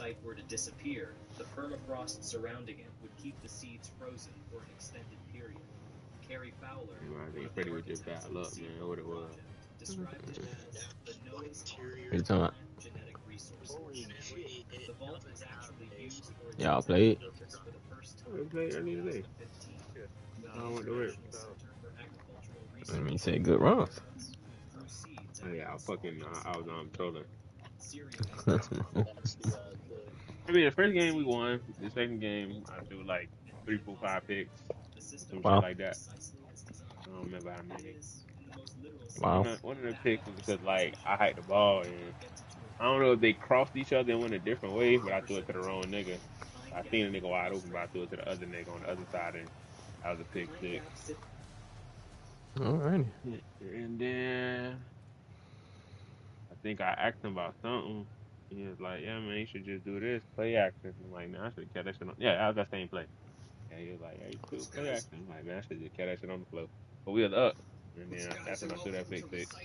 site were to disappear, the permafrost surrounding it would keep the seeds frozen for an extended period. Carrie Fowler, I think one of Freddie the was just architects bad of the luck, man. Seed What it was. project, described it as the Noah's Ark Interior. What you of talking about? plant genetic resources. The vault was actually used for its Y'all intended played? purpose for the first I time didn't play in any today. 2015, with I the don't want to work. International Center for Agricultural I mean, you Research said good runs. grew seeds Oh, and yeah, I was trolling. cereal manufacturing. I mean, the first game we won. The second game, I threw like 3, 4, 5 picks, The system some shit Wow. like that. precisely as designed. I don't remember how That many. is, in the most literal Wow. sense, One of the that picks was because like I precision hiked the ball and gets it to a I don't point know if they crossed each other and went a different way, but I threw it to the wrong 100% nigga. behind I seen a gathering nigga wide open, but I strength. threw it to the other nigga on the other side, and that was a The pick brain six. gap sits Alrighty. And then I think I asked him about something. He was like, "Yeah, man, you should just do this play action." I'm like, "Man, I should have kept that shit on." Yeah, that was that same play. And he was like, "Hey, you do play action." I'm like, "Man, I should just kept that shit on the floor." But we was up, and then that's when I threw that pick six.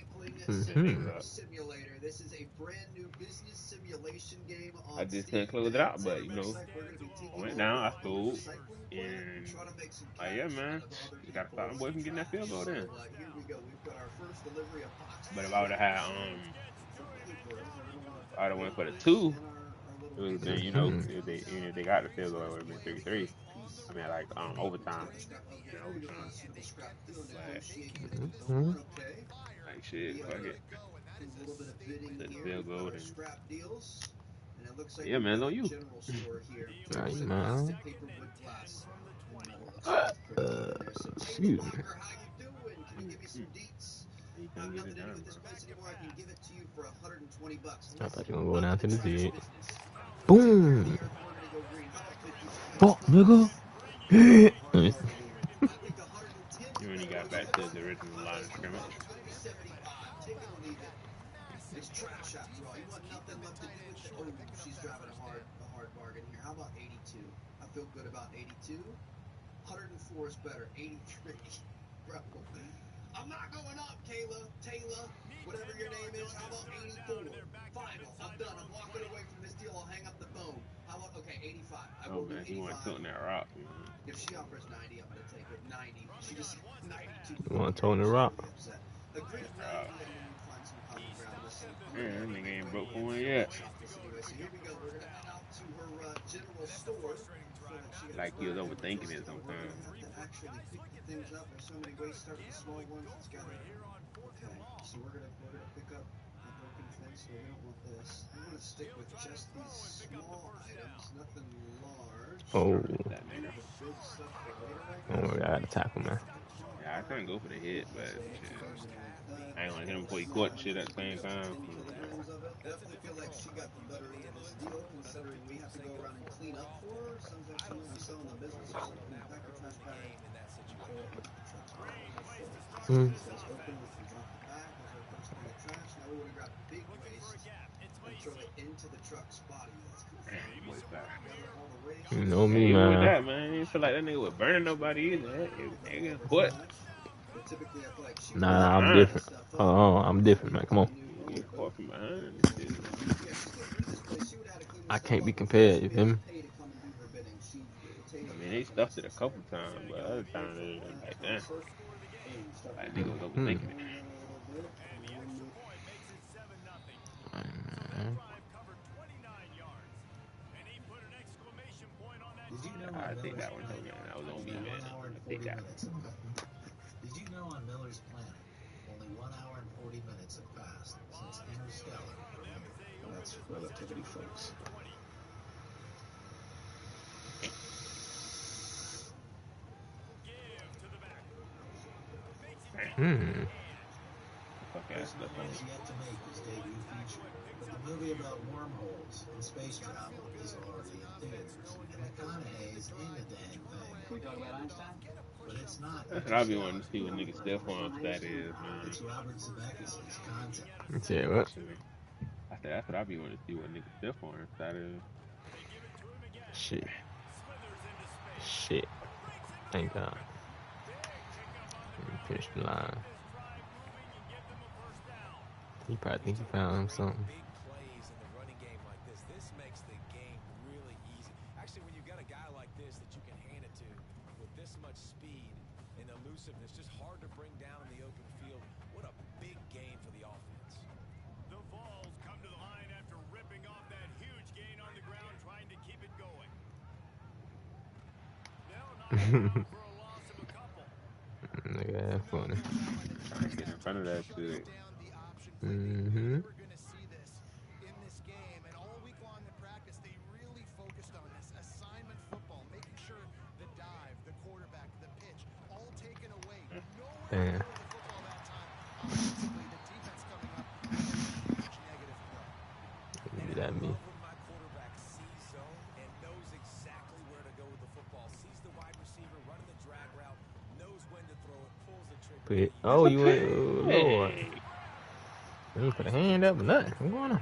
Then they was up. Simulator. This is a brand new business simulation game on I just Steam. couldn't close it out, but I went down, I scored, and like, yeah, man, you gotta stop them boys from getting that field goal then. Here we go. We've got our first delivery of boxes. But if I would have had I would have went for the two, it would have been, even if they got the field goal, it would have been 3-3. I mean, like overtime. Yeah, overtime. But Mhm. like shit, fuck it. Set the field goal and yeah, man, it's on you. Nice, man. Excuse me. You can't get it done, bro. I thought you were gonna go down to the Z. Boom. Fuck, nigga. You when he got back to the original line of scrimmage. It's trash after all. You want nothing left to do with it. Oh, she's driving a hard bargain here. How about 82? I feel good about 82. 104 is better. 83. Bro. I'm not going up, Kayla, Taylor, whatever your name is. How about 84? Final. I'm done. I'm walking away from this deal. I'll hang up the phone. How about, okay, 85. I will do 85. He wasn't tilting that rock, man. If she offers 90, I'm going to take it. 90. She just 92. You want Tony Rock? Agree. Man, that nigga ain't broke for one yet. Like he was overthinking it sometimes. Things up. There's so many ways starting with small ones together. Okay, so we're gonna pick up the broken fence. So we don't want this. I'm gonna stick with just these small items, nothing large. Oh. That nigga. Oh, I got to tackle, man. Yeah, I couldn't go for the hit, but shit. I ain't gonna hit him before he caught the shit at the same time. Definitely feel like she got the better end of this deal, considering we have to go around and clean up for her. Sounds like she might be selling the business or something. Pack her trash bag. Hmm. Now we want to grab big waste and throw it into the truck's body. You know me, Even with man. that, man, you feel like that nigga was burning nobody either. Nigga, what? Nah, I'm different. Oh, I'm different, man. Come on. You get caught from behind and shit. I can't be compared, you feel me? I mean, they stuffed it a couple times, but other times it was like, damn. Like, nigga was overthinking it. I think that one, though, man. That was on me, man. I think that. Did you know on Miller's Planet, only 1 hour and 40 minutes have passed since Interstellar premiered? That's relativity, folks. Fuck ass stuff on Has yet to make his debut feature, but the movie about wormholes and space travel is already in theaters, and McConaughey's in the dang thing. Can we talk about Einstein? But it's not. That's what I be wanting to see what nigga Steph Arms that is, man. It's Robert Zemeckis' concept. You said what? I said that's what I be wanting to see what nigga Steph Arms that is. Shit. Thank God. Let me finish the line. He probably think he found something. Big plays in the running game like this makes the game explosiveness, just hard to bring down in the open field. What a big game for the offense. The Vols come to the line after ripping off that huge gain on the ground, trying to keep it going. They'll knock it down for a loss of a couple. Nigga, that's funny. Trying to get in front of that shit. Mm-hmm. We're going to see this in this game, and all week long in practice, they really focused on this assignment football, making sure the dive, the quarterback, the pitch, all taken away. Nowhere to Damn. throw the football that time. Offensively, the defense coming up with a huge negative play. Look at that me. Love when my quarterback sees zone and knows exactly where to go with the football. Sees the wide receiver running the drag route, knows when to throw it, pulls the trigger. Oh, you went, oh, Lord. You ain't put a hand up or nothing. What's going on?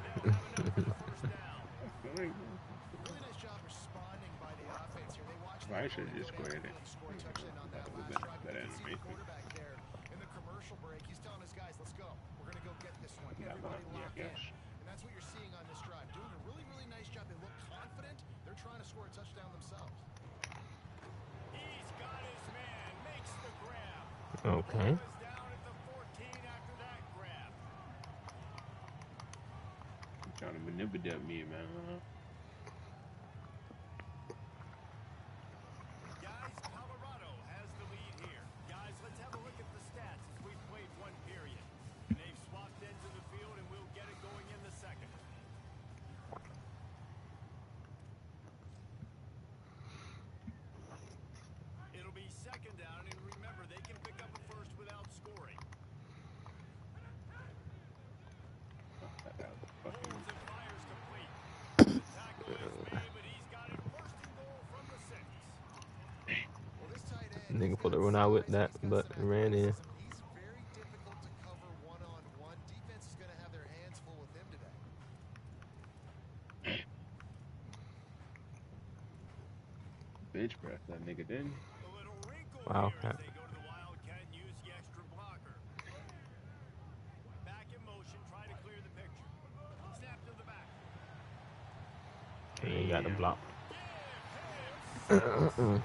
Really nice job responding by the offense here. They watched I that should play, just go go down ahead and and score a touchdown on that last drive. that You can see the animation. quarterback there in the commercial break. He's telling his guys, let's go. We're going to go get this one. Yeah, Everybody yeah, lock yes. in. And that's what you're seeing on this drive. Doing a really, really nice job. They look confident. They're trying to score a touchdown themselves. He's got his man, makes the grab. Okay. Was down at the 14 after that grab. I'm trying to manipulate me, man. Guys, Colorado has the lead here. Guys, let's have a look at the stats as we've played one period. They've swapped ends of the field, and we'll get it going in the second. It'll be second down, and remember, they can pick up a first without scoring. Holds and fires complete. The tackle is made, but he's got it first and goal from the 6. Well, this tight end, Nigga he's pulled a got run out with size, that, he's got but some ran in. athleticism. He's very difficult to cover one-on-one. Defense is going to have their hands full with him today. Bench press that nigga then. A little wrinkle Wow. here as they go to the Wildcat and use the extra blocker. Back in motion, try to clear the picture. Snap to the back. And he got the block. Give him Touchdown Volunteer.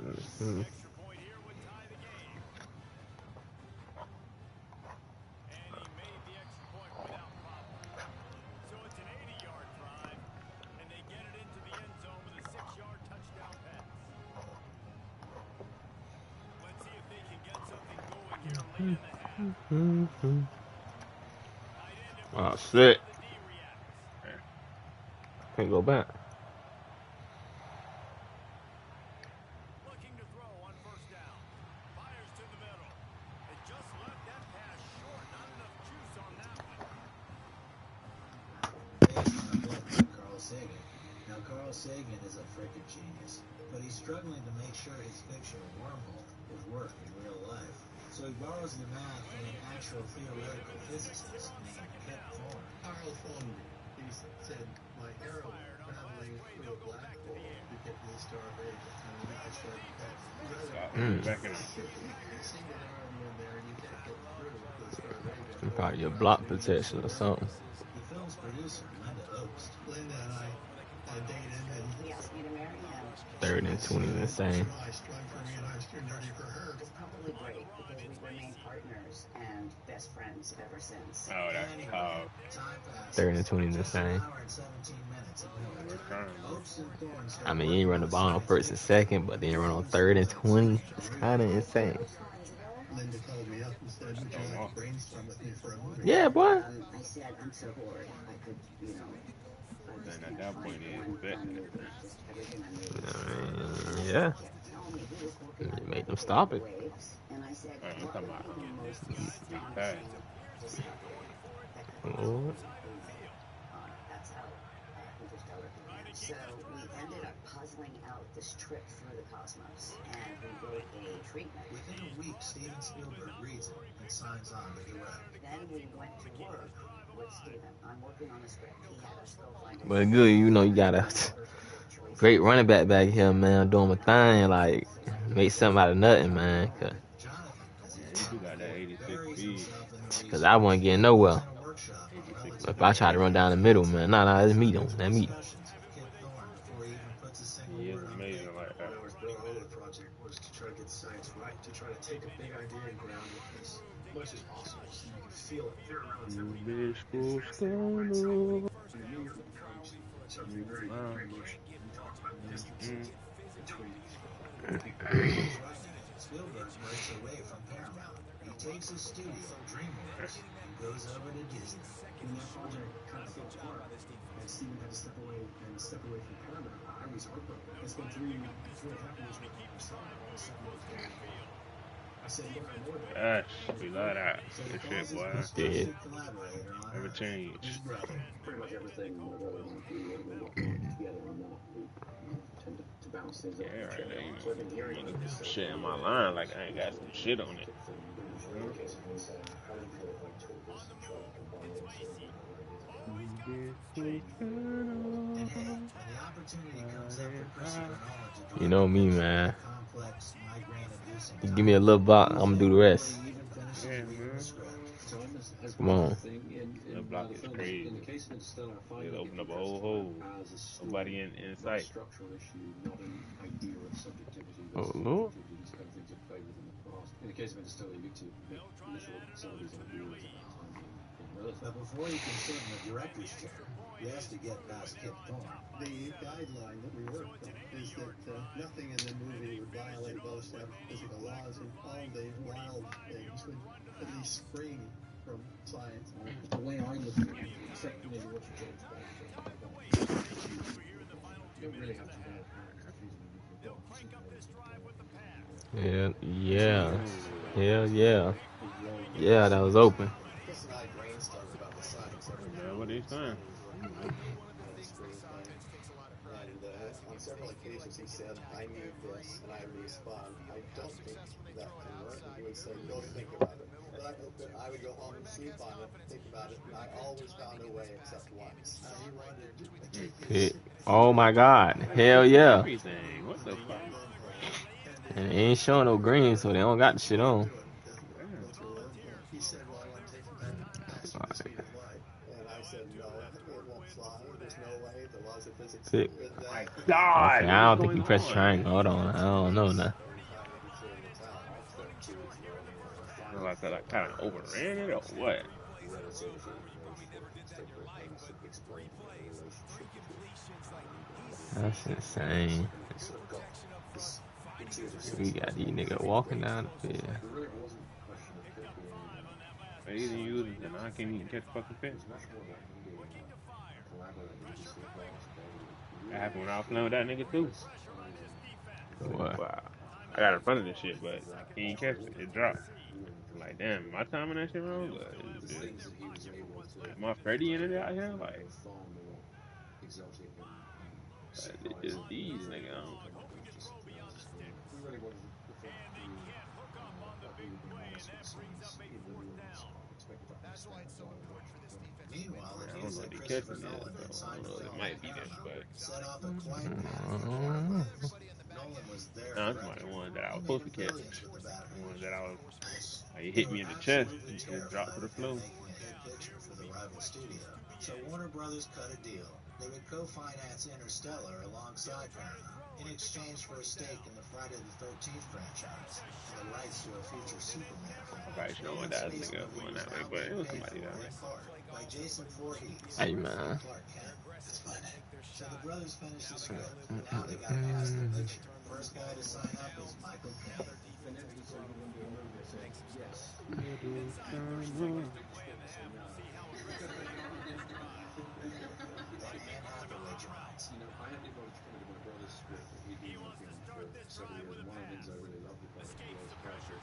Extra point here would tie the game. And he made the extra point without problem. So it's an 80-yard drive, and they get it into the end zone with a 6-yard touchdown pass. Let's see if they can get something going here late in the half. Mm-hmm. Tight end in Oh, motion, shit. the D reacts. Can't go back. Looking to throw on first down. Fires to the middle. It just left that pass short. Not enough juice on that one. Carl Sagan. Now, Carl Sagan is a freaking genius, but he's struggling to make sure his picture of wormhole would work in real life. So he borrows the math from an actual theoretical physicist named Kip Thorne. Carl phoned me. He said, my arrow traveling through a black hole, you get to the Star of Asia. And I said, Stop. Mm. Back in. you see an arrow in there and you can't get through to the Star of Asia. Probably your block protection or something. The film's producer, Linda Oakes. Linda and I dated, and He asked me to marry him. 3rd and 20 is insane. I strung for me and I was too nerdy for her. It's probably great because we remain partners and best friends ever since. Oh, that's Anyway, tough. time passes. 3rd and 20 is Just an insane. hour and 17 minutes of We're Miller trying. time. Oakes and Thorne start I mean, you ain't run the ball on 1st and 2nd, but then run on 3rd and 20. It's kind of insane. Linda called me up and said, would you like to brainstorm with me for a movie? Yeah, boy. I said, I'm so bored. I could, you know. Then at that point, it's betting. Yeah. You make them stop it. And I said, Alright, I'm what talking would about be the most big astonishing pass. Oh. That's how Interstellar began. So we ended up puzzling out this trip through the cosmos, and we wrote a treatment. Within a week, Steven Spielberg reads it and signs on to direct. Then we went to work with Steven. I'm working on a script. He had us go find a But good, you know, you got a great running back here, man, doing my thing, like, make something out of nothing, man. 'Cause Jonathan, as he Yeah, you got that 86 very buries speed. himself in the Cause research. I wasn't getting nowhere. In a workshop on relative If I try to run down the middle, man, nah, it's meat on Those that meat. discussions with Kip Thorne before he even puts a single He is word on amazing paper. like that. That was the whole of the project was to try to get the science right, to try to take a big idea and ground it as much as possible so you can feel it very relatively fast they all right sound. And immediately becomes something very, very emotional. You talk about distances between He's right. Spielberg breaks away from Paramount. He takes his studio, DreamWorks, and goes over to Disney. when that project kind of fell apart and Steven had to step away from Paramount, I was heartbroken. I spent 3.5 years working on myself. All of a sudden, it was going. I said, look, I know that. Gosh, we love that. So he Good calls shit, his boy. most Yeah. trusted collaborator on Never Earth, change. his brother. Pretty much everything my brother and I do, we work together on that. We tend to bounce things off Yeah, each right other. there. You So I've been know, hearing you about look this some stuff. shit in my line like I ain't got some shit on it. In the case of Inside, how do you feel if I took this and tried to combine it so that And hey, when the opportunity comes up for Christopher Nolan to You direct know a me, picture man. with a complex, migraine-inducing You give me a little block, I'm gonna do the rest. before he even finishes Yeah, reading man. the script. Time has Come been a on. big thing in That block the is film. crazy. In the case of Interstellar, I find They'll that open up a address whole time hole. as a story, Nobody in not a sight. structural issue, not an idea of subjectivity, Oh but Lord. subjectivity. These kind of things have played within the past. In the case of Interstellar, you get to initial some of these ideas about time being relative. But before he can sit in the director's chair, he has to get past Kip Thorne. The guideline that we work from is that nothing in the movie would violate well-established physical laws, and all the wild things would at least spring from science. The way I look at it, except when you watch a James Bond film, you don't really have to know Yeah. Hell yeah. Yeah, that was open. Chris and I brainstormed about the science every Yeah, now what and he's then. saying. And on several occasions he said, I need this, and I would respond, I don't think that can work. And he would say, go think about it. But I would go home and sleep on it, think about it, and I always found a way except once. He wanted to take It, his oh my God. Hell yeah. Everything. What the fuck? And they ain't showing no green, so they don't got the shit on. He said, well, I want to take it faster than the speed of light. And I said, no, it won't fly. There's no way. The laws of physics Sick. forbid Oh my that. God. Okay, I don't think he What's pressed going triangle. Hold on. I don't know now. on? Like that, I kind of overran it or what? That's insane. We got these niggas walking down the field. They even use it, and I can't even catch fucking fish. That happened when I was playing with that nigga too. What? Wow. I got in front of this shit, but I can't catch it. It dropped. I'm like, damn, my timing that shit wrong? Is my Freddy in it out here? Like, it's these niggas. I don't Meanwhile, I the don't news know that if they Christopher catching it. Nolan had I signed don't know. It film might with be this, Paramount but set off a quite path for Warner Brothers. Nolan was there no, for that's Rector. the one that I was He made supposed to him catch. billions with the The Battery. one that I was, like, it They hit me were in the chest absolutely and just dropped to terrified the of floor. making a hit picture for the rival studio. So Warner Brothers cut a deal. They would co-finance Interstellar alongside Paramount in exchange for a stake in the Friday the 13th franchise and the rights to a future Superman film. I probably should know what that nigga was going that way, but it was somebody else. In part by Jason Voorhees Hey, and man. Clark Kent. So the brothers finished the script. Now they got past the picture. First guy to sign up is Michael Caine. I had the advantage of coming to my brother's script that he'd been working on for several years, and one of the things I really loved about it was character.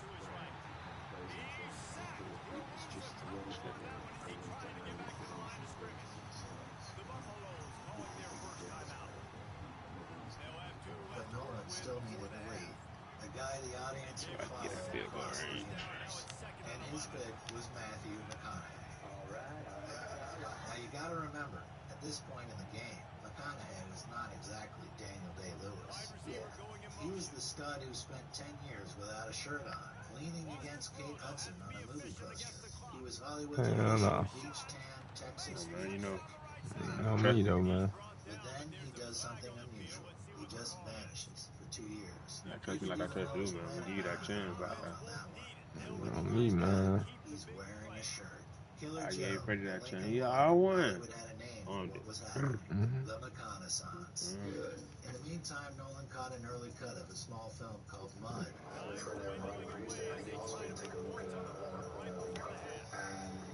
It's just the role is different. But Nolan still needed a lead. A guy the audience would follow across the universe. And his pick was Matthew McConaughey. Now you gotta remember, at this point in the game, McConaughey was not exactly Daniel Day-Lewis. He was is the stud who spent 10 years without a shirt on, leaning against Kate Hudson on a movie poster. He was Hollywood's Hell official no. beach tan Texas. Man, you know, Not me though, man. But then he does something unusual. He just vanishes for 2 years. I trust you like I trust you, man. I'm gonna give you that chance, but Not me, man. He's wearing a shirt. Killer I Joe, gave Freddie that the chance. Lincoln Yeah, I Lawyer, won. Hollywood had a name for what was happening. The Reconnaissance. In the meantime, Nolan caught an early cut of a small film called Mud.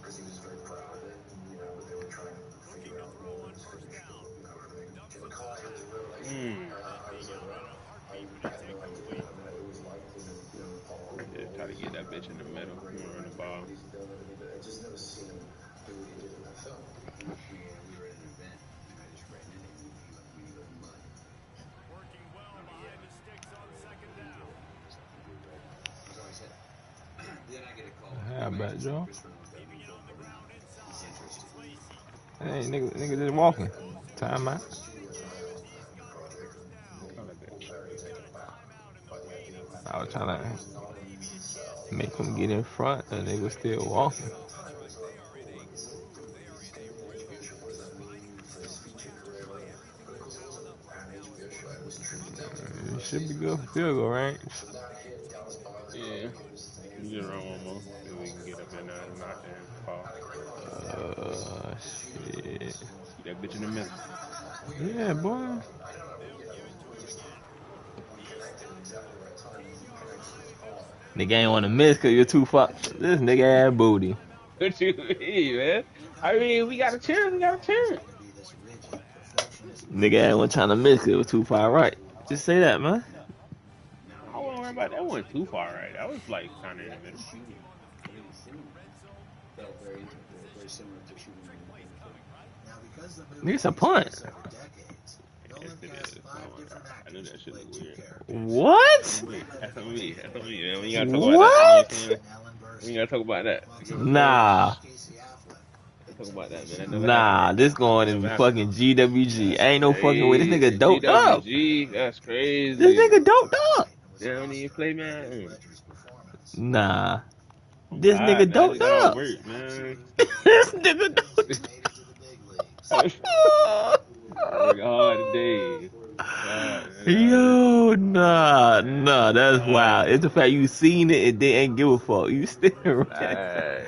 Because he was very proud of it, and, you know, they were trying to figure out what was for the show, you know, everything. Jim McCall had the revelation. I was around. I had no idea. I mean, it was like, you know, Paul. Yeah, try to get that bitch in the middle. You wanna run the ball. I just never seen him do what he did in that film. We were at an event, and I just ran into him. He was mud. Working well behind the sticks on second down. That's all he said. Then I get a call. How about Joe? Chris Reynolds got moved over the ground. He's interested. Hey, nigga just walking. Time out. I was trying to make him get in front, and they was still walking. It should be good for field goal range. Yeah. You just run one more. Then we can get up in there and knock and fall. Shit. Get that bitch in the middle. Yeah, boy. Nigga ain't want to miss because you're too far. This nigga ass booty. What you mean, man? I mean, we got a chance. We got a chance. Nigga ain't trying to miss because it was too far right. Just say that, man. I wasn't worried about that. That wasn't too far right. That was like kind of in the middle. Felt very similar to shooting in the Nigga, it's a punt. I knew that shit was weird. What? That's on me. That's on me, man. We gotta talk about that. You know what I'm saying? We gotta talk about that. Nah. Talk about that, man. Nah, this going in fucking GWG. Ain't no fucking way. This nigga doped up. GWG, that's crazy. This nigga doped up. They don't even play, man. Nah. This nigga doped up. Work, man. This nigga doped up. Work hard today. Yo, nah, that's wild. It's the fact you seen it and they ain't give a fuck. You still right.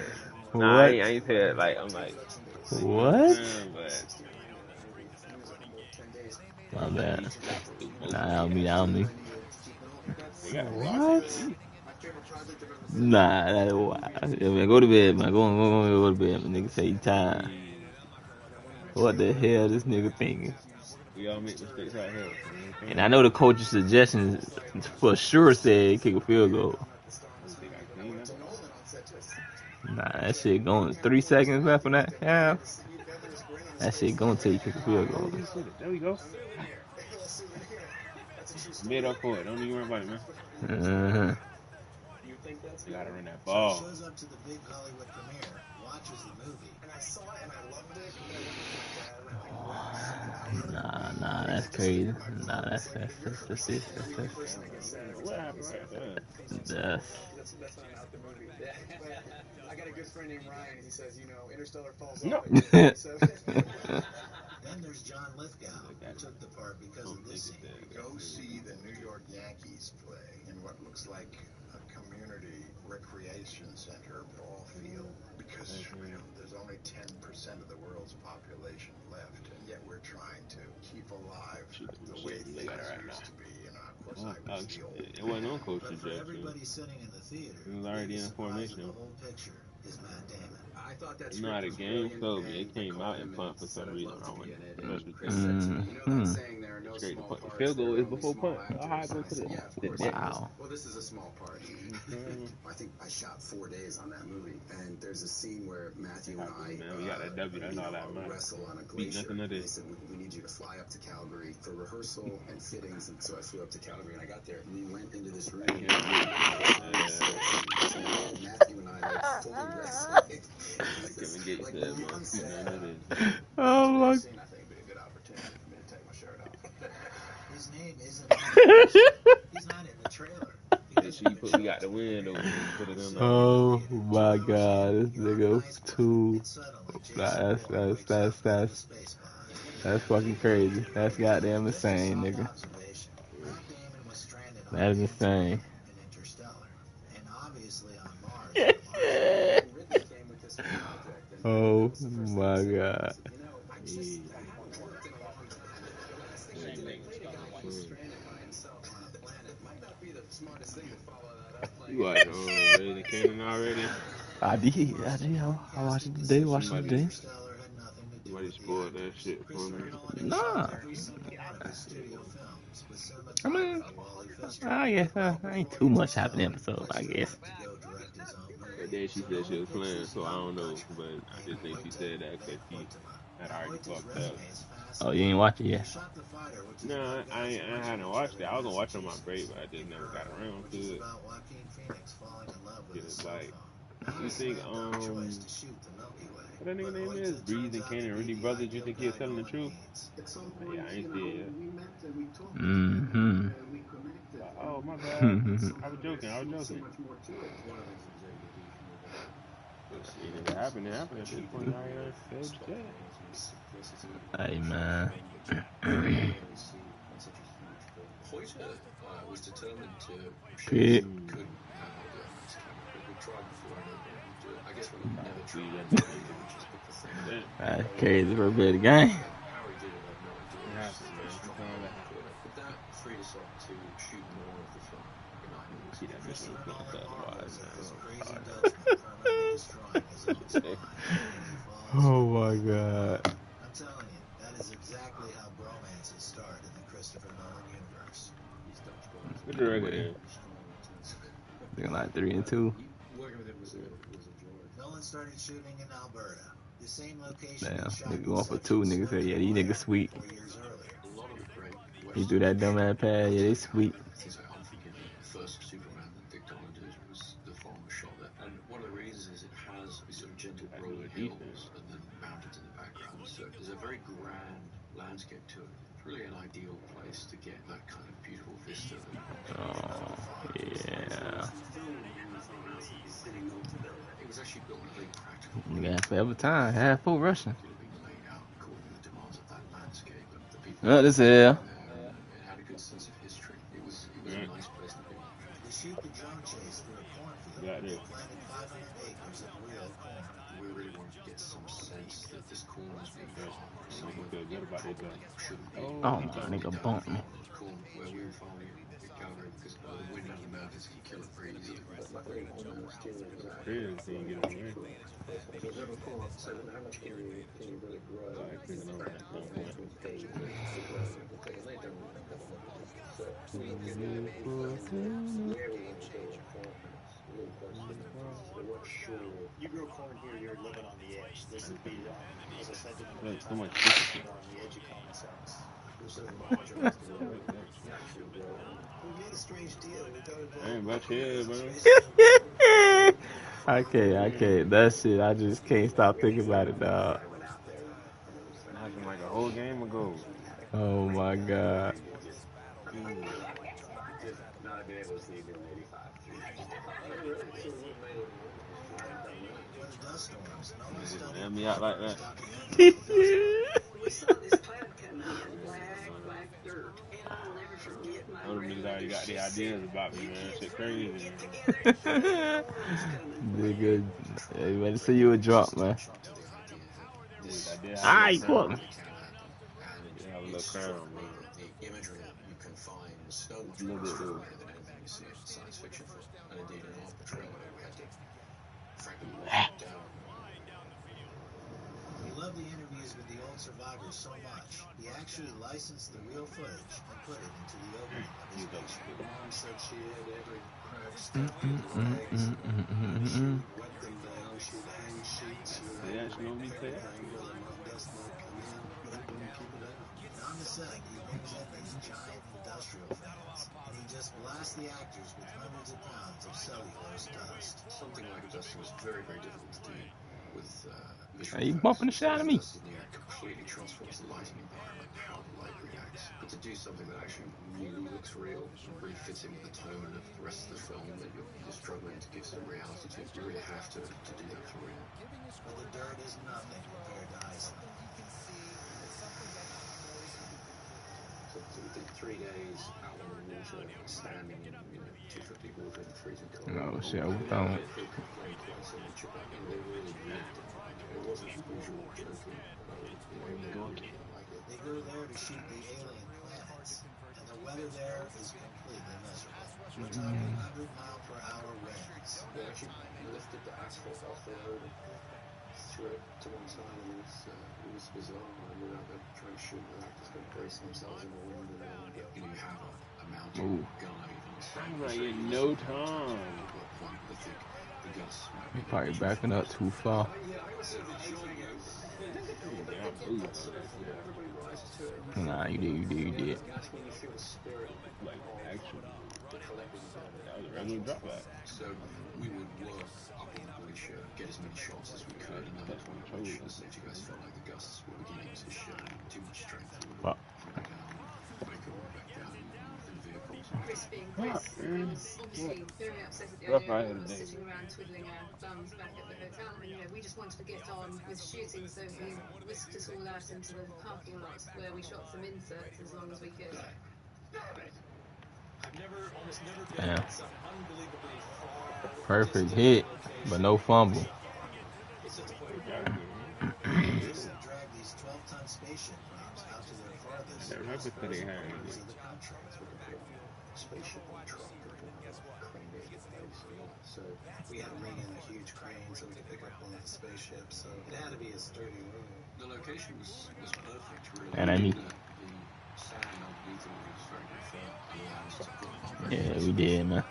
Nah, I ain't say that. Like, I'm like, what? My bad. Nah, on me. What? Nah, that's wild. Yeah, man, go to bed, man. Go to bed, man. Nigga say you tired. What the hell this nigga thinking? We all make mistakes out here. And I know the coach's suggestions for sure said kick a field goal. Nah, that shit going 3 seconds left in that half. That shit gonna take you kick a field goal. There we go. Mid up for it. Don't even worry about it, man. You gotta run that ball. Shows up to the big Hollywood premiere, watches the movie, and I saw it and I loved it. Nah, that's crazy. Nah, that's What happened right there? That's not out the movie. I got a good friend named Ryan. He says, you know, Interstellar falls off. Then there's John Lithgow, who took the part because of this scene. Go see the New York Yankees play in what looks like a community recreation center ball field because you know, there's only 10% of the world's population left, and yet we're trying to keep alive the way things used to be. You know, of course, I was the old. It wasn't on Coach But for Jackson. everybody sitting in the theater, He was already in formation. the whole picture is Matt Damon. I thought that's You know how the game so it came out and punt for some reason. I went. Straight to punt. The field goal is before punt. How I go to the Wow. Well, this is a small part. I think I shot 4 days on that movie, and there's a scene where Matthew and I man, we got that W. That's all that matters. wrestle on a Beat glacier. nothing of They this. said, we need you to fly up to Calgary for rehearsal and fittings, and so I flew up to Calgary, and I got there, and we went into this room. Matthew and I like fully wrestling. Oh my. His name isn't. He's not we got the win over. Put it in Oh my God, this nigga too. Nah, that's fucking crazy. That's goddamn insane, nigga. That is insane. Oh my God. You watched Raising Kanan already? I did. I watched it today. Somebody spoiled that shit for me. Nah. I mean, I guess ain't too much happening episode, I guess. But then she said she was playing, so I don't know. But I just think she said that because she had already fucked up. Oh, you ain't watch it yet? No, I hadn't watched it. I was gonna watch it on my break, but I just never got around to it. It's like, you think what that nigga name is? Breeze and Kanan, really brothers? You think he was telling the truth? Yeah, I ain't see it. Mm-hmm. Oh my bad. I was joking. If it happened, it happened at this point. I said shit. Hey man. Hoyter was determined to Pit. I guess we never tried. That's crazy for a better game. But that freed us up to shoot more of the film. See that bitch Oh my God. I'm telling you, that is exactly how bromances start in the Christopher Nolan universe. What's the record is? They're like 3-2. Nolan started shooting in Alberta, the same location. Damn, nigga going for 2. Niggas say, yeah, these niggas sweet. He threw that dumb ass pad. Yeah, they sweet. First Superman that Dick Donner did was the former shot there. And one of the reasons is it has these sort of gentle rolling hills and then mountains in the background. So there's a very grand landscape to it. It's really an ideal place to get that kind of beautiful vista. Oh, yeah. It was actually built in a very practical way. Nigga had forever time. Had full Russian. It had been laid out according to the demands of that landscape. And the people Oh, this is. it had a good sense of history. It was a nice place to be. They shoot the drone chase through a cornfield. They planted 500 acres of real corn. We really wanted to get some sense that this corn was being farmed somewhere Feel good about it, though. shouldn't be. Oh, my nigga bumped me. Corn where we were farming it, gathering because the wind in the mountains can kill it very easily. Crazy, so you get it away. So how much can you really grow? You grow corn here, you're living on the edge. This would be, as I said, So much on the edge of common sense. We made a strange deal. We got I ain't much here, bro. I can't. That shit, I just can't stop thinking about it, dog. Happened like a whole game ago. Oh my God. Let me out like that. We saw this cloud come in, black dirt, and I'll never forget my Those niggas already got the ideas about me, man. Shit crazy. Nigga, hey, better see you a drop, man. Alright, fuck. Have a little crown, man. The imagery you can find so much more than anything you see in science fiction film. And indeed in our portrayal of it, we had to frankly walk down. We love the interviews with the old survivors so much, he actually licensed the real footage and put it into the opening of his picture. Mom said she had every crack stuffed in her legs. She'd wet them down, she'd hang sheets, she'd hang them on dust might come in, but wouldn't keep it out. And on the set, he brings in these giant industrial fans, and he just blasts the actors with hundreds of pounds of cellulose dust. Something like dust was very, very difficult to do. with Hey, visual you effects. bumping the shit out of me. Dust in the air completely transforms the lighting environment, how the light reacts. But to do something that actually really looks real and really fits in with the tone of the rest of the film that you're struggling to give some reality to, you really have to do that for real. But the dirt is nothing compared to Iceland. So we did 3 days out on the water, standing in 2 foot deep water in the freezing cold. Oh shit, I They thought. complained quite so much about it. They really lived it. It wasn't usual joking. They really didn't like it. They go there to shoot the alien planets, and the weather there is completely miserable. We're talking 100-mile-per-hour winds. They actually lifted the asphalt off the road and threw it to one side, and it was bizarre. And we're out there trying to shoot without just going to brace themselves in the wind. And you have a mountain guy on the side. Like in no time. At what point they think the gusts might be You're probably backing up too far. Nah, you did. That's when you feel the spirit Like actually, the collective that was a regular drop back. So we would work up on the glacier, get as many shots as we could, and at that point, which as you guys felt like the gusts were beginning to show too much strength, we would Fuck. back down, break it all back down in vehicles. Chris being Chris, I was obviously very upset at the Rough idea night of of the us day. sitting around twiddling our thumbs back at the hotel, and we just wanted to get on with shooting, so we whisked us all out into the parking lot where we shot some inserts as long as we could. Damn. Perfect hit, but no fumble. Drag these 12-ton spaceship props out to their farthest That record that they had. corners of the country. Spaceship on truck, crane in place. So We had to bring in a huge crane so we could pick up one of the spaceships, so it had to be a sturdy room. the location was perfect, really. And I mean, The sand underneath it was very good for allowing us to put on. yeah, we did, man.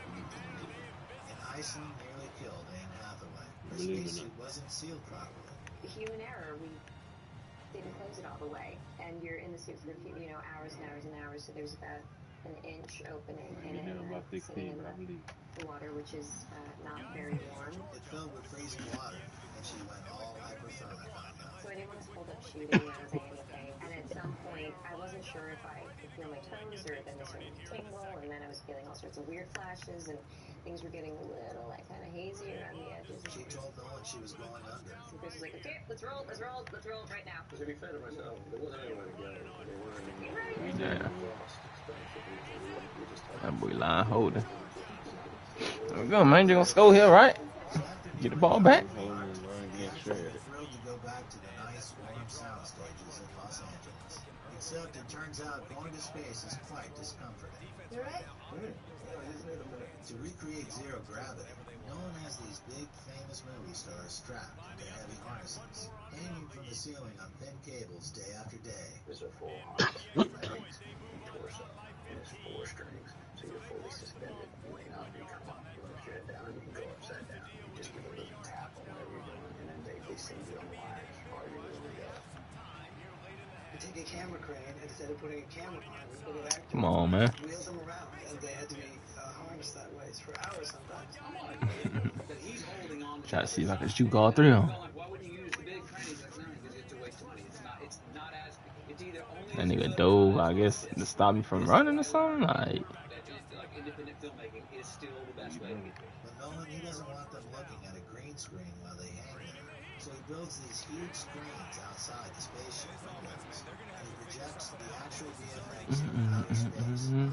And Iceland nearly killed Anne Hathaway. The Believe it or spacesuit wasn't sealed properly. The human error, we didn't close it all the way, and you're in the suit for hours and hours and hours, so there's about an inch opening in it, I'm about and sitting 16, in but I believe. the water, which is not very warm. It filled with freezing water, and she went all hyperthermic on them. So I didn't want to hold up shooting when I was anything, and at some point I wasn't sure if I could feel my toes or then they started to tingle, and then I was feeling all sorts of weird flashes, and things were getting a little kind of hazy around the edges. She told Nolan she was going under. And Chris was like, okay, let's roll right now. To be fair to myself, there wasn't anywhere to go. They weren't in Yeah. lost, we just had That boy line holding. There we go, man. You gonna score here, right? Get the ball back. Holding and running against They were Shred. thrilled to go back to the nice, warm sound stages in Los Angeles. Except it turns out going to space is quite discomforting. You're right. To recreate zero gravity, Nolan has these big, famous movie stars strapped into heavy harnesses, hanging from the ceiling on thin cables day after day. There's a full harness, legs, and torso, and it's 4 strings, so you're fully suspended. You may not be come up, you lift your head down, you can go upside down. You just give a little tap on whatever you're doing, and then they send you on the line as far as you're willing to go. We take a camera crane, and instead of putting a camera on it, we put an actor. Come on, man. Wheels them around, and they had to be harnessed that way for hours sometimes. But he's holding on to Try to see if I can shoot all three of them. why wouldn't you use the big crane? He's like, no, because it's a waste of money. It's not as, it's either only That nigga dove, I guess, to stop me from running or something. Like, like independent filmmaking is still the best way to get there. But Nolan, he doesn't want them looking at a green screen while they hang there. So he builds these huge screens outside the spaceship windows, and he projects the actual VFX from outer space onto them.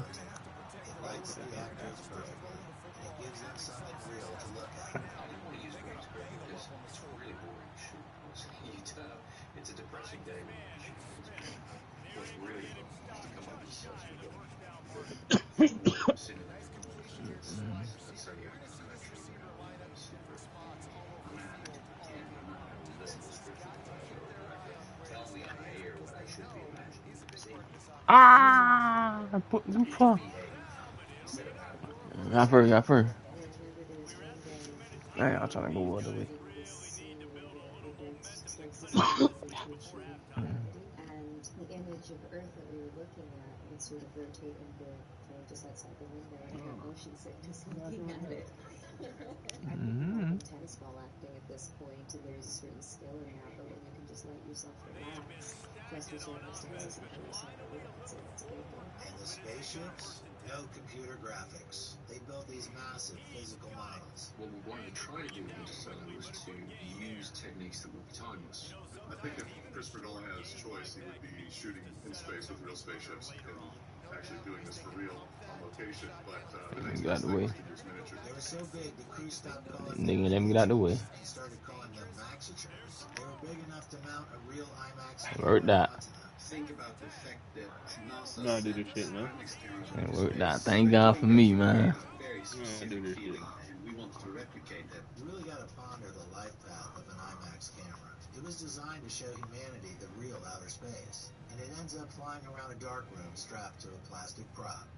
It lights the actors perfectly, and it gives them something real to look at. I didn't want to use green screen because it's really boring to shoot. You turn up, it's a depressing day when you shoot green screen. What's really fun is to come up with stuff you don't cinema. That's so yeah, it's actually super. Tell me on air what I should be imagining to see. ah, I put them fuck. Got first. Hey, I'm trying to go other way. And the image of Earth that we were looking at would sort of rotate and go just outside the window, and have motion sickness looking at it. Mm-hmm. Tennis ball acting at this point, and there's a certain skill in that, but when you can just let yourself relax, trust your circumstances, and put yourself at work, it's a great thing. And the spaceships? No computer graphics. They built these massive physical models. What we wanted to try to do with Interstellar was to use techniques that would be timeless. I think if Christopher Nolan had his choice, he would be shooting in space with real spaceships and actually doing this for real on location. But the next Get out best the thing way. was to use miniatures. They were so big, the crew stopped calling Nigga, them let me get out the way. and started calling them Maxitures. They were big enough to mount a real IMAX Worked camera out. onto them. Think about the fact that NASA No, I do this shit, man. It worked out. Thank God for me, man. very I do specific this feeling, shit. and we wanted to replicate that. You really got to ponder the life path of an IMAX camera. It was designed to show humanity the real outer space, and it ends up flying around a dark room strapped to a plastic prop.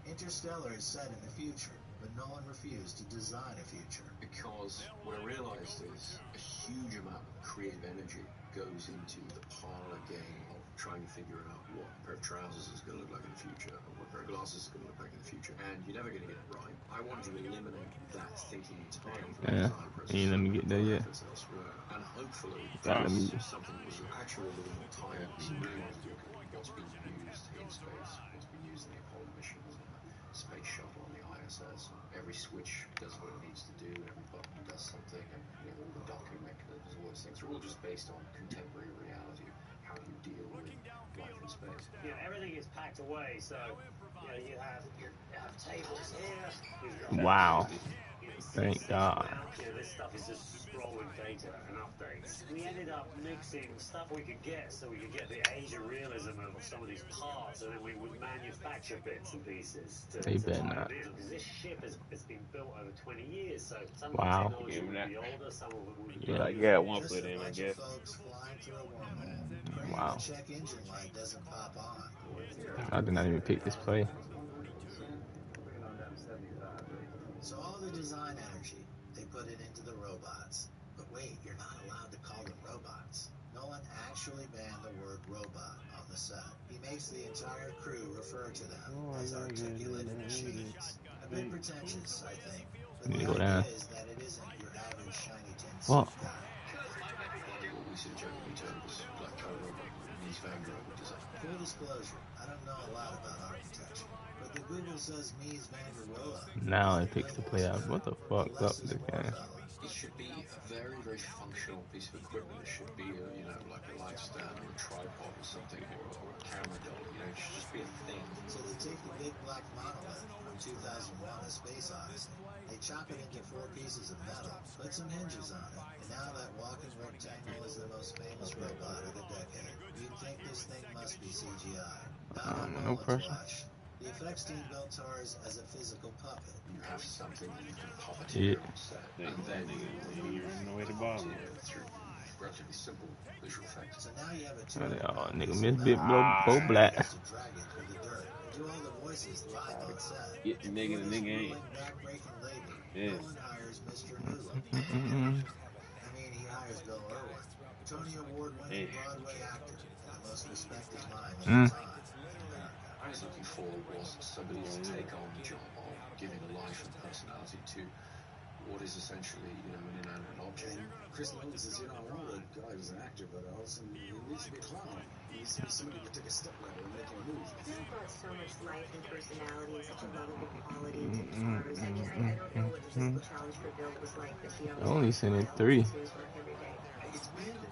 Interstellar is set in the future, but Nolan refused to design a future. Because what I realized is a huge amount of creative energy goes into the parlor game of trying to figure out what a pair of trousers is going to look like in the future, or what a pair of glasses is going to look like in the future, and you're never going to get it right. I wanted to eliminate that thinking entirely from the Yeah. design process. You ain't let me get there yet. Elsewhere. And hopefully, Gotta let me- something that was actually a little more timeless. Really wanted to look at what's being used in space, what's being used in the Apollo missions, and the space shuttle on the ISS. Every switch does what it needs to do, every button does something, and all the docking mechanisms, all those things are all just based on contemporary reality. How do you deal with life in space? Everything is packed away, so you have tables here. You've got Wow. Thank God. This stuff is just scrolling data and updates. We ended up mixing stuff we could get, so we could get the Asia realism of some of these parts, and then we would manufacture bits and pieces to They better tie not. it in. Because this ship has been built over 20 years, so some Wow. of the technology would be older, some of it would be Yeah. Like, yeah, one Just foot a in, I bunch guess. of folks flying through a wormhole. Praying Wow. the check engine light doesn't pop on. I did not even pick this play. So all the design energy, they put it into the robots. But wait, you're not allowed to call them robots. Nolan actually banned the word robot on the set. He makes the entire crew refer to them as articulated machines. A bit pretentious, I think. But Need the to go idea down. is that it isn't your average shiny tin Fuck. suit guy. What we see generally termed as black color robot means Van Gogh design. Full disclosure, I don't know a lot about architecture, but the Google says Mies van der Rohe. Now it picks the play out. What the fuck up this game? It should be a very, very functional piece of equipment. It should be, like a light stand or a tripod or something, or a camera doll. It should just be a thing. So they take the big black monolith from 2001: A Space Odyssey. They chop it into 4 pieces of metal, put some hinges on it, and now that walking rectangle is the most famous robot of the decade. You'd think this thing must be CGI. Not on No Nolan's pressure. watch. The effects team built TARS as a physical puppet. You have something that you can pop Yeah. on set, and then You no way to bother. through relatively simple visual effects. So now you have a Oh, nigga, miss bit blow black. to drag it through the dirt. Do all the voices live on set. Get the nigga, the nigga ain't. Back-breaking labor. Yeah. Nolan hires Mr. Newell. Mm-mm. He hires Bill Irwin, Tony Award-winning Hey. Broadway actor and the most respected mime of Mm. the time. I was looking for was somebody to take on the job of giving life and personality to what is essentially, an inanimate object. Chris Nolan says, I want a guy who's an actor, but also he needs to be a clown. He needs to be somebody who can take a step ladder and make him move. He brought so much life and personality and such a lovable quality to TARS. I mean, I don't know what the physical challenge for Bill was like, but he always Only sent it 3. to his work every day. It's been a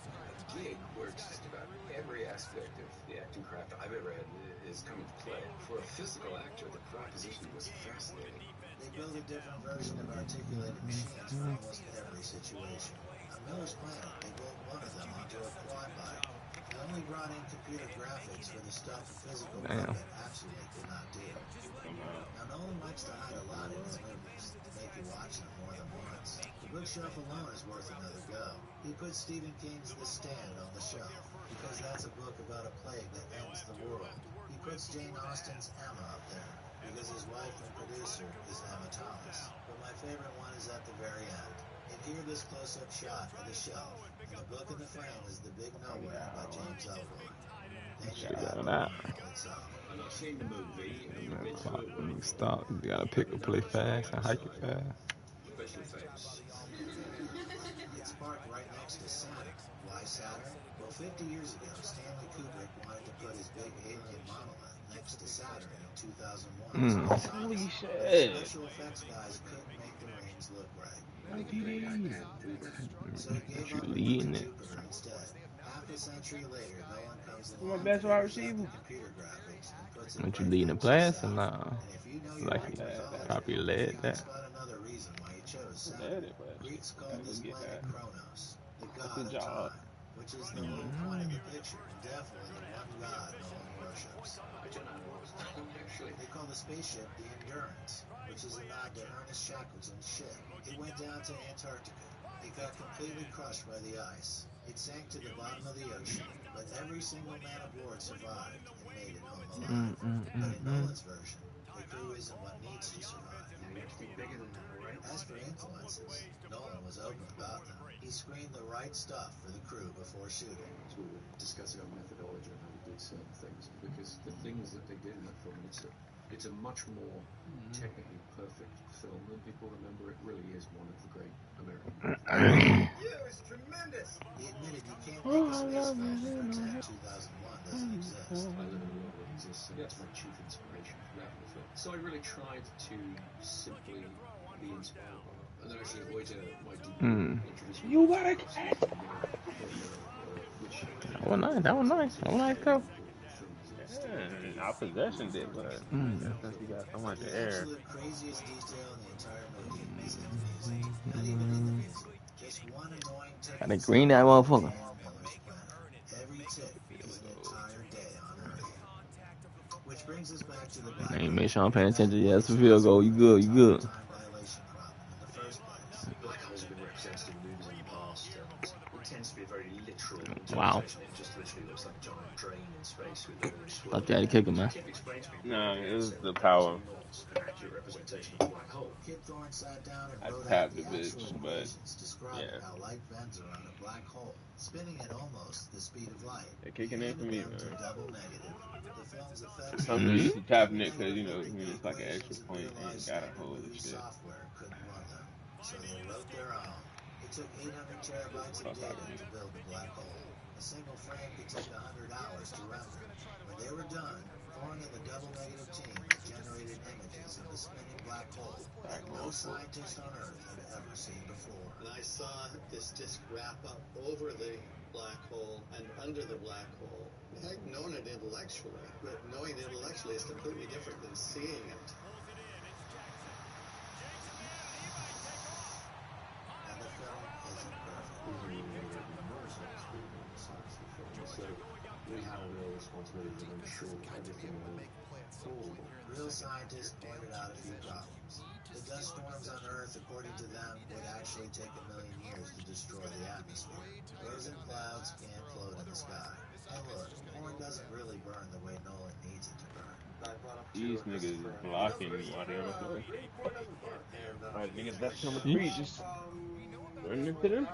gig where just about every aspect of the acting craft I've ever had is coming to play. For a physical actor, the proposition was fascinating. They build a different version of articulated machines for almost every situation. On Miller's Planet, they built one of them onto a quad bike. They only brought in computer graphics for the stuff a physical Damn. puppet absolutely could not do. Now, Nolan likes to hide a lot in his movies to make you watch them more than once. The bookshelf alone is worth another go. He put Stephen King's The Stand on the shelf because that's a book about a plague that ends the world. He puts Jane Austen's Emma up there because his wife and producer is Emma Thomas. But my favorite one is at the very end. And here this close-up shot of the shelf. And the book in the frame is The Big Nowhere by James Ellroy. Then you Shit have got that. itself. And I've seen the movie. Man, fuck, let me stop. You gotta pick a play fast and hike it fast. especially famous. It's parked right next to Saturn. Why Saturn? Well, 50 years ago, Stanley Kubrick wanted to put his big alien monolith next to Saturn in 2001. Holy But shit. special effects guys couldn't make the rings look right. So he What gave you up and went leading to it? Jupiter instead. Half a century later, Nolan comes My along best and wide figures out receiver. the computer graphics and puts it What you right leading the next to class or Saturn. nah? And if you know your Like Greek you mythology, probably led you can that. spot another reason why he chose I Saturn. led it, but Greeks I called didn't this get planet that. Kronos, the That's god a of job. time, which is the low point of the picture, and definitely the one god Nolan worships. I don't know what actually. They call the spaceship the Endurance, which is a nod to Ernest Shackleton's ship. It went down to Antarctica. It got completely crushed by the ice. It sank to the bottom of the ocean, but every single man aboard survived and made it home alive. But in Nolan's version, the crew isn't what needs to survive. You have to think bigger than that, right? As for influences, Nolan was open about them. He screened the right stuff for the crew before shooting. So we were discussing our methodology and how we did certain things, because the things that they did in that film, it's a much more technically perfect film than people remember. It really is one of the great American movies. Yeah, it was tremendous. He admitted you can't make a space film and pretend 2001 doesn't exist. I live in a world that exists, and that's my chief inspiration for making the film. So I really tried to simply be inspired by it. And then actually Wojtek, my DP, introduced me. You got it. That was nice. That was nice. That was nice, though. Yeah, our possession did, but since we got so much The air. absolute craziest detail in the entire movie is in the music. Not even in the music. Just one annoying tick. Got to green that motherfucker. Miller's planet. Every tick is an entire day on Earth. Which brings us back to the black Ain't make sure I'm paying attention. Yeah, that's a field goal. You good. You good. time dilation problem in the first place. Black holes have been represented in movies in the past, and it tends to be a very literal Wow. interpretation. It just literally looks like a giant drain in space with a swirl. Thought you had to kick him, man. Can't explain to me. No, it was the power. An accurate representation of a black hole. Kid Thorne sat down and I wrote out tapped the the bitch, actual but equations describing yeah. how light bends around a black hole, spinning at almost the speed of light. They're kicking in for me, man. To double negative. The film's effects Some people used to tapping it because, you know, it's like an extra point and you gotta hold the shit. software couldn't run them, so they wrote their own. It took 800 terabytes of data to build the black hole. A single frame could take 100 hours to render. When they were done, Thorne and the double negative team generated images of the spinning black hole that no scientist on Earth had ever seen before. And I saw this disc wrap up over the black hole and under the black hole. I'd known it intellectually, but knowing it intellectually is completely different than seeing it. And the film isn't perfect. So we had a real responsibility to ensure that everything went forward. Real scientists pointed out a few problems. The dust storms on Earth, according to them, would actually take 1,000,000 years to destroy the atmosphere. Frozen clouds can't float in the sky. And look, corn doesn't really burn the way Nolan needs it to burn. These niggas is blocking me while they're on the floor. Alright, niggas, that's number 3. Just run into them.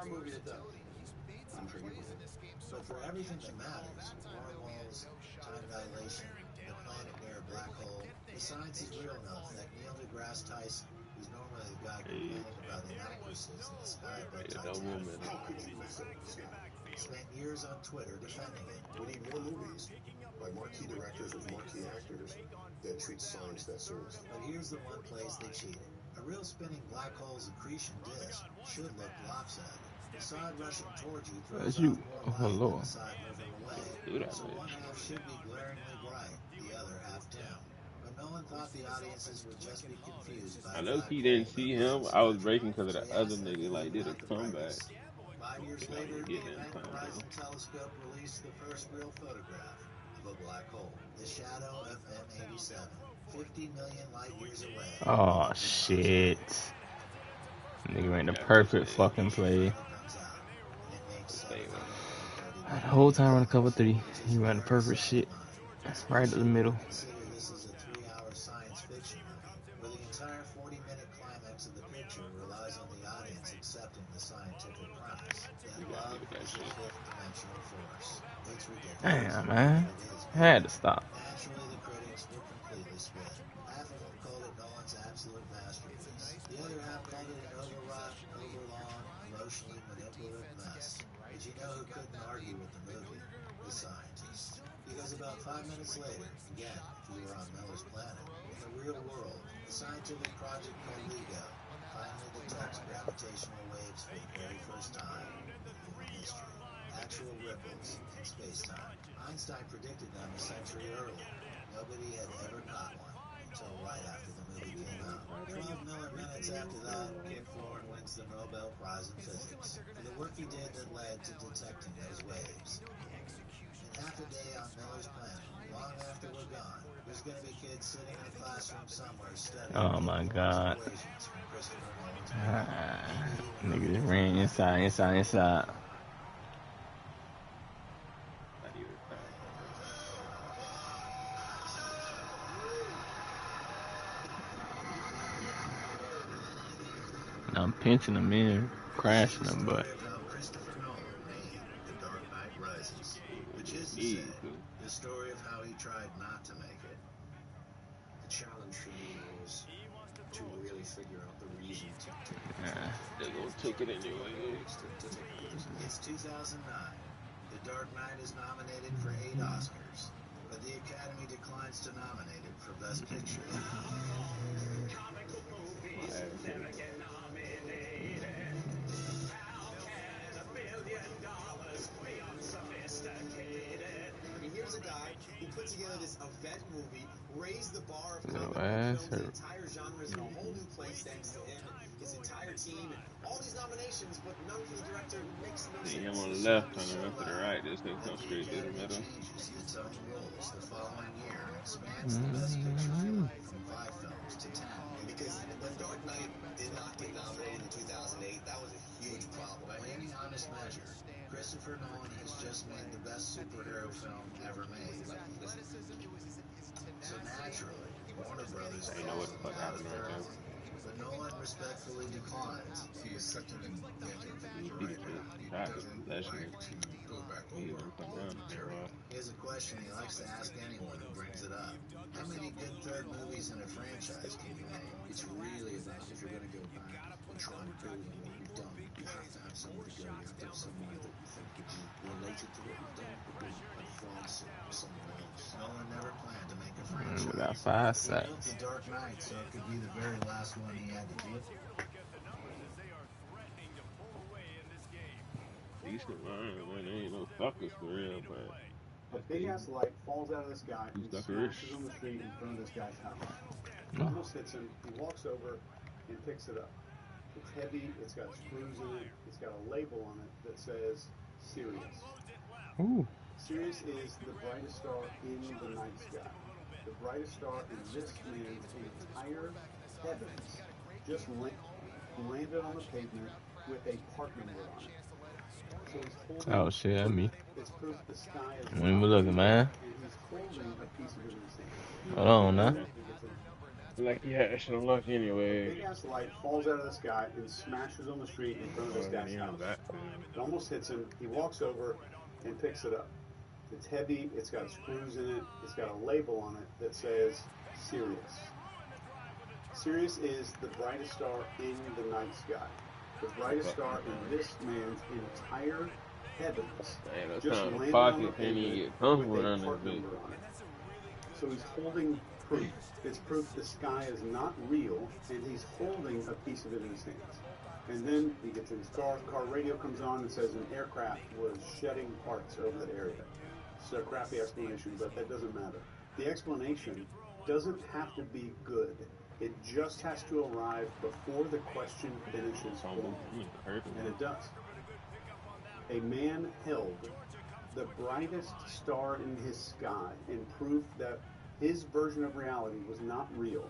But for everything that matters, wormholes, time dilation, the planet near a black hole, the science is real enough that Neil deGrasse Tyson, who's normally the guy complaining about inaccuracies in the sky above Titanic, spent years on Twitter defending it. We need more movies by marquee directors with marquee actors that treat science that serious. But here's the one place they cheated. A real spinning black hole's accretion disk should look lopsided. The side rushing towards you throws you. off Oh, more light than Lord. the side moving away. Do that, So bitch. one half should be glaringly bright, the other half dim. But Nolan thought the audiences would just be confused by I know he didn't see him. I was breaking because of the other nigga. Like, did a comeback. 5 years later, the Getting in Event time, Horizon Telescope released the first real photograph of a black hole, the shadow of M87, 50 million light years away. Oh, shit. Nigga ran the perfect fucking play. The whole time on cover 3, he ran the perfect shit. Right in the middle. Consider this is a 3-hour science fiction movie, where the entire 40-minute climax of the picture relies on the audience accepting the scientific premise that love is a fifth-dimensional force. It's ridiculous. Damn, man. Had to stop. Naturally, the critics were completely split. Half of them called it Nolan's absolute masterpiece. The other half called it an overwrought, overlong, emotionally manipulative mess. But you know who couldn't argue with the movie? The scientists. Because about 5 minutes later, again, if you were on Miller's Planet, in the real world, the scientific project called LIGO finally detects gravitational waves for the very first time in human history. Actual ripples in space-time. Einstein predicted them a century earlier. Nobody had ever caught one until right after the movie came out. 12 Miller minutes after that, Kip Thorne wins the Nobel Prize in Physics for the work he did that led to detecting those waves. In half a day on Miller's Planet, long after we're gone, there's going to be kids sitting in a classroom somewhere studying Oh my God. equations from Christopher Nolan's movie. Nigga just ran inside. I'm pinching them in, crashing them, but Christopher Nolan made The Dark Knight Rises, which is to say, the story of how he tried not to make it. The challenge for me was to really figure out the reason to they're gonna take it anyway. It's 2009. The Dark Knight is nominated for 8 Oscars, but the Academy declines to nominate it for Best Picture. Comic book movies never get nominated. How can $1 billion be unsophisticated? I mean, here's a guy who put together this event movie, raised the bar of no comic book ass films, the hurt. entire genre is in a whole new place thanks to him, his entire team, and all these nominations, but none for the director. Makes no See sense. him on the left, trying to run to the right. This nigga come straight through the middle. Changes its own rules the following year and expands the Best Picture field from 5 films to 10. Because when Dark Knight did not get nominated in 2008, that was a huge problem. By any honest measure, Christopher Nolan has just made the best superhero film ever made. So naturally, Warner Brothers I know what the fuck happened right there. but Nolan respectfully declines. He is such an inventive He writer. He doesn't like to go back over old material. Here's a question he likes to ask anyone who brings it up. How many good third movies in a franchise can you name? It's really about, if you're going to go back and try and build on what we've done, you have to have somewhere to go. You have to have somewhere that you think could be related to what we've done, but then advance it with someone else. Nolan never planned to make a franchise. Without 5 He sacks. built The Dark Knight so it could be the very last one he had to do. Decent line, man. They ain't no suckers for real, but A big ass light falls out of the sky and suckers. smashes on the street in front of this guy's house. It almost hits him. He walks over and picks it up. It's heavy. It's got screws in it. It's got a label on it that says Sirius. Ooh. Sirius is the brightest star in the night sky. The brightest star in this man's entire heavens just landed on the pavement with a part number on it. So he's holding Oh shit, that's me. it's proof the sky is When we looking, man. and he's holding a piece of it in his hand. Hold on now. like he had that shit unlocked Big anyway. ass light falls out of the sky and smashes on the street in front of this guy's house. It almost hits him. He walks over and picks it up. It's heavy. It's got screws in it. It's got a label on it that says Sirius. Sirius is the brightest star in the night sky. The brightest star in this man's entire heavens. Man, that's Just kind of landed pocket on the can't even pavement get comfortable with a around this part bitch. number on it. So he's holding proof. It's proof the sky is not real, and he's holding a piece of it in his hands. And then he gets in his car radio comes on and says an aircraft was shedding parts over that area. It's a crappy explanation, but that doesn't matter. The explanation doesn't have to be good. It just has to arrive before the question finishes forming. And it does. A man held the brightest star in his sky and proved that his version of reality was not real,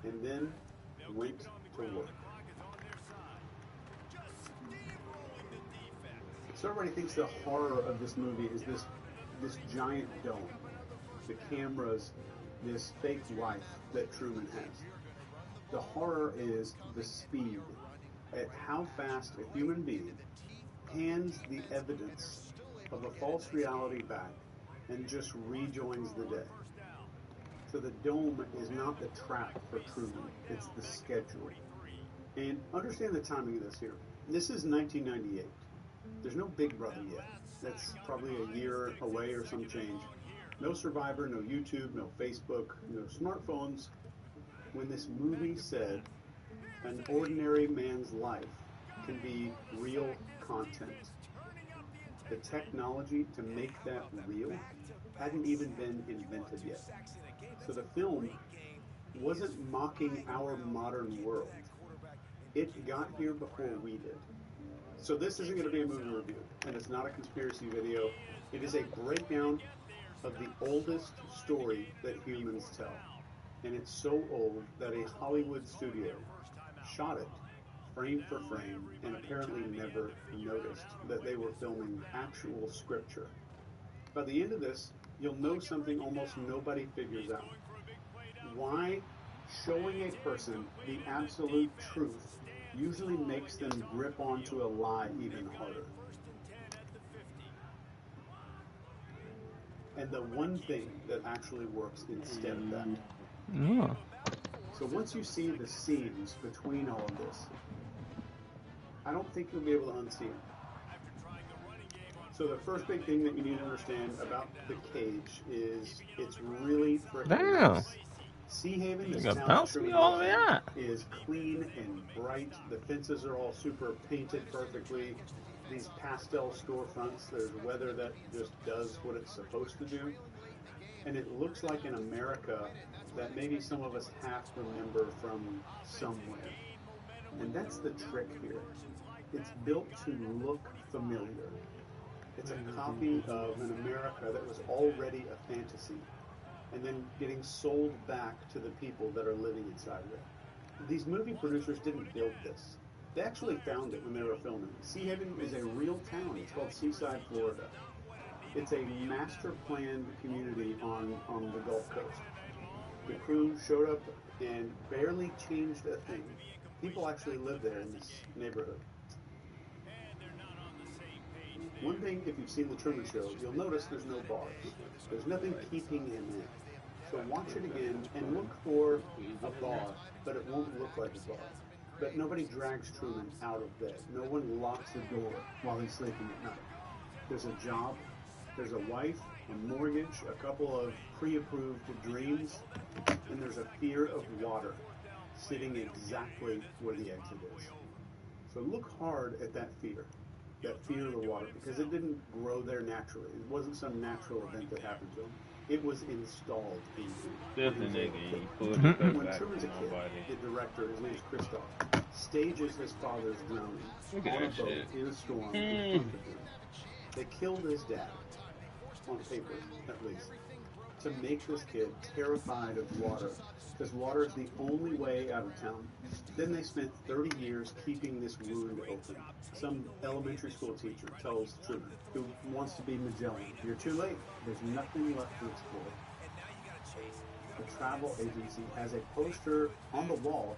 and then went to work. So everybody thinks the horror of this movie is this giant dome, the cameras, this fake life that Truman has. The horror is the speed at how fast a human being hands the evidence of a false reality back and just rejoins the day. So the dome is not the trap for Truman, it's the schedule. And understand the timing of this here. This is 1998. There's no Big Brother yet. That's probably a year away or some change. No Survivor, no YouTube, no Facebook, no smartphones. When this movie said an ordinary man's life can be real content, the technology to make that real hadn't even been invented yet. So the film wasn't mocking our modern world. It got here before we did. So this isn't going to be a movie review, and it's not a conspiracy video. It is a breakdown of the oldest story that humans tell. And it's so old that a Hollywood studio shot it frame for frame and apparently never noticed that they were filming actual scripture. By the end of this, you'll know something almost nobody figures out. Why showing a person the absolute truth usually makes them grip onto a lie even harder. And the one thing that actually works instead of that. Oh. So once you see the seams between all of this, I don't think you'll be able to unsee them. So the first big thing that you need to understand about the cage is it's really freaking Damn. nice. Sea Haven, You this got town bounce me all the way out. is clean and bright. The fences are all super painted perfectly. These pastel storefronts, there's weather that just does what it's supposed to do. And it looks like an America that maybe some of us half remember from somewhere. And that's the trick here. It's built to look familiar. It's a copy of an America that was already a fantasy, and then getting sold back to the people that are living inside of it. These movie producers didn't build this. They actually found it when they were filming. Sea Haven is a real town. It's called Seaside, Florida. It's a master-planned community on the Gulf Coast. The crew showed up and barely changed a thing. People actually live there in this neighborhood. One thing, if you've seen The Truman Show, you'll notice there's no bars. There's nothing keeping him in. So watch it again and look for a bar, but it won't look like a bar. But nobody drags Truman out of bed. No one locks the door while he's sleeping at night. There's a job, there's a wife, a mortgage, a couple of pre-approved dreams, and there's a fear of water sitting exactly where the exit is. So look hard at that fear of the water, because it didn't grow there naturally. It wasn't some natural event that happened to him. It was installed in him. When Truman's a kid, the director, his name's Christoph, stages his father's drowning on a boat in a storm in front of him. They killed his dad, on paper at least, to make this kid terrified of water, because water is the only way out of town. Then they spent 30 years keeping this wound open. Some elementary school teacher tells Truman, who wants to be Magellan, "You're too late. There's nothing left to explore." The travel agency has a poster on the wall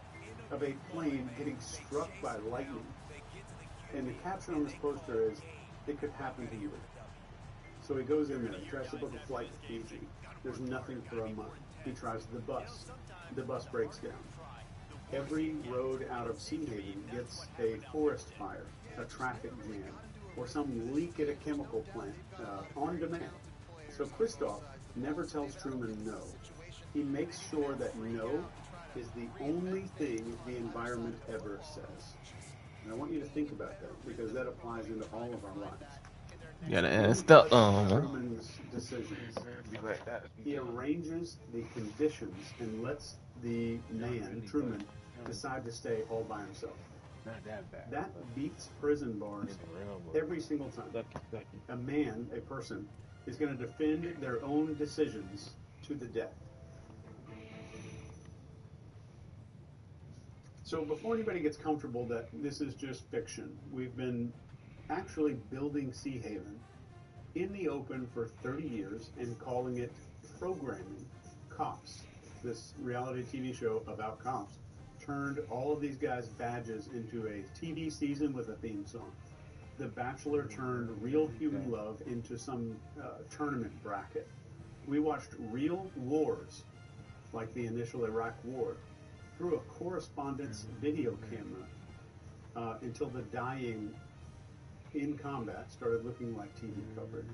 of a plane getting struck by lightning. And the caption on this poster is, "It could happen to you." So he goes in there, he tries to book a flight to Fiji. There's nothing for a month. He tries the bus. The bus breaks down. Every road out of Sea Haven gets a forest fire, a traffic jam, or some leak at a chemical plant on demand. So Christoph never tells Truman no. He makes sure that no is the only thing the environment ever says. And I want you to think about that, because that applies into all of our lives. You gotta ask up on Truman's decisions. He arranges the conditions and lets the man, Truman, decide to stay all by himself. Not that bad. That beats prison bars every single time. A man, a person, is going to defend their own decisions to the death. So before anybody gets comfortable that this is just fiction, we've been actually building Sea Haven in the open for 30 years and calling it programming. Cops, this reality TV show about cops, turned all of these guys' badges into a TV season with a theme song. The Bachelor turned Real Human Love into some tournament bracket. We watched real wars, like the initial Iraq War, through a correspondence video camera until the dying in combat started looking like TV coverage.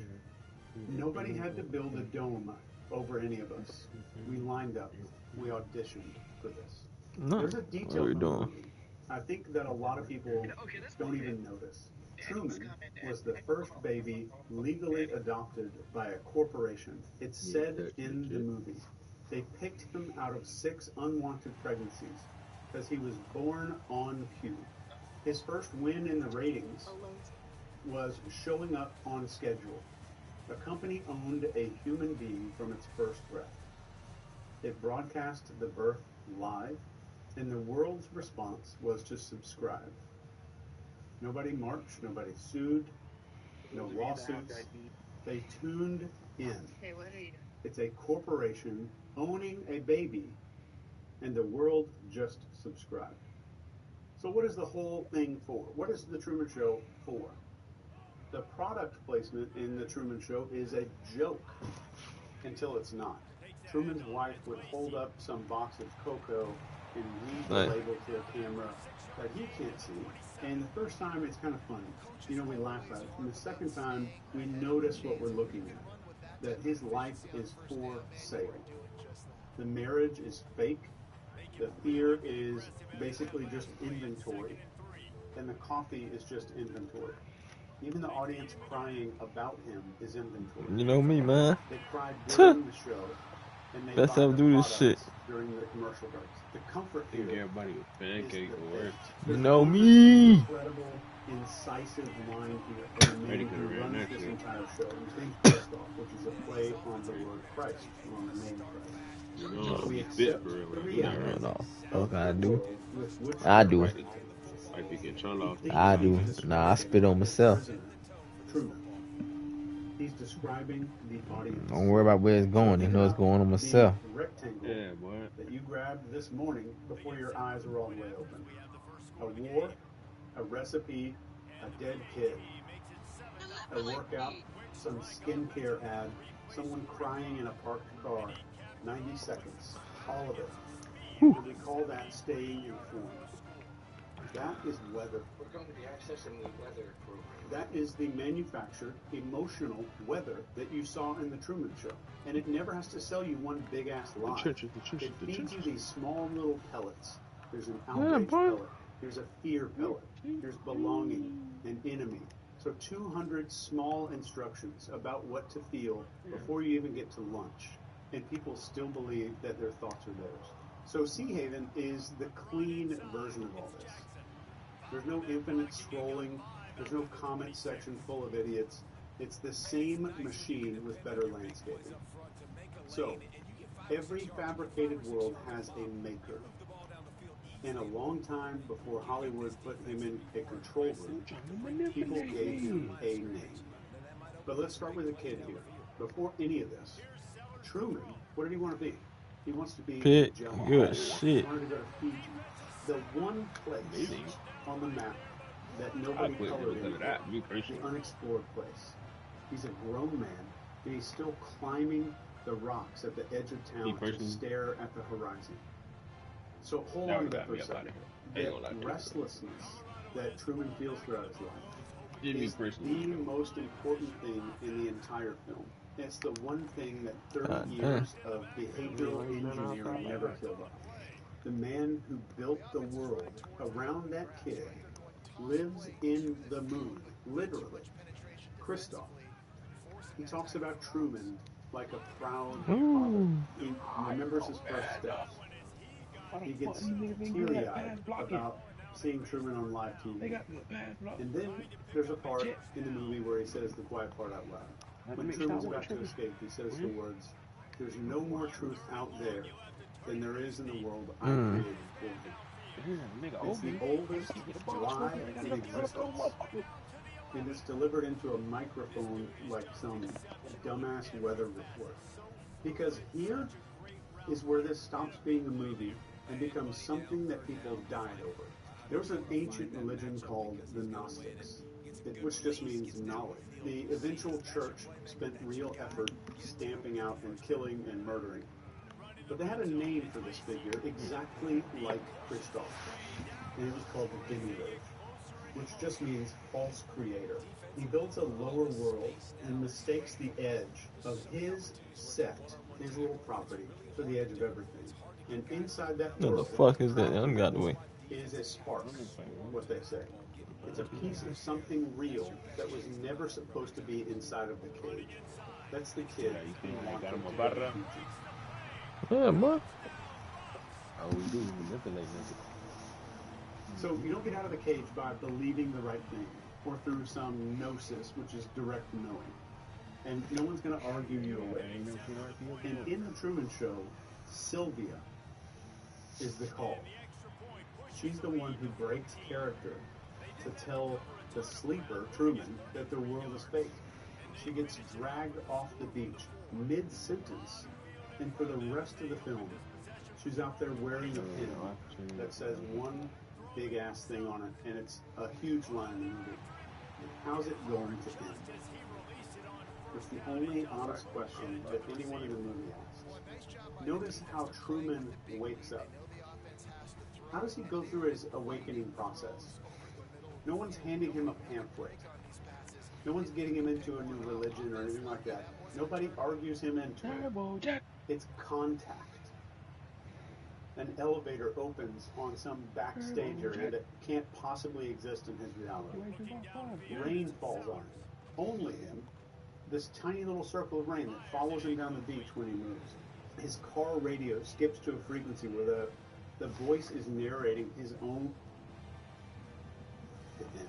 Nobody had to build a dome over any of us. We lined up. We auditioned for this. No. There's a What detail are we in the doing? movie I think that a lot of people don't even notice. Truman was the first baby legally adopted by a corporation. It's said in the movie. They picked him out of 6 unwanted pregnancies because he was born on cue. His first win in the ratings was showing up on schedule. The company owned a human being from its first breath. It broadcast the birth live, and the world's response was to subscribe. Nobody marched, nobody sued, no lawsuits. They tuned in. It's a corporation owning a baby, and the world just subscribed. So what is the whole thing for? What is the Truman Show for? The product placement in the Truman Show is a joke until it's not. Truman's wife would hold up some box of cocoa and read the Right. label to a camera that he can't see. And the first time it's kind of funny. You know, we laugh at it. And the second time, we notice what we're looking at. That his life is for sale. The marriage is fake. The fear is basically just inventory. And the coffee is just inventory. Even the audience crying about him is inventory. You know me, man. They cried during the show, and they Best buy ever the do this products shit. during the commercial breaks. The comfort I think here everybody was pancake is or worse. You know me. incredible, incisive line here from the Ready man could who have ran runs that this shit. entire show. His name's Christoph, which is a play on the word Christ, on the name Christ. You know, We it's fit accept for real. the But you not reality right. No. What can I do? with which I do. Like to get Chung off. I do. Nah, I spit on myself. President Truman. He's describing the audience. Don't worry about where it's going. You know it's going on myself. The rectangle Yeah, boy. that you grabbed this morning before your eyes were all the way open. A war, a recipe, a dead kid, a workout, some skincare ad, someone crying in a parked car, 90 seconds, all of it. And we call that staying informed. That is weather. We're going to be accessing the weather program. That is the manufactured, emotional weather that you saw in the Truman Show. And it never has to sell you one big-ass lie. churches, It feeds you these small little pellets. There's an Yeah, outrage boy. pellet. There's a fear pellet. There's belonging, an enemy. So 200 small instructions about what to feel before you even get to lunch. And people still believe that their thoughts are theirs. So Sea Haven is the clean version of all this. There's no infinite scrolling. There's no comment section full of idiots. It's the same machine with better landscaping. So, every fabricated world has a maker. And a long time before Hollywood put him in a control room, people gave him a name. But let's start with a kid here. Before any of this, Truman, what did he want to be? He wants to be Pit, Magellan. good He shit. wanted to go to Fiji. The one place on the map that I nobody quit colored because in, of that. Me the personally. unexplored place. He's a grown man, and he's still climbing the rocks at the edge of Me town to personally. stare at the horizon. So hold That on would to that got for me a up out second. of here. I ain't gonna lie to The you. restlessness that Truman feels throughout his life Just me is personally. the most important thing in the entire film. It's the one thing that 30 God years of behavioral engineering never killed off. The man who built the world around that kid lives in the moon, literally. Christoph. He talks about Truman like a proud father. Ooh. He remembers his first steps. He gets teary-eyed about seeing Truman on live TV. And then there's a part in the movie where he says the quiet part out loud. When Truman's about to escape, he says the words, "There's no more truth out there than there is in the world I created for you." It's the oldest lie in existence. And it's delivered into a microphone like some dumbass weather report. Because here is where this stops being a movie and becomes something that people died over. There was an ancient religion called the Gnostics, which just means knowledge. The eventual church spent real effort stamping out and killing and murdering. But they had a name for this figure exactly like Kristoff, and it was called the Demiurge, which just means false creator. He builds a lower world and mistakes the edge of his set, his little property, for the edge of everything. And inside that What the world fuck is that? I got the way. is a spark, what they say. It's a piece of something real that was never supposed to be inside of the cage. That's the kid who wanted to go to the future. Yeah, boy. All we do is manipulate niggas. So you don't get out of the cage by believing the right thing or through some gnosis, which is direct knowing. And no one's going to argue you away. And in the Truman Show, Sylvia is the call. She's the one who breaks character to tell the sleeper, Truman, that the world is fake. She gets dragged off the beach mid-sentence, and for the rest of the film, she's out there wearing a pin that says one big-ass thing on it, and it's a huge line in the movie. How's it going to end? It's the only honest question that anyone in the movie asks. Notice how Truman wakes up. How does he go through his awakening process? No one's handing him a pamphlet. No one's getting him into a new religion or anything like that. Nobody argues him into it. It's contact. An elevator opens on some backstage area that can't possibly exist in his reality. Rain falls on him. Only him. This tiny little circle of rain that follows him down the beach when he moves. His car radio skips to a frequency where the voice is narrating his own event.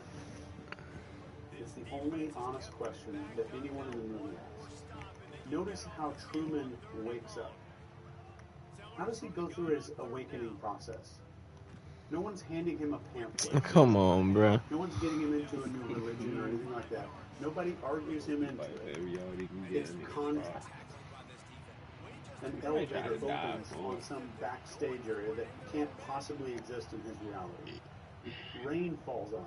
It's the only honest question that anyone in the movie asks. Notice how Truman wakes up. How does he go through his awakening process? No one's handing him a pamphlet. Come on, bro. No one's getting him into a new religion or anything like that. Nobody argues him into it. It's contact. An elevator opens on some backstage area that can't possibly exist in his reality. Rain falls on him.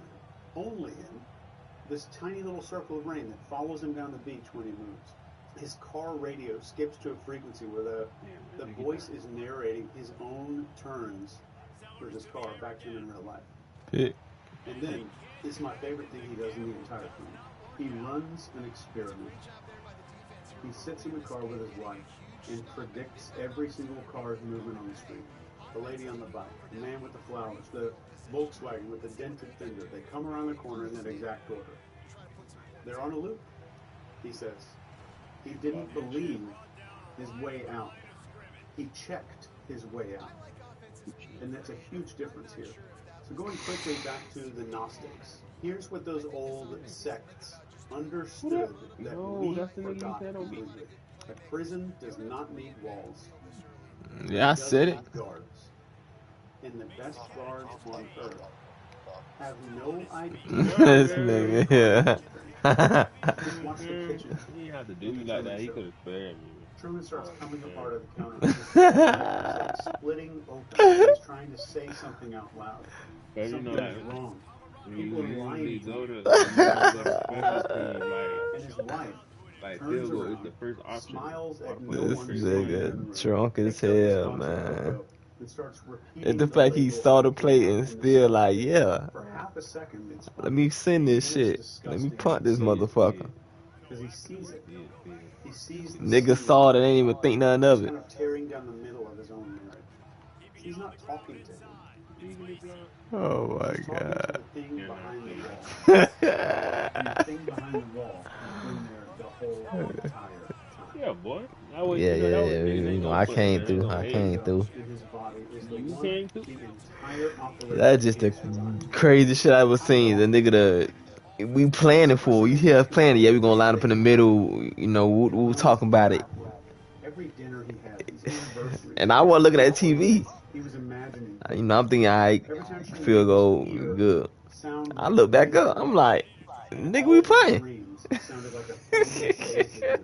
Only him. This tiny little circle of rain that follows him down the beach when he moves. His car radio skips to a frequency where the voice is narrating his oon turns for his car back to him in real life. Yeah. And then, this is my favorite thing he does in the entire film. He runs an experiment. He sits in the car with his wife and predicts every single car's movement on the street. The lady on the bike, the man with the flowers, the Volkswagen with the dented fender. They come around the corner in that exact order. They're on a loop, he says. He didn't believe his way out. He checked his way out. And that's a huge difference here. So going quickly back to the Gnostics. Here's what those old sects understood that we forgot completely. A prison does not need walls. Yeah, I said it. Guards. And the best guards on earth have no idea. This nigga, yeah. Just watch the kitchen. He had to do me like that. He could have spared me. Truman starts coming apart of the counter. It's like splitting open. He's trying to say something out loud. But Something you know, is like, wrong. you People are lying usually to go him. to special team, And his wife like turns field goal is around, the first option. smiles at no This one nigga drunk as hell, man. and starts repeating It's the fact he saw the plate and still like, yeah. for half a second. It's Let me send this shit. Let me punt this motherfucker. because he sees it. He sees the Nigga scene. saw it and ain't even think nothing of He's it. kind of tearing down the middle of his own marriage. He's not talking to him. Oh my He's talking god. to the thing behind the wall. And the thing behind the wall has been there the whole entire time. Yeah, boy. I was, Yeah, you know, that yeah, was yeah. me. You know, I came through. I came through. In his body is the You one, came through? the entire operation. That's just the crazy shit I ever seen. The nigga we planning for. You hear us planning? Yeah, we gonna line up in the middle. You know, we talking about it. Every dinner he had, his anniversary. And I wasn't looking at TV. He was imagining. You know, I'm thinking, alright, field goal, good. I look back up. I'm like, nigga, we playing. Sounded like a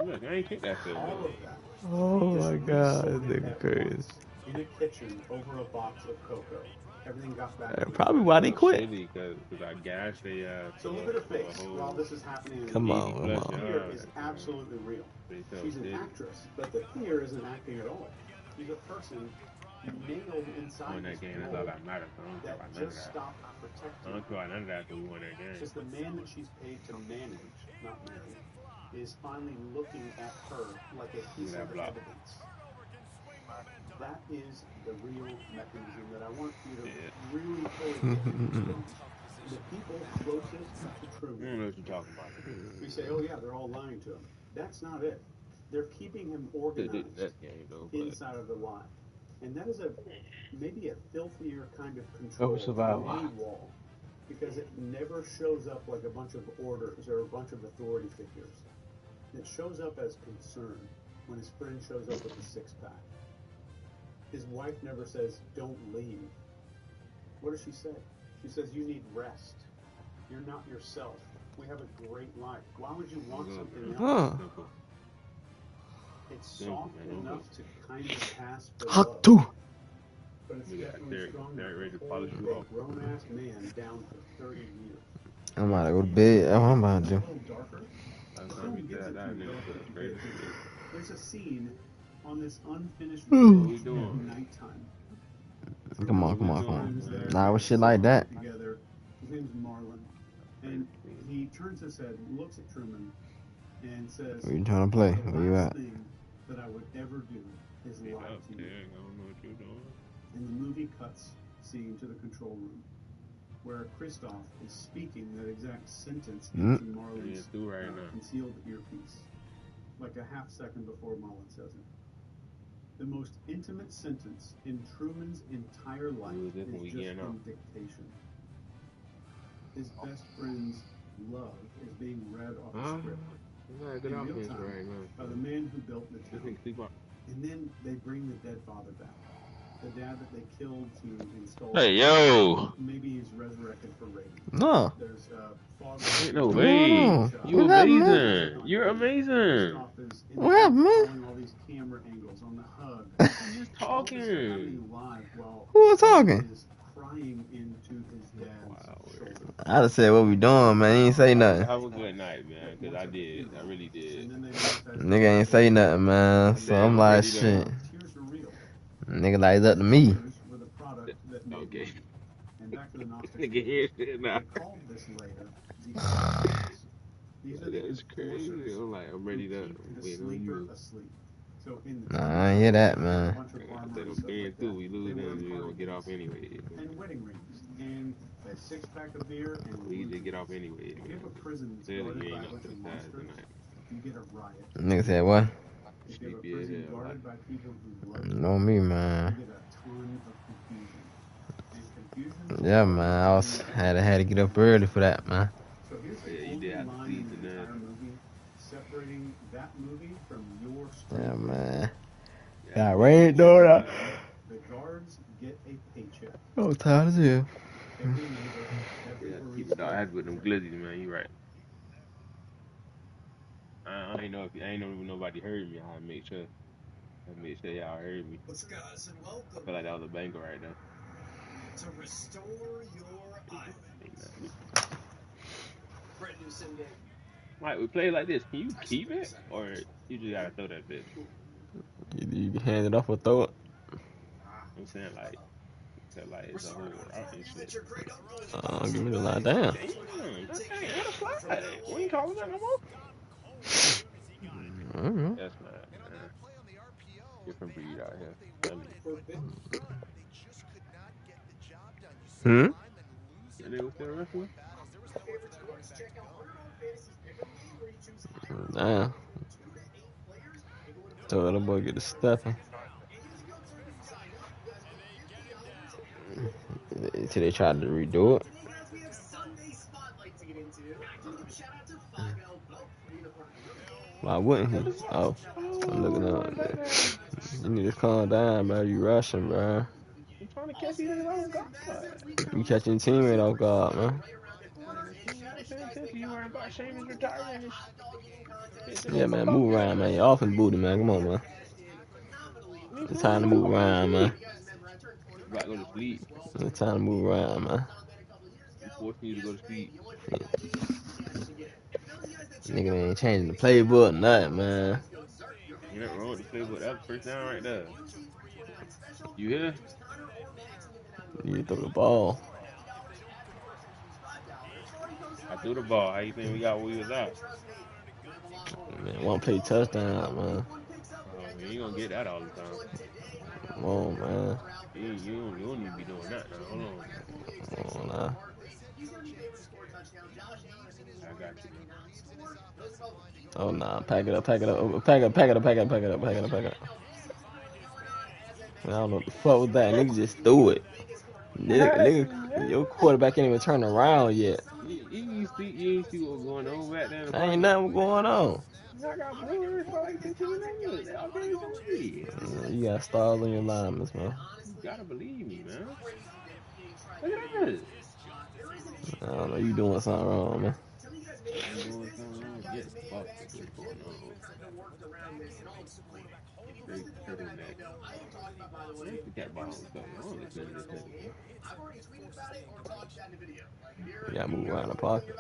Look, I ain't kick that field all goal. of that. Oh my god, this nigga crazy. in a kitchen over a box of cocoa. Everything got back to Probably why they quit. Because I gassed they So look at her face while this is happening. Come on, come The on. fear is absolutely real. She's an actress, but the fear isn't acting at all. She's a person nailed inside won that game. That's all that matters. I don't care about none of just that. stopped I protecting. don't care about none of that. But we won that game. Just the man that she's paid to manage, not marry, is finally looking at her like a piece of evidence. That is the real mechanism that I want you to really fully understand. The people closest to Truman. I don't know what you're talking about. We say, oh yeah, they're all lying to him. That's not it. They're keeping him organized inside of the lie. And that is maybe a filthier kind of control than any wall. Because it never shows up like a bunch of orders or a bunch of authority figures. It shows up as concern when his friend shows up with a six-pack. His wife never says, don't leave. What does she say? She says, you need rest. You're not yourself. We have a great life. Why would you want something else? It's soft enough to kind of pass for love. But it's definitely strong enough to hold a grown-ass man down for 30 years. I'm about to go to bed. That's what I'm about to do. There's a scene on this unfinished bridge at nighttime. Come on. Nah, with shit like that. Together. His name's Marlon. And he turns his head, looks at Truman, and says, Where you trying to play? Where you at? The last thing that I would ever do is lie to you. I don't know what you're doing. And the movie cuts scene to the control room, where Christoph is speaking that exact sentence into Marlon's concealed earpiece, like a half second before Marlon says it. The most intimate sentence in Truman's entire life is just in dictation. His best friend's love is being read off the script in real time by the man who built the town. And then they bring the dead father back. The dad that they killed to install. Hey, yo! Maybe he's resurrected for rape. No. There's father. Ain't no way. You amazing. You're amazing. What happened, man? All these camera angles on the hug. I'm just talking. Who was talking? Crying into his dad's shoulder. I just said what we doing, man. He ain't say nothing. Have a good night, man. Cause I did. I really did. Nigga ain't say nothing, man. So I'm like, shit. Nigga like it's up to me. Okay. Nigga here shit now. That's crazy. I'm like, I'm ready to wait on you. Nah, I ain't hear that, man. I said, okay, too. We lose them, we gonna get off anyway. And wedding rings and a six-pack of beer and we just get off anyway. If you have a prison that's guarded by a bunch of monsters, you get a riot. Nigga said what? If you have a prison guarded by people who love you, Know me, man. you get a ton of confusion. Yeah, man. I had to get up early for that, man. So here's the only line in the entire movie separating that movie from your story. Yeah, man. Got rain door up. The guards get a paycheck. Oh, tired as hell. Keep it dog. I had with them glizzies, man. You right. I ain't know if nobody heard me. I made sure y'all heard me. What's up, guys, and welcome. I feel like that was a banger right there. To restore your island. Brand new sim game. Mike, we play like this. Can you keep it, or you just gotta throw that bitch? You can hand it off or throw it. I'm saying like it's a whole route and shit. Give me the line down. Damn, what a fly. We ain't calling that no more. That's not different breed out here. Hmm? And they was there wrestling? Damn. Told that boy get the stuffing. Till they tried to redo it. Why wouldn't he? Oh, I'm looking up. You need to calm down, bro. You rushing, bro. I'm trying to catch you off guard. You catching teammate off guard, man. You worrying about Sheamus retiring? Yeah, man. Move around, man. You're off in the booty, man. Come on, man. We It's time to move around, man. About to go to sleep. It's time to move around, man. Forcing you to go to sleep. Nigga ain't changing the playbook, nothing, man. Ain't nothing wrong with the playbook. That was first down right there. You hear? You throw the ball. I threw the ball. How you think we got where we was at? Man, one play touchdown, man. You ain't gonna get that all the time. Come on, man. You don't need to be doing that now. Hold on. Come on, now. I got you. Oh, nah. Pack it up, pack it up. Pack it up, pack it up, pack it up, pack it up, pack it up, pack it up. Man, I don't know what the fuck was that. Nigga just threw it. Nigga, your quarterback ain't even turned around yet. You ain't see what was going on back there. Ain't nothing going on. I got blue for like 15 minutes. They all can't see. You got stars on your linemen, man. You gotta believe me, man. Look at that. I don't know. You doing something wrong, man. You doing something wrong? Get fucked. What's going on? Straight turtleneck. That ball was going on. You gotta move around the pocket.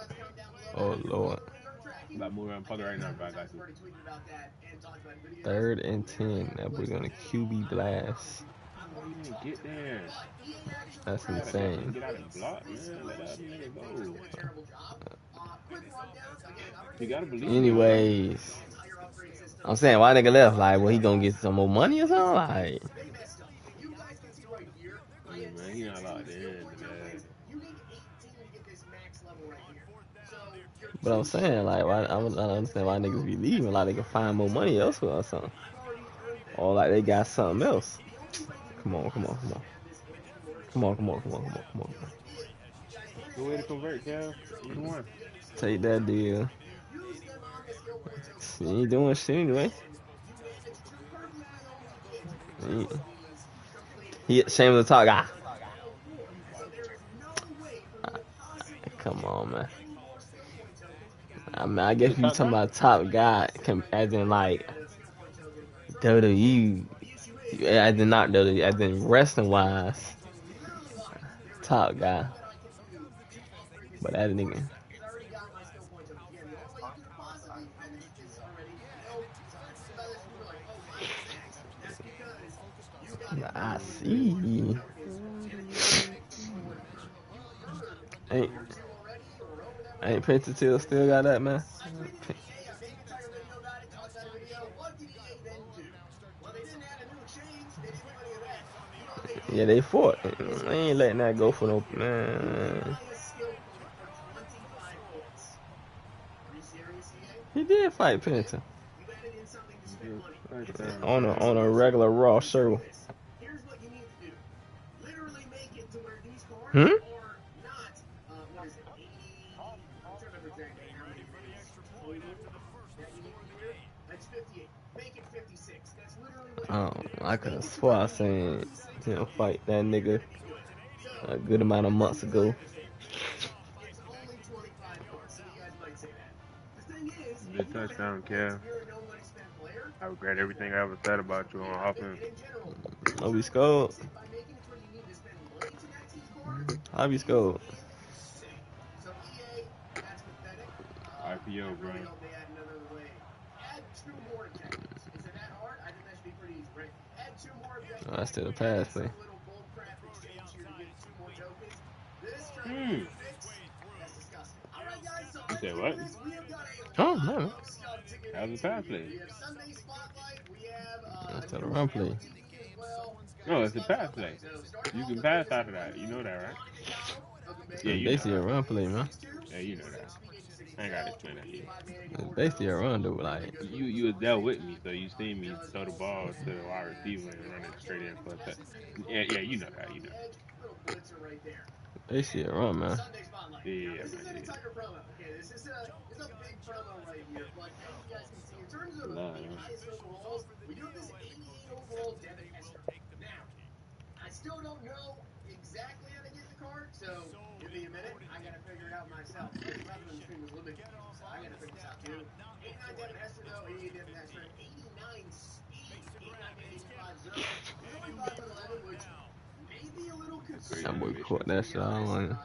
Oh, Lord. I'm about to move around the pocket right now, bro. I got you. 3rd and 10. That boy gonna QB blast. You didn't get there. That's insane. Get out and block, man. Let that nigga go. You gotta believe. Anyways, I'm saying, why nigga left? Like, well, he gonna get some more money or something? Like, yeah, man, he not locked in, man. but I'm saying, like, why? I don't understand why niggas be leaving. Like, they can find more money elsewhere or something, or like they got something else. Come on. Good way to convert, Cal. You won. Take that deal. You ain't doing shit anyway. He shame of the talk guy. Come on, man. I mean, I guess you talking about top guy, as in like WWE, as in not WWE, as in wrestling wise, top guy. But that nigga. I see. Ain't Pentatil still got that, man? Yeah, they fought. They ain't letting that go for no, man. He did fight Penta on a regular Raw show. I could have swore I seen him fight that nigga a good amount of months ago. Good touchdown, Cal. I regret everything I ever said about you on offense. Oh, we scored. How we scored? IPO, bro. Oh, that's still a pass play. You said what? Oh, no. That was a pass play. That's still a run play. No, it's a pass play. You can pass out of that. You know that, right? Yeah, you basically know a run play, man. Yeah, you know that. I ain't gotta explain that to you. It's basically a run, dude. Like you was there with me, so you seen me throw the ball to the wide receiver and run it straight in for a touch. Yeah, you know that. You know. Basically a run, man. Yeah, man. Nah, I still don't know exactly how to get the card, so give me a minute. I gotta figure it out myself. The stream was a little bit confused, so I gotta figure this out too. 89 Devin Hester though, 88 Devin Hester, 89 speed, 89 85 zone. That boy caught that shit all on him.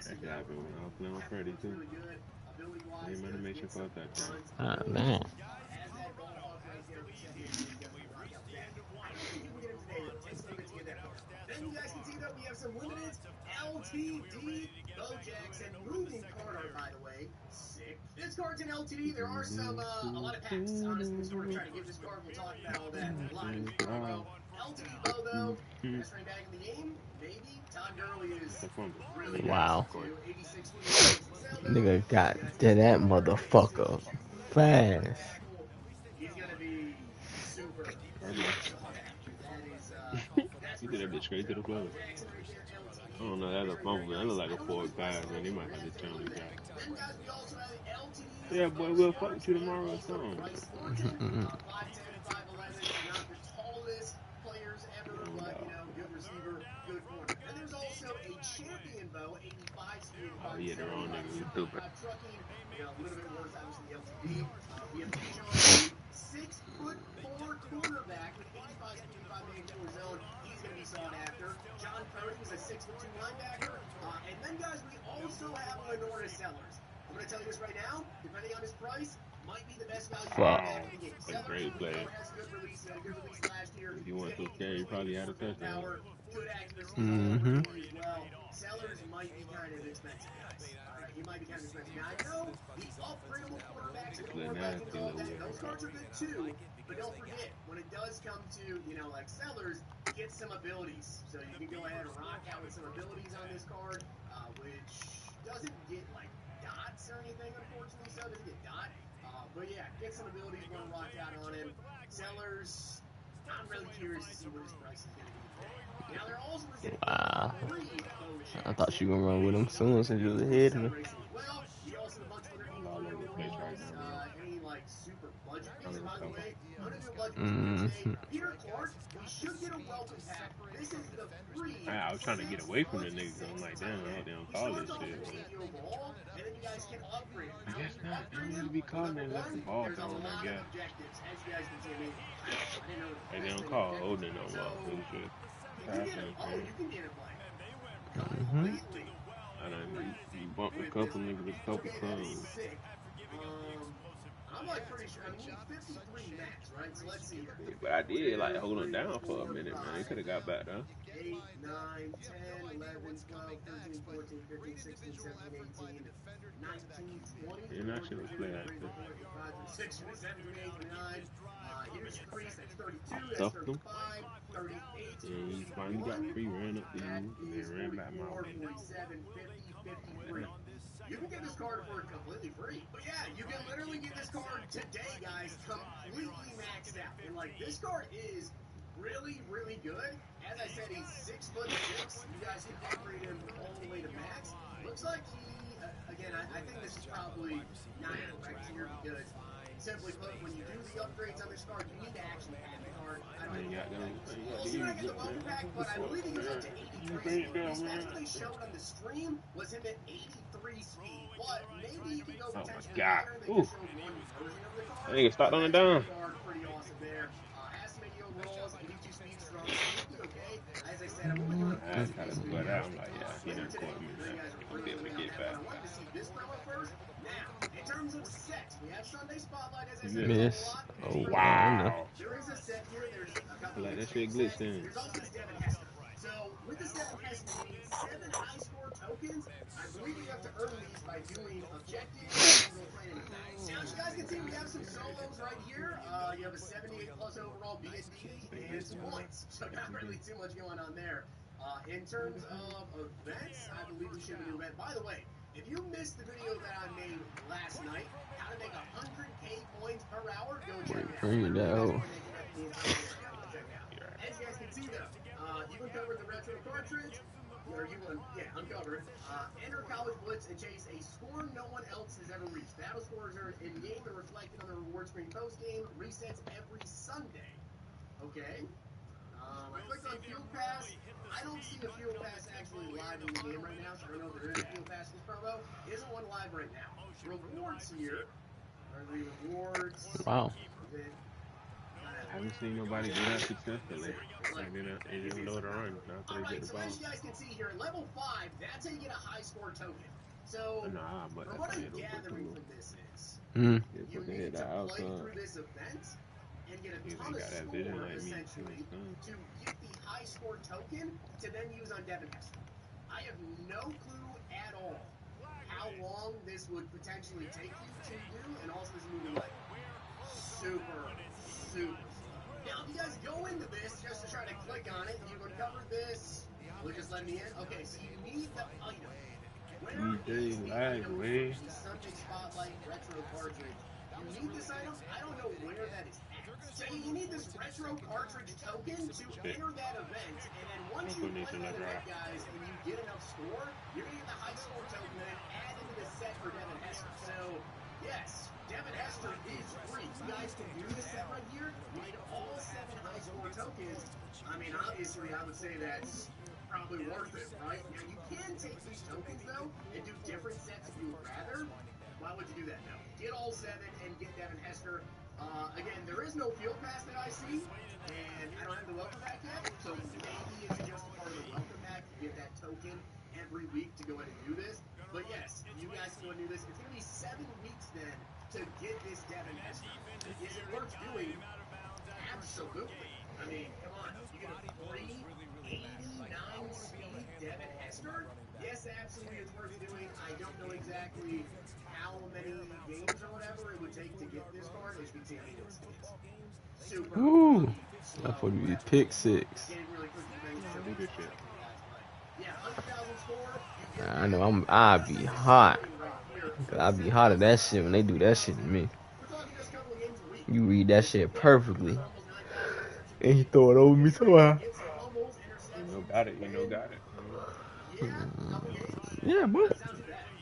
That could happen when I was playing with Freddie too. Same animation for a touchdown. Ah, man. Then you guys can see that we have some limited LTD Bo Jackson moving card art, by the way. Sick. This card's an LTD. There are some, a lot of packs. Honestly, sort of trying to give this card. We'll talk about all that. A lot of promo. LTD Bo, though. Best running back in the game? Maybe. Todd Gurley is really Wow. good, too. 86 Nigga got to that motherfucker fast. He's going to be super. He did that bitch straight to the floor. I don't know, that's a fumble, man. That look like a forward pass, man. They might have to turn the guy. Yeah, boy, we'll fuck with you tomorrow or something. Oh, yeah, they're on nigga. He's stupid. 6'4" cornerback with 85 million zone. He's going to be sought after. John Purdy was a 6'2" linebacker. And then, guys, we also have Lenora Sellers. I'm going to tell you this right now. Depending on his price, might be the best value back in the game. That's a great player. If he went to carry, he probably had a touchdown. Mm-hmm. Sellers might be kind of expensive, guys. He might be kind of expensive. Now, I know the upgradable quarterbacks and quarterbacks and all that. Those cards are good too, but don't forget, when it does come to, like Sellers, get some abilities. So you can go ahead and rock out with some abilities on this card, which doesn't get, like, dots or anything, unfortunately, so it doesn't get dot. But yeah, get some abilities, want to rock out on him. Sellers, I'm really curious to see what his price is going to be. Now, there also is Wow. I thought she was gonna run with him soon since you was ahead of him. well, he also a bunch of other any like super budget picks, by the way. Peter Clark, we should get a welcome pack. This is the free. I was trying to get away from the niggas. I'm like, damn, I hope they don't call this shit. And then you guys can upgrade. I guess not. I don't need to be calling that left the ball thrown, I guess. Hey, they don't call holding no more. So shit. Mm-hmm. I done you bumped a couple niggas with a couple crumbs. I'm like pretty sure. I mean, 53 max, right? So let's see here. But I did like hold them down for a minute, man. They could have got back though. 8, 9, 10, 11, 12, 13, 14, 15, 16, 17, 18, 19, 20. And I should have played after. 6, 7, 8, 9. Here's Crease, that's 32, that's Stuffed them. 35, 38. And he finally got free, ran up to you, and then ran back my way. 47, 50, 53. You can get this card for completely free. But yeah, you can literally get this card today, guys, completely maxed out. And like, this card is really, really good. As I said, he's 6'6". You guys can upgrade him all the way to max. Looks like he, again, I think this is probably not correct here because simply put, when you do the upgrades on this card, you need to actually have the card. We'll see when I get the welcome pack, but I believe he goes up to 83 speed. The stats they showed on the stream was him at 83 speed. But maybe he can go potentially higher. They just showed one version of the card. Nigga, start on the down. Pretty awesome there. Has some 80 overalls, 82 speed strong. Okay. As I said, I'm only going to I'm like, yeah, he done caught me, man. I'll be able to get back. I wanted to see this promo first. Now, in terms of sets, we have Sunday Spotlight, as I said. Miss. Oh, wow. There is a set here. There's a couple like that shit glitched in. There's also this Devin Hester. So, with this Devin Hester, you need 7 high score tokens. I believe you have to earn these by doing objectives. Now, as you guys can see, we have some solos right here. You have a 78 plus overall BSB and some points. So, not really too much going on there. In terms of events, I believe we should have a new event. By the way, if you missed the video that I made last night, how to make 100K points per hour, go check it out. Bring it out. As you guys can see, though, you uncovered the retro cartridge, or uncovered. Enter College Blitz and chase a score no one else has ever reached. Battle scores are in-game and reflected on the reward screen post-game. Resets every Sunday. Okay. I clicked on Field Pass. I don't see the Field Pass actually live in the game right now, so I don't know if there is a Field Pass in this promo. Isn't one live right now. Rewards here are the rewards. Wow. haven't seen nobody do that successfully. Like they didn't load the run after they get the So ball. as you guys can see here, level 5, that's how you get a high score token. So Nah, but what that's I'm how you don't go gathering through. from this is Mm. They you supposed to need hit to that play outside. through this event and get a Niggas ton ain't of got that vision score, like me. essentially, to get the high score token to then use on Devin Hester. I have no clue at all how long this would potentially take you to do, and also this movie like super slow. Now, if you guys go into this just to try to click on it, you've uncovered this. Will you just let me in? Okay, so you need the item. Where is DJ the lag, item for man. the Sunday Spotlight Retro cartridge? You need this item. I don't know where that is at. So you need this retro cartridge token to enter that event, and then once you play that event, guys, and you get enough score, you're gonna get the high score token and then add into the set for Devin Hester. So yes, Devin Hester is free. You guys can do the set right here. You need all 7 high score tokens. I mean, obviously, I would say that's probably worth it, right? Now, you can take these tokens, though, and do different sets if you would rather. Why would you do that, though? Get all 7 and get Devin Hester. Again, there is no field pass that I see, and I don't have the welcome pack yet, so maybe it's just a part of the welcome pack to get that token every week to go ahead and do this. But yes, you guys can go and do this. It's going to be 7 weeks then to get this Devin Hester. Is it worth doing? Absolutely. I mean, come on. You get a free 89 speed Devin Hester? Yes, absolutely, it's worth doing. I don't know exactly how many games or whatever it would take to get this card. As you can see, I mean, it's super. Ooh, that would be pick 6. Yeah, 100,000 score. I know I be hot. I be hot at that shit when they do that shit to me. You read that shit perfectly, and you throw it over me somehow. You know, got it. You know, got it. Yeah, boy.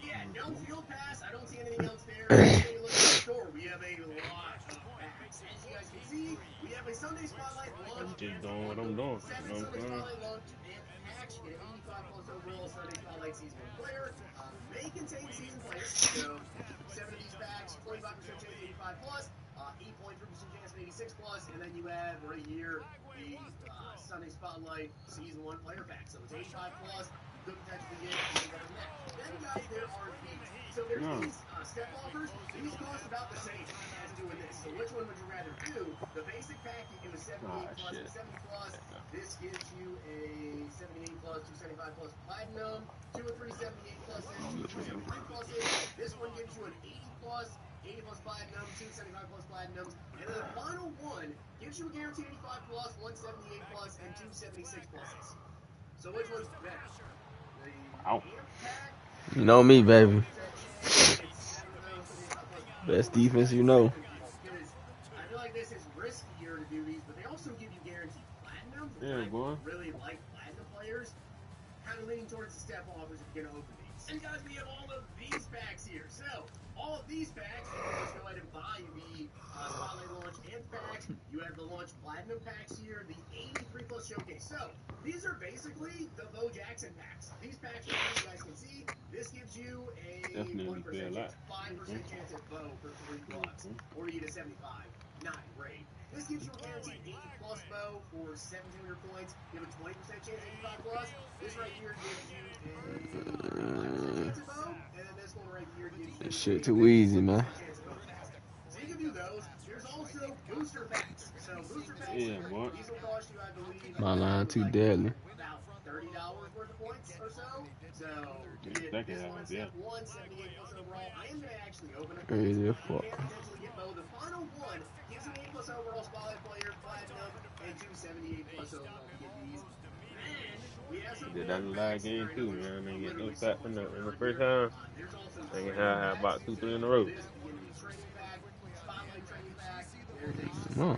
Yeah, no field pass. I don't see anything else there. Take a look at the store. We have a lot of packs. As you guys can see, we have a Sunday Spotlight launch. I'm just doing what I'm doing. 7 You know what Sunday I'm saying? Spotlight launch and packs. You get an 85 plus overall Sunday Spotlight season 1 player. They contain season players, so 7 of these packs, 25% chance 85 plus, 8.3% chance 86 plus, and then you have right here the Sunday Spotlight season 1 player pack. So it's 85 plus. Good potential to get even better than that. Then, guys, there are these. So there's these step offers. These cost about the same as doing this. So which one would you rather do? The basic pack you do is 78 plus and 70 plus. This gives you a 78 plus, 275 plus platinum, 2 or 3 78 pluses, 2 or 3 73 pluses. This one gives you an 80 plus, 80 plus platinum, 2 75 plus platinums. And then the final one gives you a guaranteed 85 plus, 178 plus, and 2 76 pluses. So which one's better? Ow. You know me, baby. Best defense, you know. I feel like this is riskier to do these, but they also give you guaranteed platinum. Yeah, boy. Really like platinum players. Kind of leaning towards the step offers if you're gonna open these. And guys, we have all of these packs here. So all of these packs, you can just go ahead and buy the Spotlight Launch and packs. You have the Launch Platinum packs here, the 83 plus Showcase. So these are basically the Bo Jackson packs. These packs, you guys can see, this gives you a 1% chance, 5% chance at Bo for $3, or you get a 75. Not great. This gives you a guaranteed 80 plus Bo for 1,700 points. You have a 20% chance at 85 plus. This right here gives you a 5% chance at Bo, and then this one right here gives you That shit too easy, man. so you can do those. There's also booster packs. So booster packs, Yeah, boy. these will cost you, I believe, My line too deadly. about $30 worth of points or so. So you Yeah, get second this half, one, yeah. step 1, 78 plus overall. I am going to actually open it. Crazy as You fuck. can potentially get Bo. The final one gives you 8 plus overall Spotlight players, platinum, and 278 plus overall to get these. And we have some Did that in the last game too, man. They get no stats in the first half. They had about 2-3 in a row. Oh.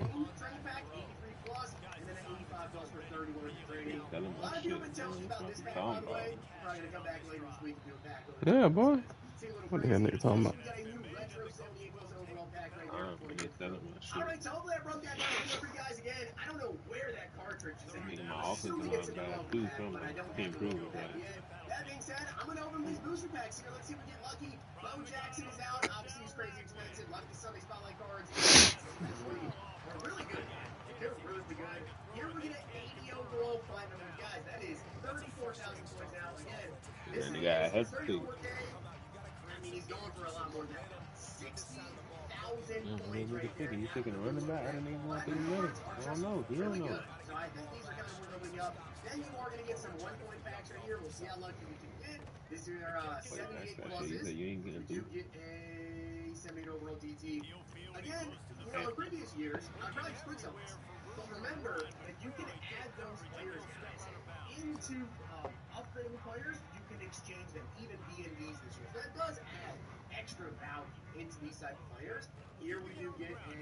Tell them that shit. Talking about it. Yeah, boy. What the hell nigga talking about? Tell them that shit. Alright, so hopefully I broke that down for you guys again. I don't know where that cartridge is at. Nigga, my offense is not bad too, so I'm like, can't prove it, but That being said, I'm going to open these booster packs here. Let's see if we get lucky. Bo Jackson is out. Obviously, he's crazy expensive. A lot of these Sunday Spotlight cards, especially, are really good. They're really good. Here we get an 80 overall platinum. And guys, that is 34,000 points now. Again, this And is the guy has to. 34K. I mean, he's going for a lot more than that. 60,000 points right there. He's taking a running back. I don't even want to get it. I don't know. He don't know. So I think these are kind of moving up. Then you are going to get some 1-point packs right here. We'll see how lucky we can get. This is our 78 pluses. You ain't We getting do get a 78 overall DT. Again, you know, in previous years, I probably split some of this. But remember that you can add those players into upgrading players. You can exchange them, even B&Bs this year. So that does add extra value into these type of players. Here we do get a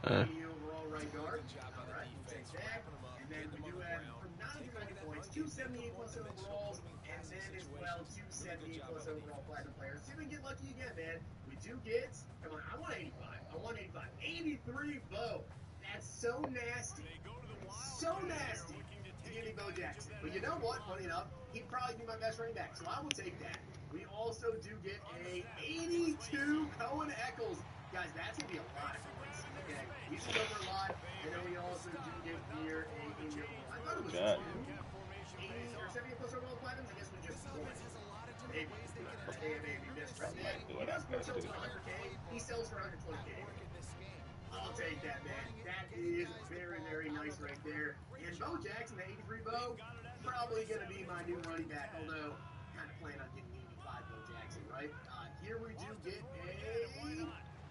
80 overall right guard. All right, we'll take that. And then we do have from 990 points, 278 plus overalls, and then as well 278 plus overall platinum players. See if we can get lucky again, man. We do get, come on, I want 85. I want 85. 83 Bo. That's so nasty. So nasty to give me Bo Jackson. But you know what? Funny enough, he'd probably be my best running back, so I will take that. We also do get a 82 Cohen Eccles. Guys, that's going to be a lot of points. Okay, he's going over a lot. And then we also do get here a I thought it was 2 80 or 70 plus overall platinums. I guess we just one. Maybe. Maybe missed right there. He does sell for 100K. He sells for 120K. I'll take that, man. That is very, very nice right there. And Bo Jackson, the 83 Bo, probably going to be my new running back, although kind of plan on getting 85 Bo Jackson, right? Here we do get a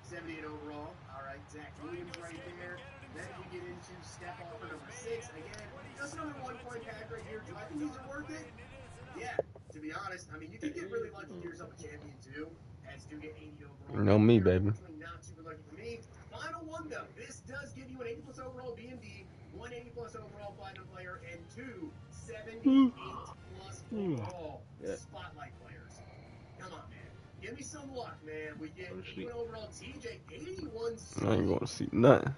78 overall. All right, Zach Williams right there. Then we get into step offer number 6. Again, just another 1-point pack right here. Do I think these are worth it? Yeah, to be honest. I mean, you can get really lucky to yourself a champion, too. As do get 80 overall. You know me, baby. Not super lucky for me. Final one, though. This does give you an 80 plus overall B&B, 180 plus overall platinum player, and 2 78 plus overall spotlight players. Come on, man. Give me some luck, man. We get 81 overall TJ, 81 I ain't going to see nothing.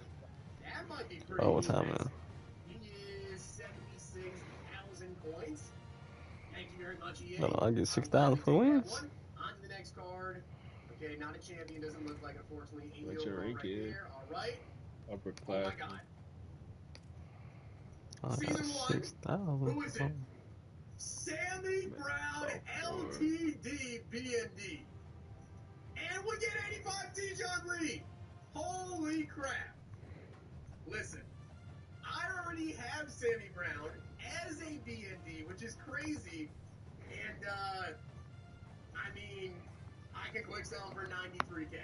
That might be pretty Oh, what time, man? He is 76,000 points. Thank you very much, EA. No, I get 6,000 for wins. On to the next card. Okay, not a champion. Doesn't look like, unfortunately. What your rank is? All right. Upper Oh class. my God. I got Season 1. 6,000. Who is it? Sammy Brown, LTD, BND. And we get 85 Dijon Reed. Holy crap. Listen, I already have Sammy Brown as a BND, which is crazy. And, I mean, I can quick sell him for 93K.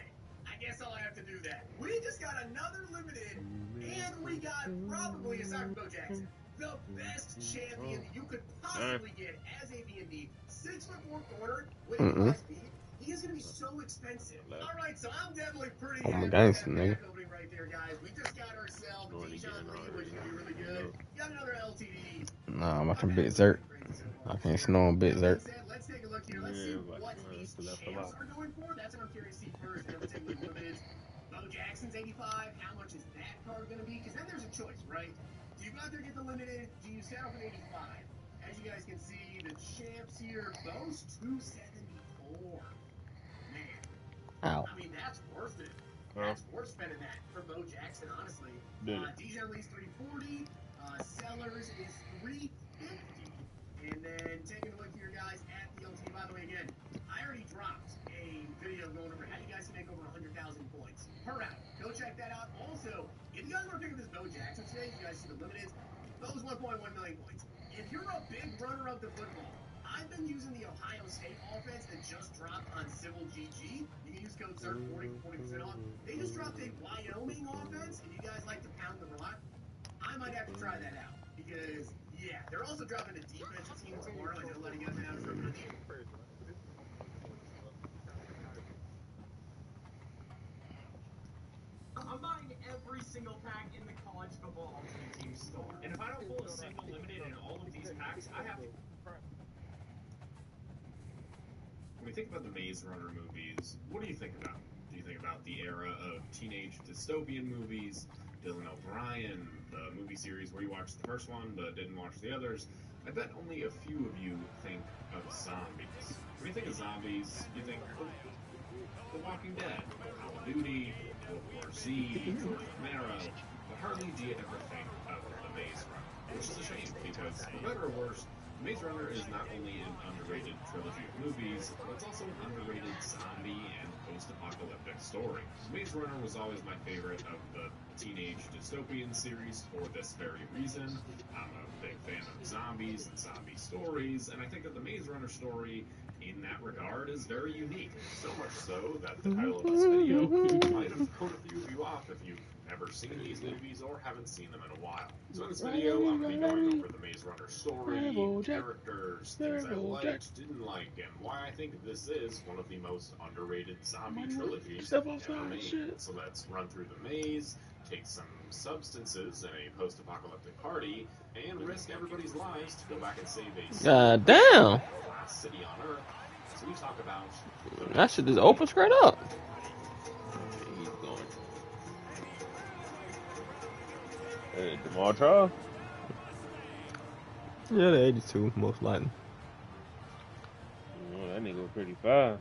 I guess I'll have to do that. We just got another limited, and we got probably, aside from Bo Jackson, the best champion you could possibly get as a BND. 6'4" corner with a speed. He is going to be so expensive. All right, so I'm definitely pretty I'm a happy gangster, with nigga. that opening right there, guys. We just got ourselves Dijon Lee, which is going to be really good. Got another LTD. Nah, I'm about to bit Zert. I can't snow on bit Zert. Let's take a look here. Let's see what these champs are going for. That's what I'm curious to see first. Then we'll take a look at limited. Bo Jackson's 85. How much is that card going to be? Because then there's a choice, right? Do you go out there and get the limited? Do you settle for 85? As you guys can see, the champs here, Bo's 274. Man. Ow. I mean, that's worth it. That's worth spending that for Bo Jackson, honestly. Dijon Lee's 340. Sellers is 350. And then taking a look here, guys, at the LTD. By the way, again, I already dropped a video going over how you guys can make over 100,000 points per round. Go check that out. Also, if you guys want to pick up this Bo Jackson today, you guys see the limit is Bo's 1.1 million points. If you're a big runner of the football, I've been using the Ohio State offense that just dropped on Civil GG. You can use code CERT 40% off. They just dropped a Wyoming offense. If you guys like to pound the rock, I might have to try that out. Because, yeah, they're also dropping a defensive team tomorrow. I know letting you guys know for money. I'm buying every single pack in the college football Ultimate Team store. And if I don't pull a single limited in all of these packs, I have to... When we think about the Maze Runner movies, what do you think about? Do you think about the era of teenage dystopian movies, Dylan O'Brien, the movie series where you watched the first one but didn't watch the others? I bet only a few of you think of zombies. When you think of zombies, you think of The Walking Dead, Call of Duty, World War Z, George Romero. But hardly do you ever think of The Maze Runner, which is a shame because, for better or worse, Maze Runner is not only an underrated trilogy of movies, but it's also an underrated zombie and post-apocalyptic story. Maze Runner was always my favorite of the teenage dystopian series for this very reason. I'm a big fan of zombies and zombie stories, and I think that the Maze Runner story in that regard is very unique. So much so that the title of this video might have put a few of you off if you've never seen these movies or haven't seen them in a while. So in this video, I'm going to be going over the Maze Runner story, characters, things I liked, didn't like, and why I think this is one of the most underrated zombie trilogies ever made. So let's run through the maze, take some substances in a post-apocalyptic party, and risk everybody's lives to go back and save a God damn. last city on Earth. So we talk about That shit just open straight up. He's going. Hey, Jamal Charles? Yeah, the 82, most likely. Oh, that nigga was pretty fast.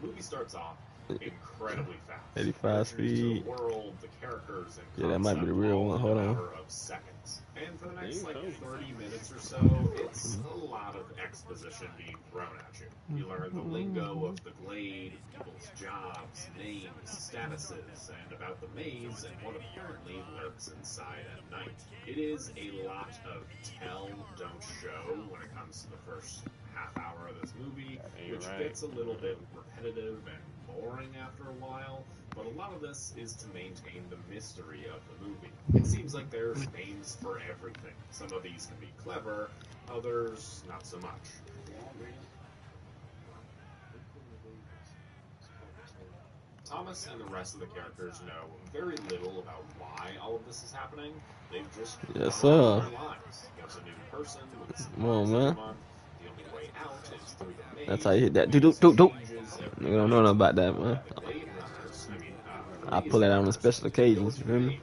The movie starts off incredibly fast. 85 speed. The world, the characters, and Yeah, that might be the real one. Hold on. of seconds. And for the next 30 minutes or so, it's a lot of exposition being thrown at you. You learn the lingo of the Glade, people's jobs, names, statuses, and about the maze and what apparently lurks inside at night. It is a lot of tell, don't show when it comes to the first half hour of this movie, which gets a little bit repetitive and boring after a while, but a lot of this is to maintain the mystery of the movie. It seems like there's names for everything. Some of these can be clever, others not so much. Thomas and the rest of the characters know very little about why all of this is happening. They've just Yes, gone on sir. their lives. There's a new person with some Come on, man. the only way out is through the maze. That's how you hit that. Nigga don't know nothing about that, man. I pull it out on special occasions, you feel me?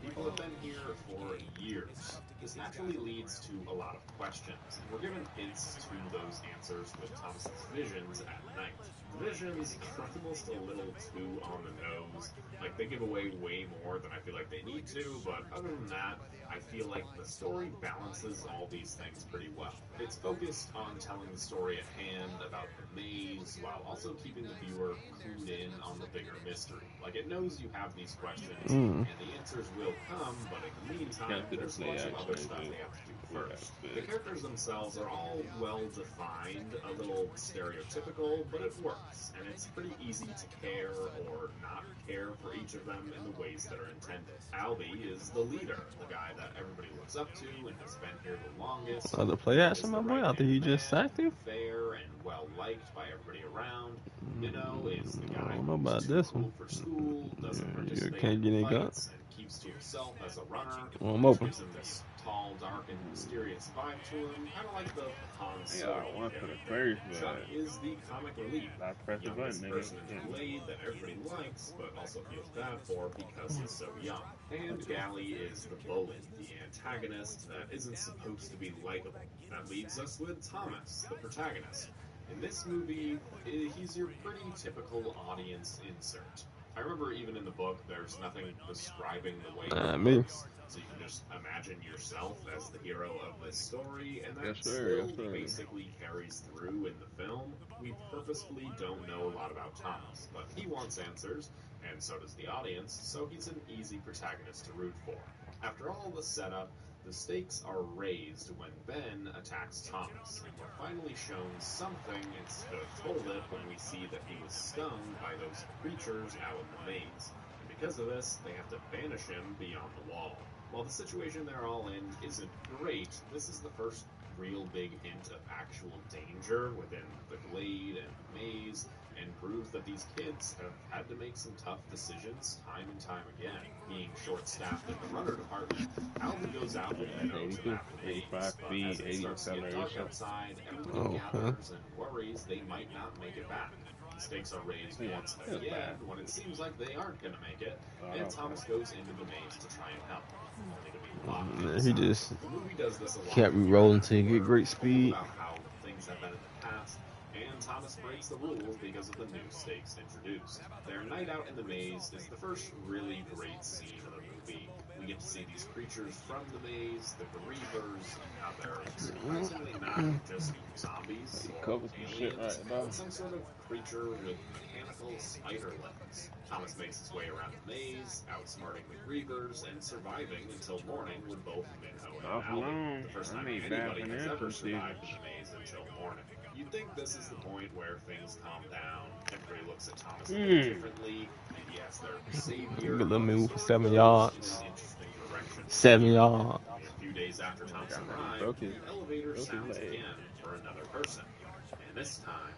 People have been here for years. This naturally leads to a lot of questions. We're given hints to those answers with Thomas's visions at night. The visions are almost a little too on the nose. Like, they give away way more than I feel like they need to, but other than that, I feel like the story balances all these things pretty well. It's focused on telling the story at hand about the maze, while also keeping the viewer clued in on the bigger mystery. Like, it knows you have these questions, and the answers will come, but in the meantime, there's a bunch of other stuff they have to do first. The characters themselves are all well-defined, a little stereotypical, but it works, and it's pretty easy to care or not care for each of them in the ways that are intended. Albie is the leader, the guy that everybody looks up to and has been here the longest. Oh, the play action, my boy, after you just sacked him? Fair and well-liked by everybody around. Minnow is the guy I don't know about this one. for school, doesn't You participate can't get in any fights, guns. and keeps to himself as a runner. Well, I'm open. Gives him this tall, dark, and mysterious vibe to him, kind of like the Han Solo. Yeah, one for the first, Chuck but is the comic relief. I press the Youngest button, person nigga. in the Glade that everybody likes, but also feels bad for because he's so young. And Gally is the bully, the antagonist that isn't supposed to be likable. That leaves us with Thomas, the protagonist. In this movie, he's your pretty typical audience insert. I remember even in the book, there's nothing describing the way he Me. looks, so you can just imagine yourself as the hero of this story, and that Yes, sir. still Yes, sir. basically carries through in the film. We purposefully don't know a lot about Thomas, but he wants answers, and so does the audience, so he's an easy protagonist to root for. After all the setup, the stakes are raised when Ben attacks Thomas, and we're finally shown something instead of told it when we see that he was stung by those creatures out in the maze. And because of this, they have to banish him beyond the wall. While the situation they're all in isn't great, this is the first real big hint of actual danger within the Glade and the maze, and proves that these kids have had to make some tough decisions time and time again. Being short-staffed in the runner department, Albie goes out with Minnow to map the maze, 85 but feet, as it 80 starts to get dark acceleration. outside, everybody gathers and worries they might not make it back. The stakes are raised once again when it seems like they aren't going to make it, and Thomas goes into the maze to try and help. Only to be locked Man, he inside. just The movie does this a lot. kept re-rolling till you get great speed. About how things have been in the past, and Thomas breaks the rules because of the new stakes introduced. Their night out in the maze is the first really great scene of the movie. movie, we get to see these creatures from the maze, the Grievers, and how they're surprisingly not just zombies or Cover some shit aliens, right now. but some sort of creature with mechanical spider legs. Thomas makes his way around the maze, outsmarting the Grievers, and surviving until morning with both Minho and Off Albie. alone. The first I time made bad anybody has financial ever decisions. survived in the maze until morning. You'd think this is the point where things calm down, everybody looks at Thomas a bit differently, and yes, they're savior. Good little move for 7 goes yards. in an interesting direction. 7 yards. A few days after Thomas arrived, the elevator sounds again for another person. And this time,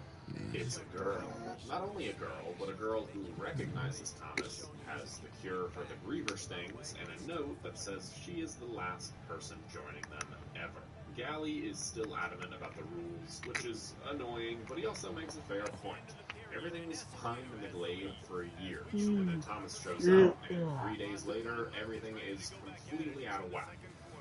it's a girl. Not only a girl, but a girl who recognizes Thomas, has the cure for the Griever stings, and a note that says she is the last person joining them ever. Gally is still adamant about the rules, which is annoying, but he also makes a fair point. Everything was fine in the Glade for years, and then Thomas shows up, and 3 days later, everything is completely out of whack.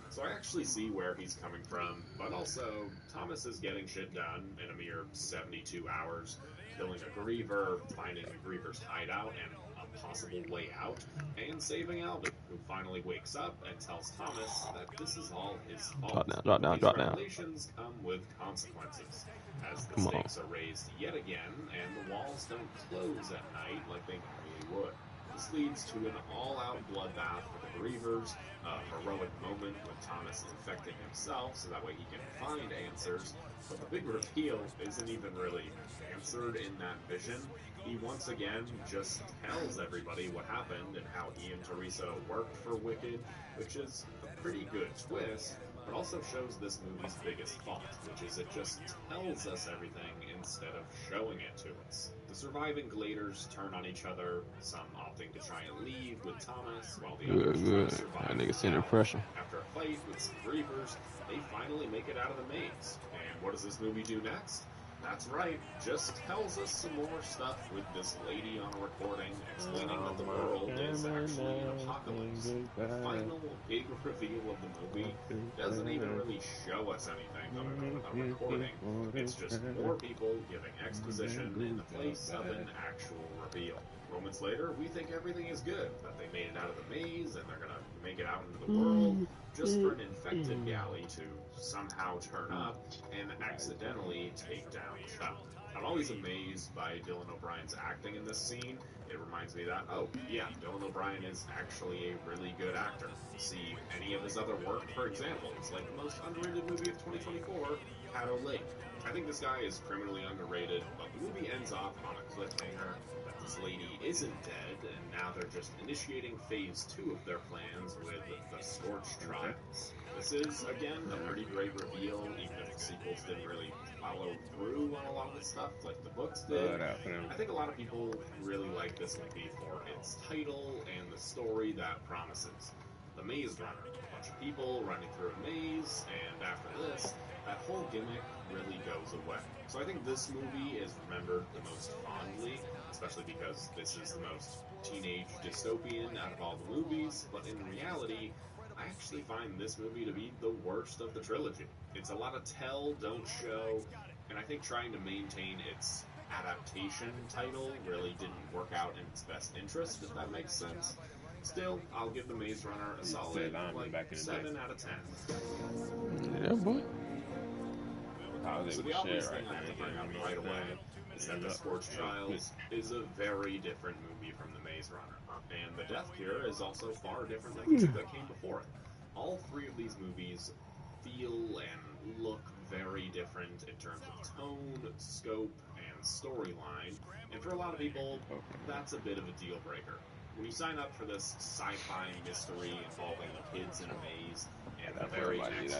So I actually see where he's coming from, but also, Thomas is getting shit done in a mere 72 hours, killing a Griever, finding the Griever's hideout and a possible way out, and saving Albie, who finally wakes up and tells Thomas that this is all his fault. Drop down. These revelations come with consequences, as the Come on. stakes are raised yet again, and the walls don't close at night like they normally would. This leads to an all-out bloodbath for the Grievers, a heroic moment with Thomas infecting himself so that way he can find answers, but the big reveal isn't even really answered in that vision. He once again just tells everybody what happened and how he and Teresa worked for Wicked, which is a pretty good twist, but also shows this movie's biggest fault, which is it just tells us everything instead of showing it to us. The surviving Gladers turn on each other, some opting to try and leave with Thomas, while the others try to survive. That nigga with sending Gally. pressure. After a fight with some Grievers, they finally make it out of the maze. And what does this movie do next? That's right, just tells us some more stuff with this lady on a recording explaining that the world is actually an apocalypse. The final big reveal of the movie doesn't even really show us anything other than a recording. It's just more people giving exposition in the place of an actual reveal. Moments later, we think everything is good, that they made it out of the maze and they're gonna make it out into the world, just for an infected Gally to somehow turn up and accidentally take down Chuck. I'm always amazed by Dylan O'Brien's acting in this scene. It reminds me that, oh, yeah, Dylan O'Brien is actually a really good actor. See any of his other work, for example, it's like the most underrated movie of 2024, Caddo Lake. I think this guy is criminally underrated, but the movie ends off on a cliffhanger that this lady isn't dead, and now they're just initiating phase 2 of their plans with the Scorched Trials. This is, again, a pretty great reveal, even if the sequels didn't really follow through on a lot of the stuff like the books did. I think a lot of people really like this movie for its title and the story that promises. The Maze Runner, a bunch of people running through a maze, and after this, that whole gimmick really goes away. So I think this movie is remembered the most fondly, especially because this is the most teenage dystopian out of all the movies, but in reality, I actually find this movie to be the worst of the trilogy. It's a lot of tell, don't show, and I think trying to maintain its adaptation title really didn't work out in its best interest, if that makes sense. Still, I'll give The Maze Runner a solid, like, 7 out of 10. Yeah, boy. So the obvious thing I have to bring up right away is that The Scorched Trials is a very different movie from The Maze Runner. And The Death Cure is also far different than the two that came before it. All three of these movies feel and look very different in terms of tone, scope, and storyline. And for a lot of people, that's a bit of a deal breaker. When you sign up for this sci-fi mystery involving kids in a maze, and the very next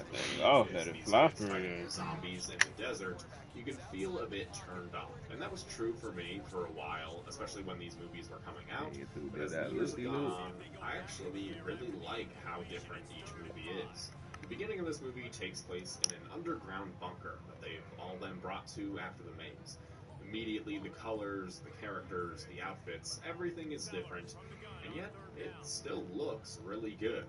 zombies in the desert, you can feel a bit turned off. And that was true for me for a while, especially when these movies were coming out. But as the years have gone on, I actually really like how different each movie is. The beginning of this movie takes place in an underground bunker that they've all been brought to after the maze. Immediately, the colors, the characters, the outfits, everything is different, and yet it still looks really good.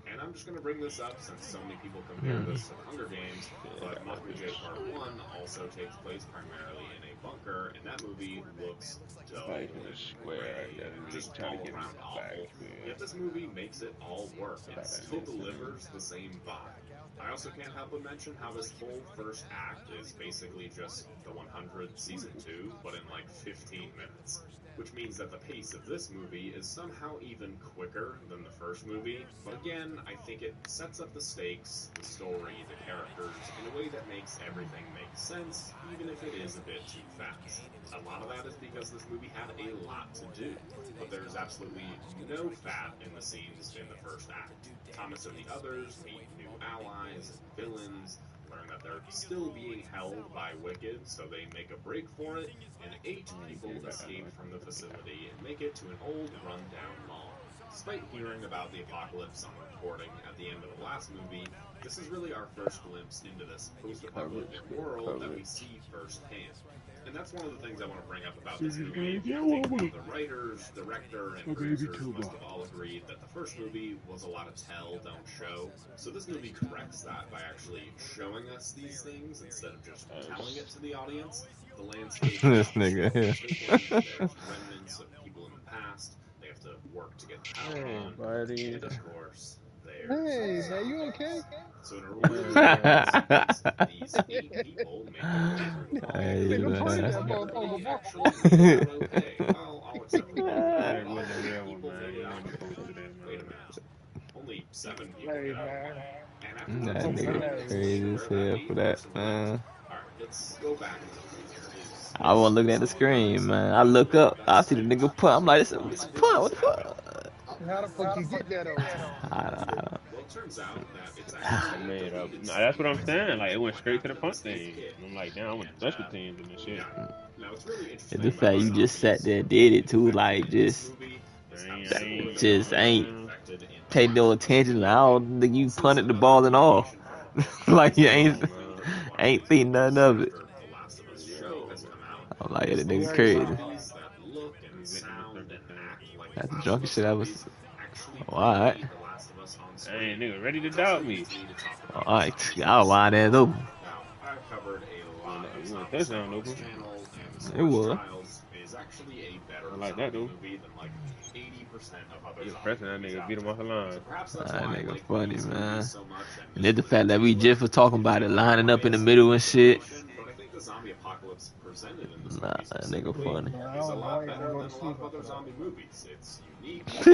And I'm just going to bring this up since so many people compare this to Hunger Games. But Mockingjay Part 1 also takes place primarily in a bunker, and that movie looks dull. Like in a square, Just trying all to get around awful. Yet this movie makes it all work. It still delivers the same vibe. I also can't help but mention how this whole first act is basically just the 100 season 2, but in like 15 minutes. Which means that the pace of this movie is somehow even quicker than the first movie. But again, I think it sets up the stakes, the story, the characters, in a way that makes everything make sense, even if it is a bit too fast. A lot of that is because this movie had a lot to do, but there's absolutely no fat in the scenes in the first act. Thomas and the others meet new allies and villains, learn that they're still being held by Wicked, so they make a break for it, and 8 people escape from the facility and make it to an old run-down mall. Despite hearing about the apocalypse on recording at the end of the last movie, this is really our first glimpse into this post-apocalyptic world that we see firsthand. And that's one of the things I want to bring up about this movie. I think the writers, director, and producers must have all agreed that the first movie was a lot of tell, don't show. So this movie corrects that by actually showing us these things instead of just telling it to the audience. The landscape This nigga here. there's remnants of people in the past. They have to work to get the power on. buddy. And of course, there's Hey, man, you okay? so in a really these 8 people make a Hey, break man. okay. Well, I'll accept it. That wasn't a real one, man. You Wait ain't posted that, a minute. Only 7 people Hey, get out. man. And after That the nigga crazy as hell for that, man. Alright, let's go back and I wasn't looking at the screen, man. I look up, I see the nigga punt. I'm like, it's a punt. What the fuck? How the fuck you get that over? I don't. Well, it turns out that it's I made up. No, that's what I'm saying. Like, it went straight to the punt thing. And I'm like, damn, I went to special teams and this shit. Now it's really interesting. It's the fact you just sat there and did it too, like just ain't pay no attention. I don't think you punted the ball and all. Like you ain't seen nothing of it. I'm like, yeah, the nigga crazy. That's the drunkest shit I was. Alright. Hey, nigga, ready to doubt me. Alright, I'll line that open. You want a touchdown, open? It was. I like that, though. He was pressing that nigga, beat him off the line. That nigga funny, man. And then the fact that we just was talking about it, lining up in the middle and shit. Nah, that nigga funny.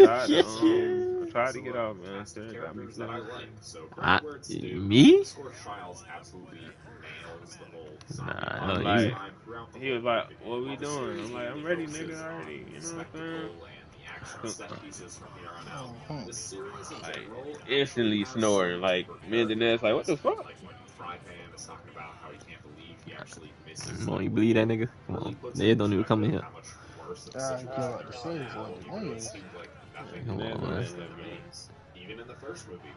I tried to get off, man. Me? Nah, no, like, he was like, what we doing? I'm like, I'm ready, nigga, already. You know what I'm saying? Like, instantly snoring. Like, me and Dinesh, like, what the fuck? Won't you believe that nigga? Come on. They don't even come in here. Come on, man.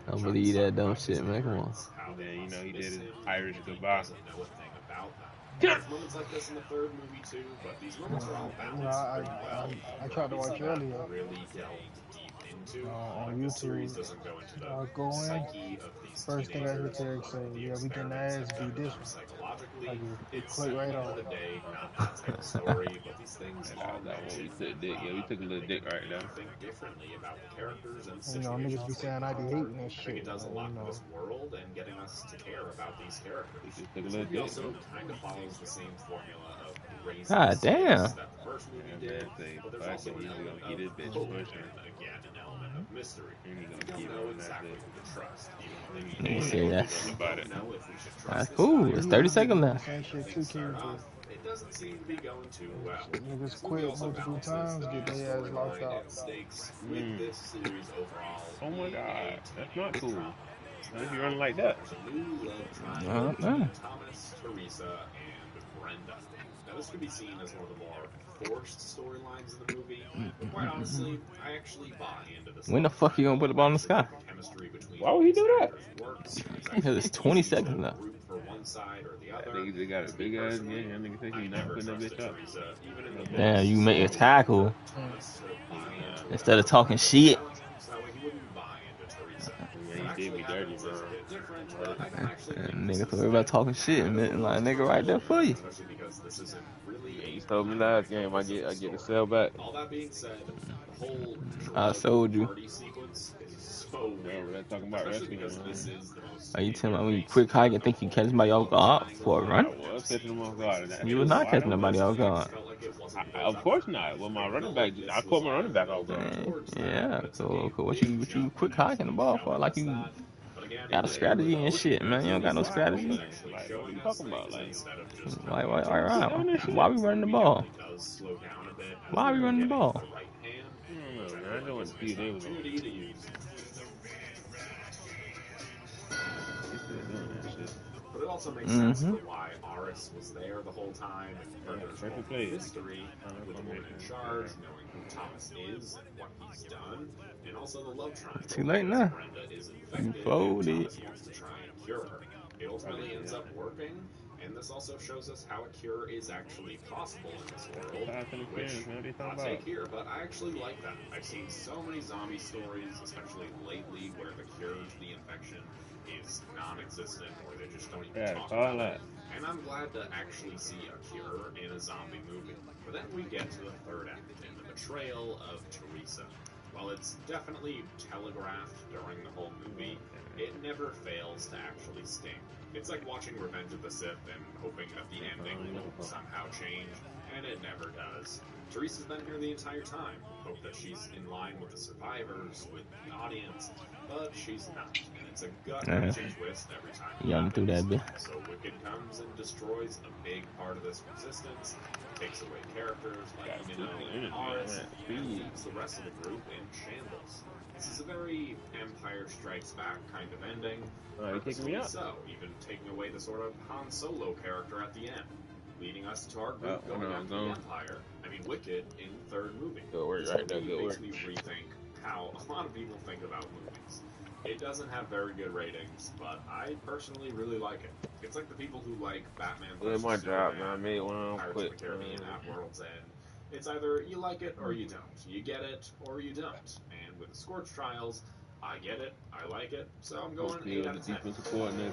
I don't believe that dumb shit, man. Come on. And then, you know, he did his Irish goodbye. There's moments like this in the third movie too, but these moments are all balanced. I tried to watch earlier. Really delved deep into. On The series YouTube. doesn't go into I the go in. psyche of these First thing I hear teenagers, Terry say, yeah, we didn't ask do this one. psychologically. I just It's click at right the end on. of the day not that type of story, but these things all We took dick. Yeah, we took a little dick right there. think differently about the characters and You know, niggas be saying I be hating that I think shit. it does a but, lot you for know. this world and getting us to care about these characters. took a This little movie dick, also man. kind of follows the same formula of raising God damn. that the first movie did, but there's also an He's element gonna keep this of bitch hope pushing. and again an element of mystery. He's We gonna don't keep know on that exactly bitch. who to trust. Let me see that. About it. Know if we should trust That's this cool. guy. It's 30 seconds left. Same shit too, King. It doesn't seem to be going too well. Niggas quit multiple times, get their ass locked out. Stakes with this series overall. Oh my god, that's not cool. Not if you're running like that. There's a new love triangle between Thomas, Teresa, and Brenda. Now this could be seen as one of the more forced storylines in the movie, but quite honestly, I actually buy into this. When the fuck you gonna put the ball in the sky? Chemistry between Why would he do that? works. Because it's 20 seconds left. Root for one side or the That other. nigga got a big ass game. That nigga think he's not putting that bitch up. Even in the Damn, you make a tackle Thomas sort of buy into instead of talking shit. So that way he wouldn't buy into Teresa. Yeah, did me dirty, bro. Nigga, so everybody talking shit, man. Like, nigga, right there for you. Especially because this isn't really Yeah, you told me last game I get the sell back. All that being said, the whole I sold you. party sequence is so weird. We're talking about Especially wrestling. because this is the most Are you telling me when you quick hike and think you catch somebody off guard for a run? I was catching them off guard. You were not catching nobody off guard. Of course not. Well, my running back, I caught my running back off guard. Yeah, so what you quick hiking the ball for? Like you got a strategy and shit, man. You don't got no strategy. Like, what are you talking about? Why we running the ball? Why are we running the ball? I don't know what speed they was on. But it also makes sense for why Aris was there the whole time and further history with the woman in charge, knowing who Thomas is and what he's done, and also the love triangle. Too late now. Brenda is infected, You folded. and Thomas wants to try and cure her. It ultimately ends up working, and this also shows us how a cure is actually possible in this world, which I'll take here, but I actually like that. I've seen so many zombie stories, especially lately, where the cure to the infection is non-existent or they just don't even talk about it. And I'm glad to actually see a cure in a zombie movie. But then we get to the third act and the betrayal of Teresa. While it's definitely telegraphed during the whole movie, it never fails to actually sting. It's like watching Revenge of the Sith and hoping that the ending will somehow change, and it never does. Teresa's been here the entire time. Hope that she's in line with the survivors, with the audience, but she's not. And it's a gut-wrenching twist every time. Young through that bit. So Wicked comes and destroys a big part of this resistance, takes away characters like Minnow and Aris, and leaves the rest of the group in shambles. This is a very Empire Strikes Back kind of ending. Purposefully so, even taking away the sort of Han Solo character at the end, leading us to our group going after the Empire. I mean, Wicked in the third movie. Good work, right there, good makes work. me rethink how a lot of people think about movies. It doesn't have very good ratings, but I personally really like it. It's like the people who like Batman Well, vs. my job, Superman, man. I made one Pirates quick. of the Caribbean at World's End. It's either you like it or you don't. You get it or you don't. And with the Scorch Trials, I get it, I like it, so I'm going 8 out of 10. Defensive coordinator.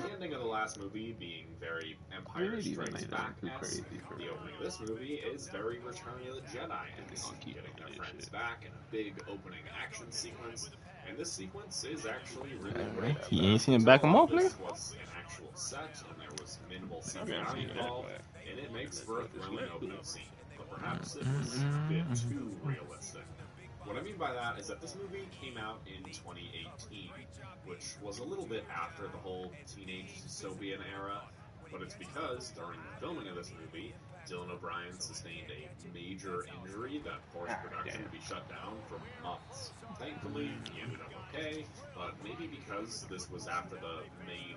The ending of the last movie being very Empire Strikes Back-esque, the opening of this movie is very Return of the Jedi-esque, getting their friends back in a big opening action sequence, and this sequence is actually really great. You ain't seen him back him off, nigga? This was an actual set, and there was minimal CGI involved, and it makes for a thrilling opening scene, but perhaps it was a bit too realistic. What I mean by that is that this movie came out in 2018, which was a little bit after the whole teenage dystopian era, but it's because during the filming of this movie, Dylan O'Brien sustained a major injury that forced production to be shut down for months. Thankfully, he ended up okay, but maybe because this was after the main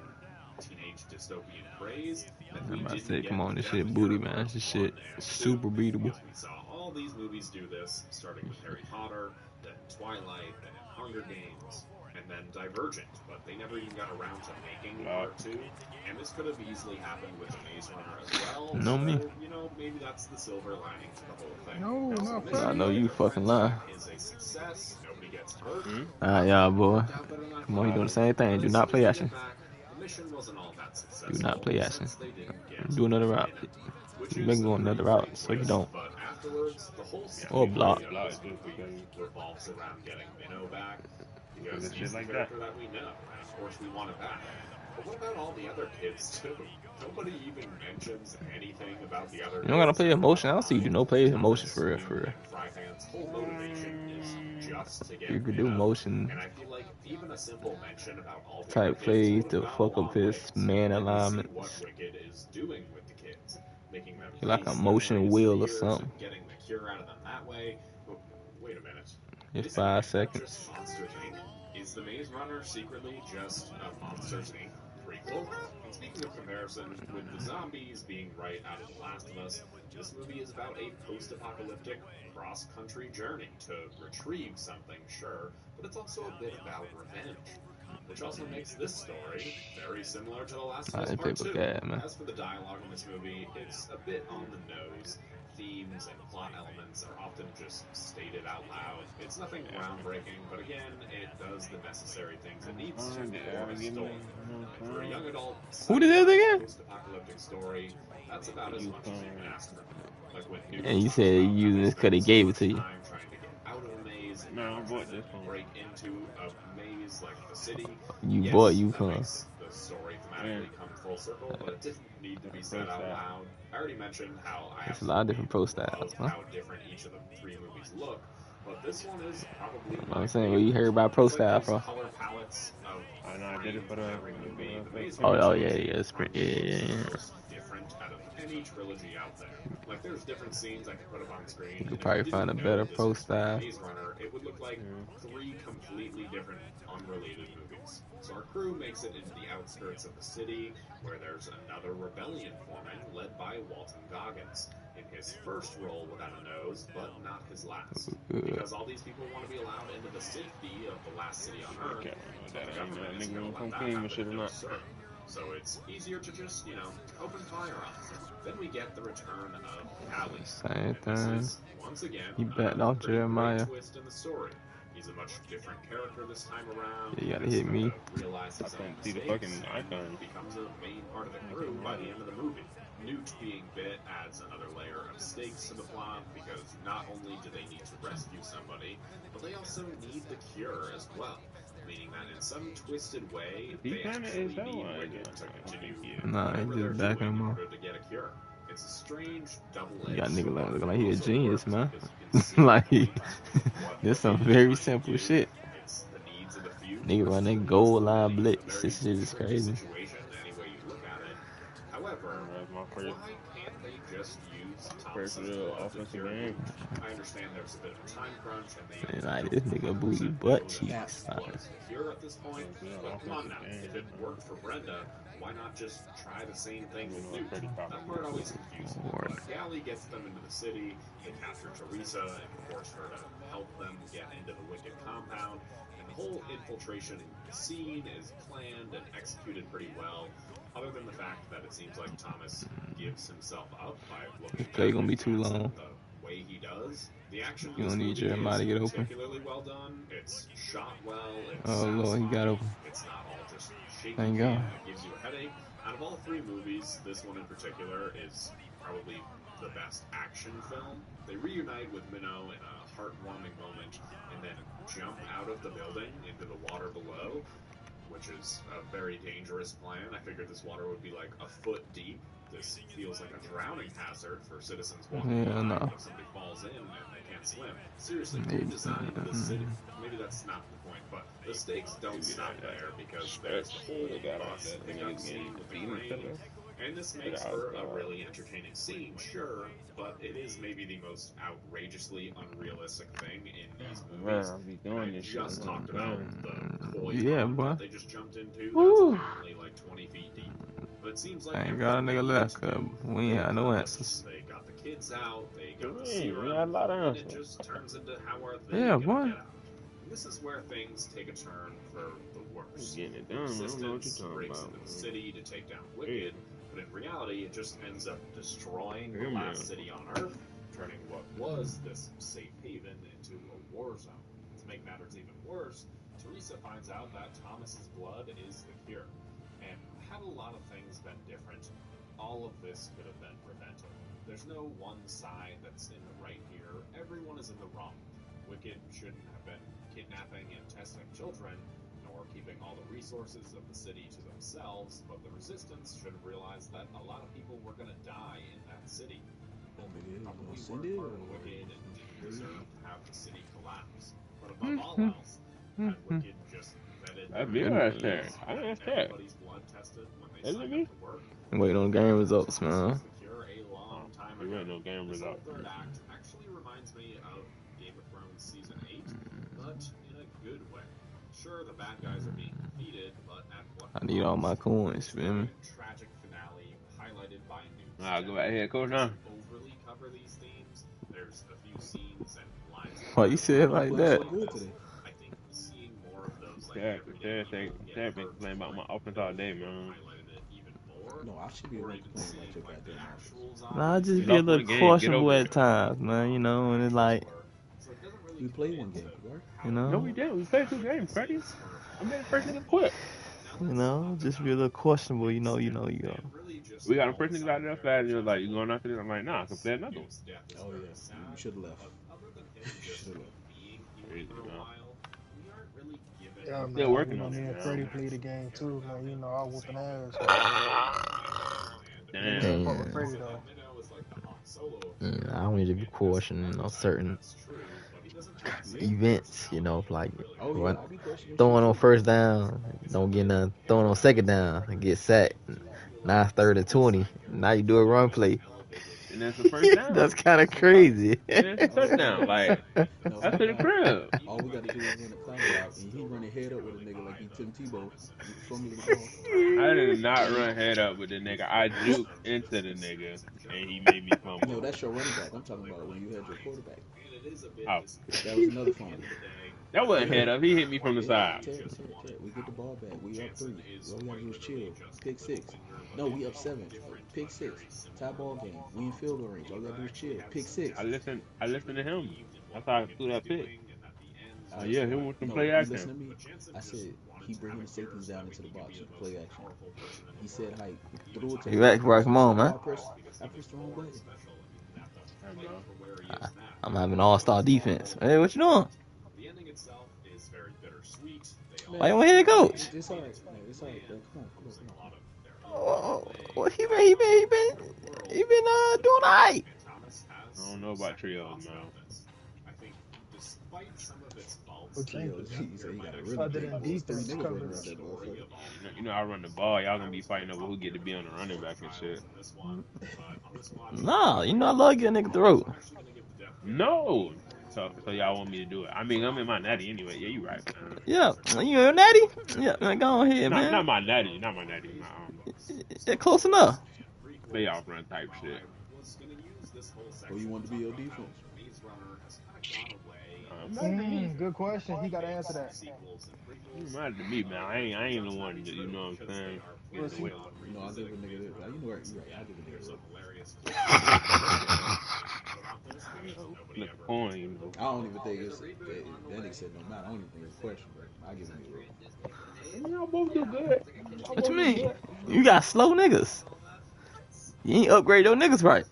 teenage dystopian craze, that we I'm about to didn't say, get come on, this Jeffrey shit booty, Dean man. This Frost shit on super beatable. we saw all these movies do this, starting with Harry Potter, then Twilight, then Hunger Games, and then Divergent, but they never even got around to making part 2, and this could have easily happened with The Maze Runner as well. No, so, me. you know, maybe that's the silver lining to the whole thing. No, Also, not Mission I know you fucking lying. is a success, nobody gets hurt. Alright, y'all, boy. Come on, you doing the same thing. Do not play action. The mission wasn't all that successful. Do not play action. since they didn't get Do another route. which You is been going another route, so you don't. But afterwards, the whole Or block. revolves around getting Minnow back because Shit he's the like that. character that we know, and of course we want it back. But what about all the other kids too? Nobody even mentions anything about the other. You don't gotta kids. play emotion. I don't see you do no play emotion for real, for real. Frypan's whole motivation is just to get You could do Minnow. motion And I feel like even a simple mention about all the type kids plays would to go fuck a up long his ways. man And we see alignment. what Wicked is doing with the kids, making them Like a face motion memories, wheel or fears, something. and getting the cure out of them that way. But wait a minute. It's Isn't 5 it seconds. just Monsters Inc? Is The Maze Runner secretly just a Monsters Inc. prequel? And speaking of comparison, with the zombies being right out of The Last of Us, this movie is about a post-apocalyptic cross-country journey to retrieve something, sure, but it's also a bit about revenge. Which also makes this story very similar to The Last of Us Alright, Part paper 2. cat, man. As for the dialogue in this movie, it's a bit on the nose. themes and plot elements are often just stated out loud. It's nothing groundbreaking, but again, it does the necessary things it needs to for a story. And for a young adult, Who did this again? post-apocalyptic story, that's about as much as you can ask for. Like when Newt And you said you using this because they gave it to you. time trying to get out of a maze and No, I bought this one. break into a maze like the city. You Yes, bought that UConn. makes the story thematically come full circle, but it didn't need to be said out loud. I already mentioned how I There's a lot of different pro styles, love huh? how different each of the three movies look, but this one is probably I'm saying, where you heard about pro style from? color palettes of I know I did it for the Maze Oh, Runner yeah, trilogy yeah, Sprint, yeah. different out of any trilogy out there. Like, there's different scenes I could put up on screen. You and could if probably you find a didn't know better this pro was style. Maze Runner, it would look like three completely different, unrelated movies. So our crew makes it into the outskirts of the city, where there's another rebellion forming, led by Walton Goggins, in his first role without a nose, but not his last. Because all these people want to be allowed into the safety of the last city on Earth, Okay, but that the ain't government that isn't nigga going gonna to come let that clean with shit or happen, no not. sir. So it's easier to just, open fire on them. Then we get the return of Callie. Same And this thing. is, once again, You backed another off pretty Jeremiah. great twist in the story. He's a much different character this time around. Yeah, you gotta He's hit me. starting to realize his I own can't see the mistakes fucking and icon. becomes a main part of the crew by the end of the movie. Newt being bit adds another layer of stakes to the plot because not only do they need to rescue somebody, but they also need the cure as well. Meaning that in some twisted way, He they kinda actually is that need one. Wicked to continue Nah, he whatever just they're backing doing him in up. order to get a cure. It's a strange double-edged You got nigga sword. looking like he a Also genius, works man. because you can see Like, what this some Wicked is very trying to simple do. shit. It's the needs of the few Nigga run versus the that needs goal of the line many. It's a blitz. very This shit is tricky crazy. situation any way you look at it. However, That's my why first can't they just use Thomas's real blood to offensive cure game. Newt? I understand there's a bit of a time crunch and they And don't like, this nigga booty 100% butt know that cheeks. Thomas's blood is the cure at this point. Real But come on offensive now, game. if it worked for Brenda, why not just try the same thing with Newt? Pretty That popular. part always confused me. Lord. But Gally gets them into the city, they capture Teresa and force her to help them get into the Wicked compound. And the whole infiltration scene is planned and executed pretty well, other than the fact that it seems like Thomas gives himself up by looking This play at gonna be it too long. the way he does. The action You in this don't need movie Jeremiah to is get open. particularly well done. It's shot well. It's Oh Lord, he got satisfying. open. It's not all just shaky Thank cam God. that gives you a headache. Out of all three movies, this one in particular is probably the best action film. They reunite with Minnow in a heartwarming moment and then jump out of the building into the water below, which is a very dangerous plan. I figured this water would be like a foot deep. This feels like a drowning hazard for citizens walking Hell by. no. If somebody falls in and they can't swim. Seriously, who Maybe. designed this city? Maybe that's not the point, but the stakes don't stop there because there's the whole bus pickup scene with the crane. And this makes for a really entertaining scene, sure, but it is maybe the most outrageously unrealistic thing in these Man, movies. I'll be And doing I this shit. just talked about the koi Yeah, pond boy. that they just jumped into. Woo. That's apparently like 20 feet deep. But it seems like I ain't got a nigga left, cause we ain't had no answers. they got the kids out, they got the We serum, had a lot of and it answers. just turns into how are they Yeah, gonna boy. get out. And this is where things take a turn for the worse. Getting it The done. I don't know what you're Resistance talking breaks about. into the city to take down Wicked, but in reality, it just ends up destroying the Yeah, man. last city on Earth, turning what was this safe haven into a war zone. To make matters even worse, Teresa finds out that Thomas's blood is the cure. And had a lot of things been different, all of this could have been prevented. There's no one side that's in the right here. Everyone is in the wrong. Wicked shouldn't have been kidnapping and testing children, nor keeping all the resources of the city to themselves, but the Resistance should have realized that a lot of people were going to die in that city. Probably weren't part of Wicked and didn't deserve to have the city collapse. But above all else, had Wicked just vetted That video right there. I didn't ask that. everybody's blood tested when they Is it signed me? up to work, Waiting on game results, man. the cure a long time We ago. ain't no game This result. whole third act actually reminds me of Game of Thrones Season 8, but in a good way. Sure, the bad guys are being defeated, but at what I need all my coins, feel me? tragic finale highlighted by Newt's I'll go death. back here, coach. Now. Overly cover these themes. There's a few scenes and lines. Why you say it like that? I think seeing more of those like Chad everyday been people get playing hurt about my offense all day, man. highlighted it even more. No, I should be the one complaining about your goddamn offense. Nah, I just You be a lost little one game, get questionable over at it. times, man. You know, and it's like, We played one game, right? you No, know, we didn't. We played 2 games, Freddie. I made the first nigga quit. just be a little questionable. You know. We got a first niggas out there fast. And he was like, "You going after this?" I'm like, "Nah, I can play another one." Oh yeah, you should have left. You should have left. Crazy, man. Yeah, I'm man. still working You know, on me it, and man. Freddie played the game too, man. You know, I whooping ass. Niggas Damn. don't fuck with Freddie though. I don't need to be questioning on certain events. You know, like Oh yeah, I be questioning throwing shit on too. first down, don't get nothing. Throwing on second down, and get sacked. Now it's 3rd and 20. Now you do a run play. And that's the first down. That's kind of crazy. And that's a touchdown. Like, No, that's to the crib. all we got to do is run a cloud route, and he running head up with a nigga like he Tim Tebow, fumbling the ball. I did not run head up with the nigga. I juked into the nigga, and he made me fumble. No, that's your running back. I'm talking about when you had your quarterback. Oh. That was another fumble. That wasn't head up. He hit me from the side. Ted, we get the ball back. We up 3. All we gotta do is chill. Pick 6. No, we up 7. Pick 6. Tie ball game. We in field goal range. All we gotta do is chill. Pick 6. I listened to him. That's how I threw that pick. Yeah, him with some play action. Listen to me. I said he bringing the safeties down into the box with play action. He said, "Hey, throw it to You back, bro? Come on, man. I pressed the wrong button. I'm having all-star defense. Hey, what you doing? Why you want to hit the coach? It's alright, man. It's alright, bro. Come on. Well, he been doing alright. I don't know about trios, man. Other than defense coverage. You know, I run the ball. Y'all gonna be fighting over who get to be on the running back and shit. Nah, you know I love getting a nigga throat. No. So y'all want me to do it? I mean, I'm in my natty anyway. Yeah, you right, man. Yeah, you in natty? Yeah, man, go ahead, man. Not my natty. My Yeah, close enough. Playoff run type shit. Who you want to be your defense? Good question. He got to answer that. You reminded me, man. I ain't the one that, you know what I'm saying. No, I'll give a nigga this. You know what? You're right. I'll give a nigga Flip a coin, you know. I don't even think it's that nigga said no matter. I don't even think it's a question, bro. I give a nigga. Y'all both do good. What you mean? You got slow niggas. You ain't upgrade your niggas right.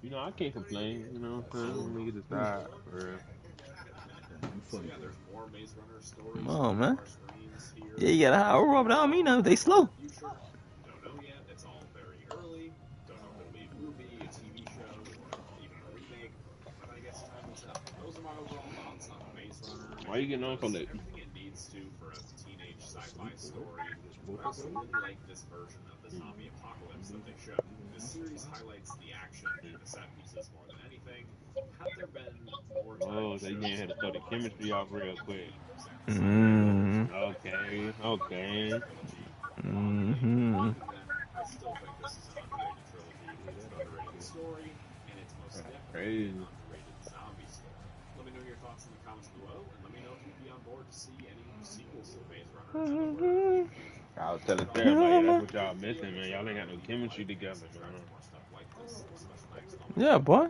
You know, I can't complain. You know what I'm saying? Nigga decide for real. Come on, man. Yeah, you gotta hire Rob. But I don't mean nothing. They slow. Why you getting on so late? The series highlights the action and the set pieces more than anything. Have there been more Oh, so you can't have to throw the chemistry off real quick. Okay. I still think this is an underrated trilogy. It's an underrated story, and it's most definitely an underrated zombie story. Let me know your thoughts in the comments below, and let me know if you'd be on board to see any sequels to the Maze Runner. I was telling Sarah, like, that's what y'all missing, man. Y'all ain't got no chemistry together, man. Yeah, boy.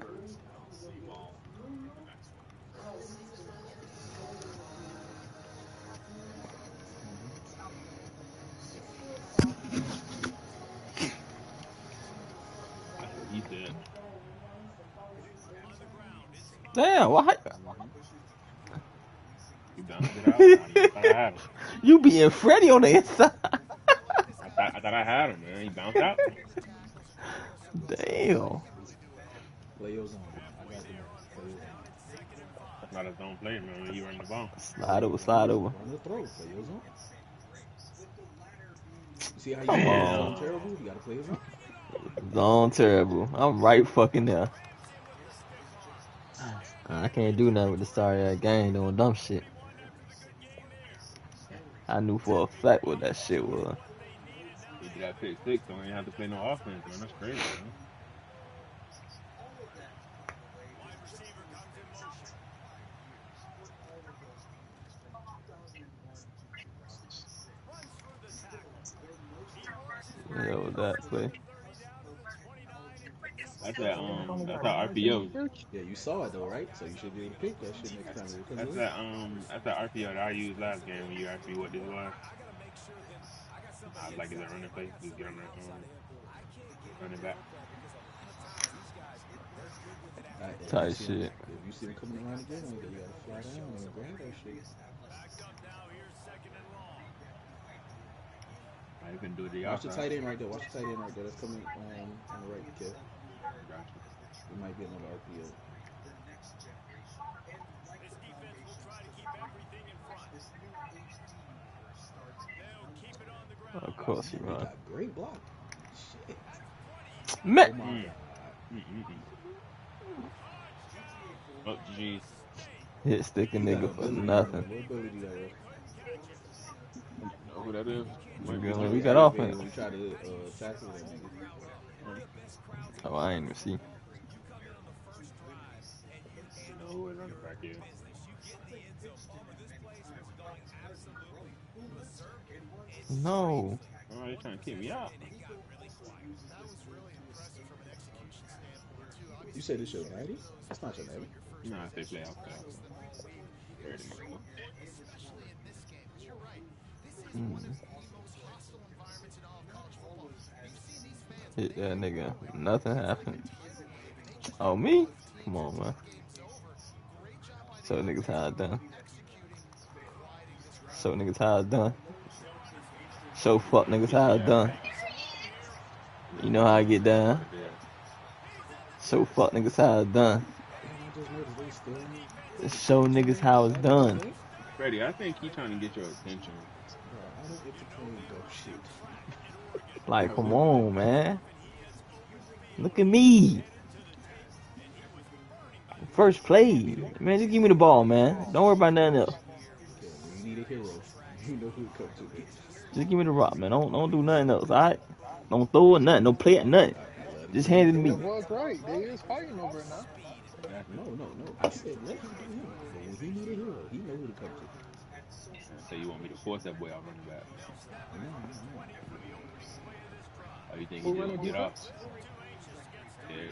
He said. Damn, why? You bounced it out. I thought I had him. You being Freddy on the inside. I thought I had him, man. He bounced out. Damn. Play your zone. That's not his own play, man. He running the ball. Slide over. Run the throw. Play your zone. See how you Come play on. zone terrible? You gotta play your zone. Zone terrible. I'm right fucking there. I can't do nothing with the start of that game doing dumb shit. I knew for a fact what that shit was. He got pick 6, so he ain't have to play no offense, man. That's crazy, man. Yeah, with that play. That's that RPO. Yeah, you saw it though, right? So you should be able to pick that shit next time it comes That's in. that RPO that I used last game when you asked me what this was. I was like, is it running play? Just get on there, running back. Tight shit. If you see him coming around again, you gotta fly down and grab that shit. I can do the Watch the outside. tight end right there. Watch the tight end right there. That's coming on the right, Kev. Gotcha. It might be another RPO. Of course he run. Great block. Shit. Man. Oh my God. Oh, jeez. Hit stick a nigga for nothing. What ability that was? Know who that is? We got off him. We tried to tackle that nigga. Oh, I ain't even see. You know who his running back is. No. Oh, they trying to keep me out. You said this your daddy? That's not your daddy. No, I say playoff. Hit that nigga. Nothing happened. Oh, me? Come on, man. So niggas how it done. So niggas how it done. So fuck niggas how it done. You know how I get down. So fuck niggas how it done. Show niggas how it's done. Freddie, I think he trying to get your attention. I don't entertain dope shit. Like, come on, man. Look at me. First play. Man, just give me the ball, man. Don't worry about nothing else. Okay, you need a hero. You know who to come to. Just give me the rock, man. Don't do nothing else, alright? Don't throw it, nothing. Don't play it, nothing. Just hand it to me. That was right. They is fighting over it now. No. I said let him do him. But when he need a hero, he know who to come to. So you want me to force that boy out running back? No. Oh, you think he just get off? Yeah.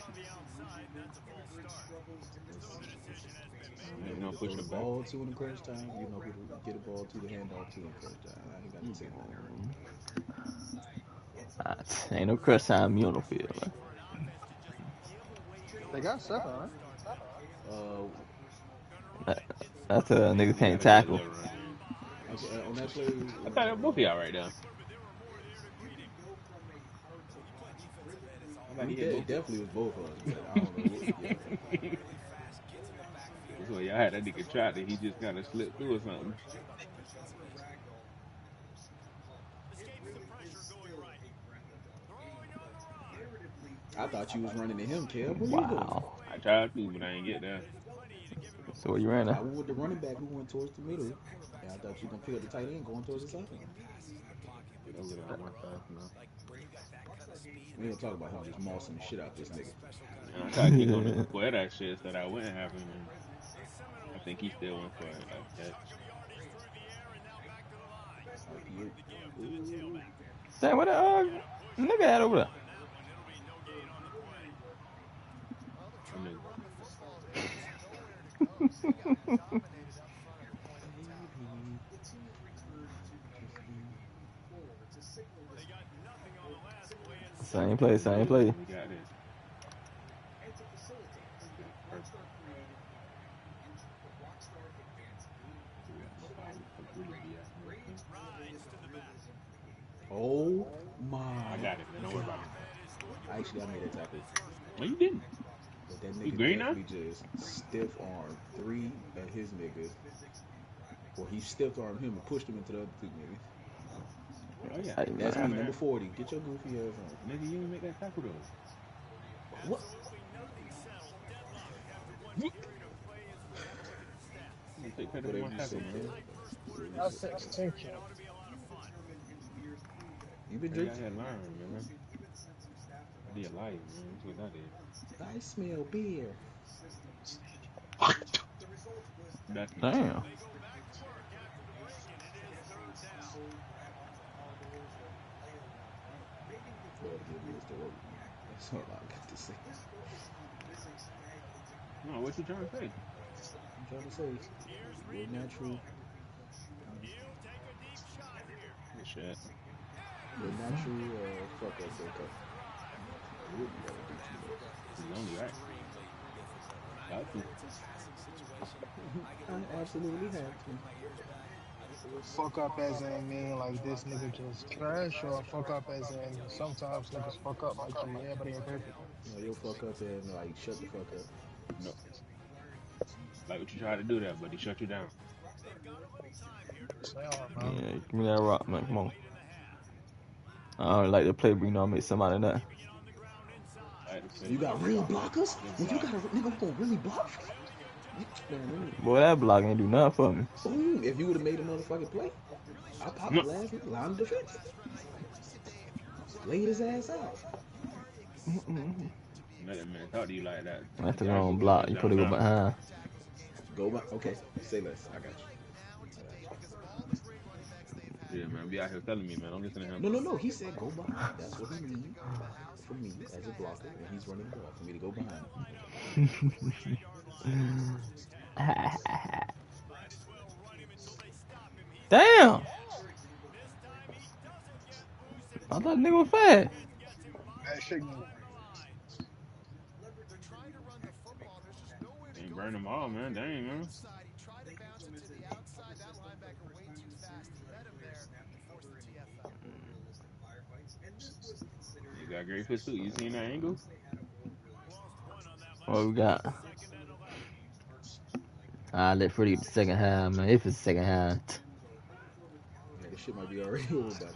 You know, push the ball to in the crunch time. You know who to get a ball to, the handoff to in crunch time. I ain't got to take that. Ain't no crush time me on the field, man. They got 7, right? That's a nigga can't tackle. Okay, on that play, I thought that both of y'all right there. It definitely was both of us, but I don't know what. So y'all had that nigga try that he just kind of slipped through or something. I thought you was running to him, Kev. Wow. I tried to, but I ain't get there. So where you ran at? I went with the running back who went towards the middle. And I thought you were going to pick up the tight end going towards the side. We ain't gonna talk about him just mossing the shit out this nigga. I tried to keep on for that shit so that wouldn't happen. And I think he still went for it like that. Damn, what the nigga had over there? Same play. Oh my! I got it, man. Don't worry about it. I made that tackle. No, you didn't. But that nigga definitely just stiff armed 3 of his niggas. Well, he stiff armed him and pushed him into the other 2 niggas. Oh yeah, that's me, number 40. Get your goofy ass on. Nigga, you didn't make that tackle though. What? Whatever you say, man. That's 16 kill. You been drinking? I had learned, man. I did life, man. That's what I did. I smell beer. Damn. Lord give me is the work. That's all I got to say. No, what you trying to say? I'm trying to say, real natural. Good shit. Real natural fuck up breakup. I wouldn't gotta do too much. He's only right. Got to. I absolutely have to. Fuck up as in mean like this nigga just trash, or fuck up as in sometimes niggas fuck up like you. Everybody ain't perfect. No, you'll fuck up and like shut the fuck up. No. Like what you try to do there, but he shut you down. Yeah, give me that rock, man. Come on. I don't like to play, but you know I make somebody that. You got real blockers? If you got a nigga who gonna really block? Man, Boy, that block ain't do nothing for me. boom, if you would have made a motherfucking play, I popped the last line of defense. Laid his ass out. Let that man talk to you like that. That's the wrong block. You put it go behind. Go back. Okay, say less. I got you. Yeah, man. Be out here telling me, man. Don't listen to him. No. He said go behind. That's what he needs for me as a blocker when he's running the ball. For me to go behind. Damn! I thought nigga was fast. That shit. Ain't burn them all, man. Dang, man. You got great pursuit. You seen that angle? What we got? I let Freddie get the second half, man. If it's the second half. Yeah, this shit might be already over by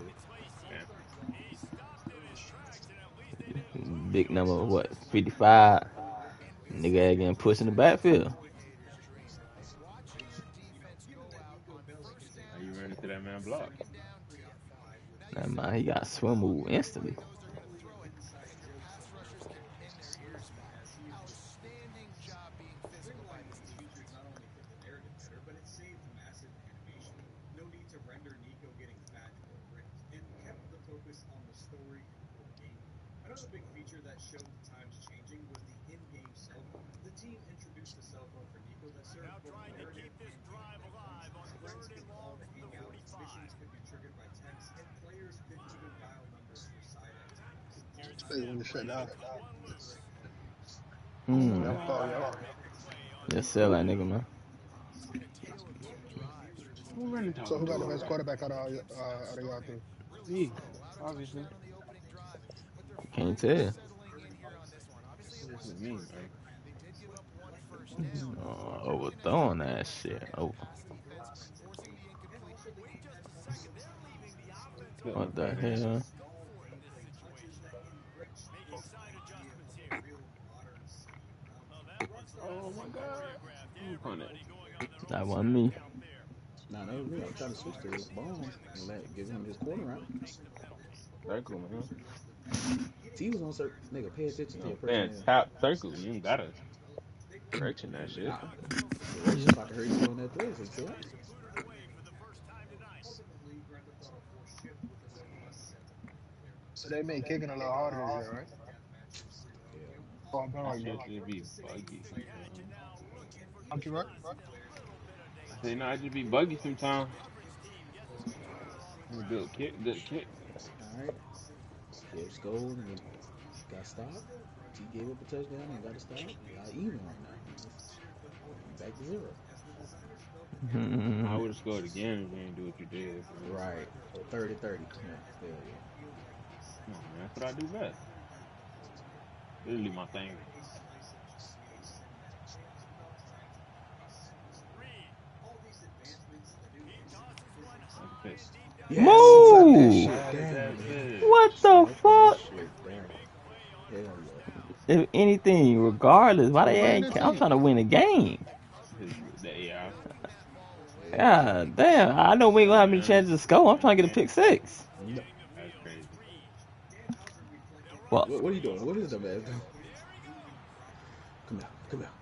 then. Big number, what, 55? Nigga getting pushed in the backfield. How you ran into that man block? That man, he got swim move instantly. Another big feature that showed the times changing was the in-game cell phone. The team introduced the cell phone for Nico that served both narrative and friends could call to hang out, missions could be triggered by text, and players could even dial numbers for side activities. When you shut down. Just sell that nigga, man. So who got the best quarterback out of y'all three? Me, obviously. Can't tell. This is me, right? Overthrowing that shit. Over. What the hell? Oh my god. That wasn't me. Nah, that was me. I'm trying to switch to his bone and give him his corner out. Very cool, man. T was on certain nigga. Pay attention to your man, person. top circle. You ain't gotta correction that shit. If I can hurt you on that play, so what? So they made kicking a little harder this year, right? Yeah. Oh, I'm going like Shit just be buggy. I'm you right? I say no, I just be buggy sometimes. Good kick, good kick. Alright. Dave scored and then got stopped. T gave up a touchdown and got a stop. Y'all even right now. Back to 0. I would have scored again if you didn't do what you did. Right. 30-30. Yeah. Hell yeah. Come on, man. That's what I do best. Literally my thing. Yes, move! What the fuck? If anything, regardless, why they ain't? I'm trying to win a game. God damn! I know we ain't gonna have many chances to score. I'm trying to get a pick 6. That's crazy. What are you doing? What is the man doing? Come out. Come out.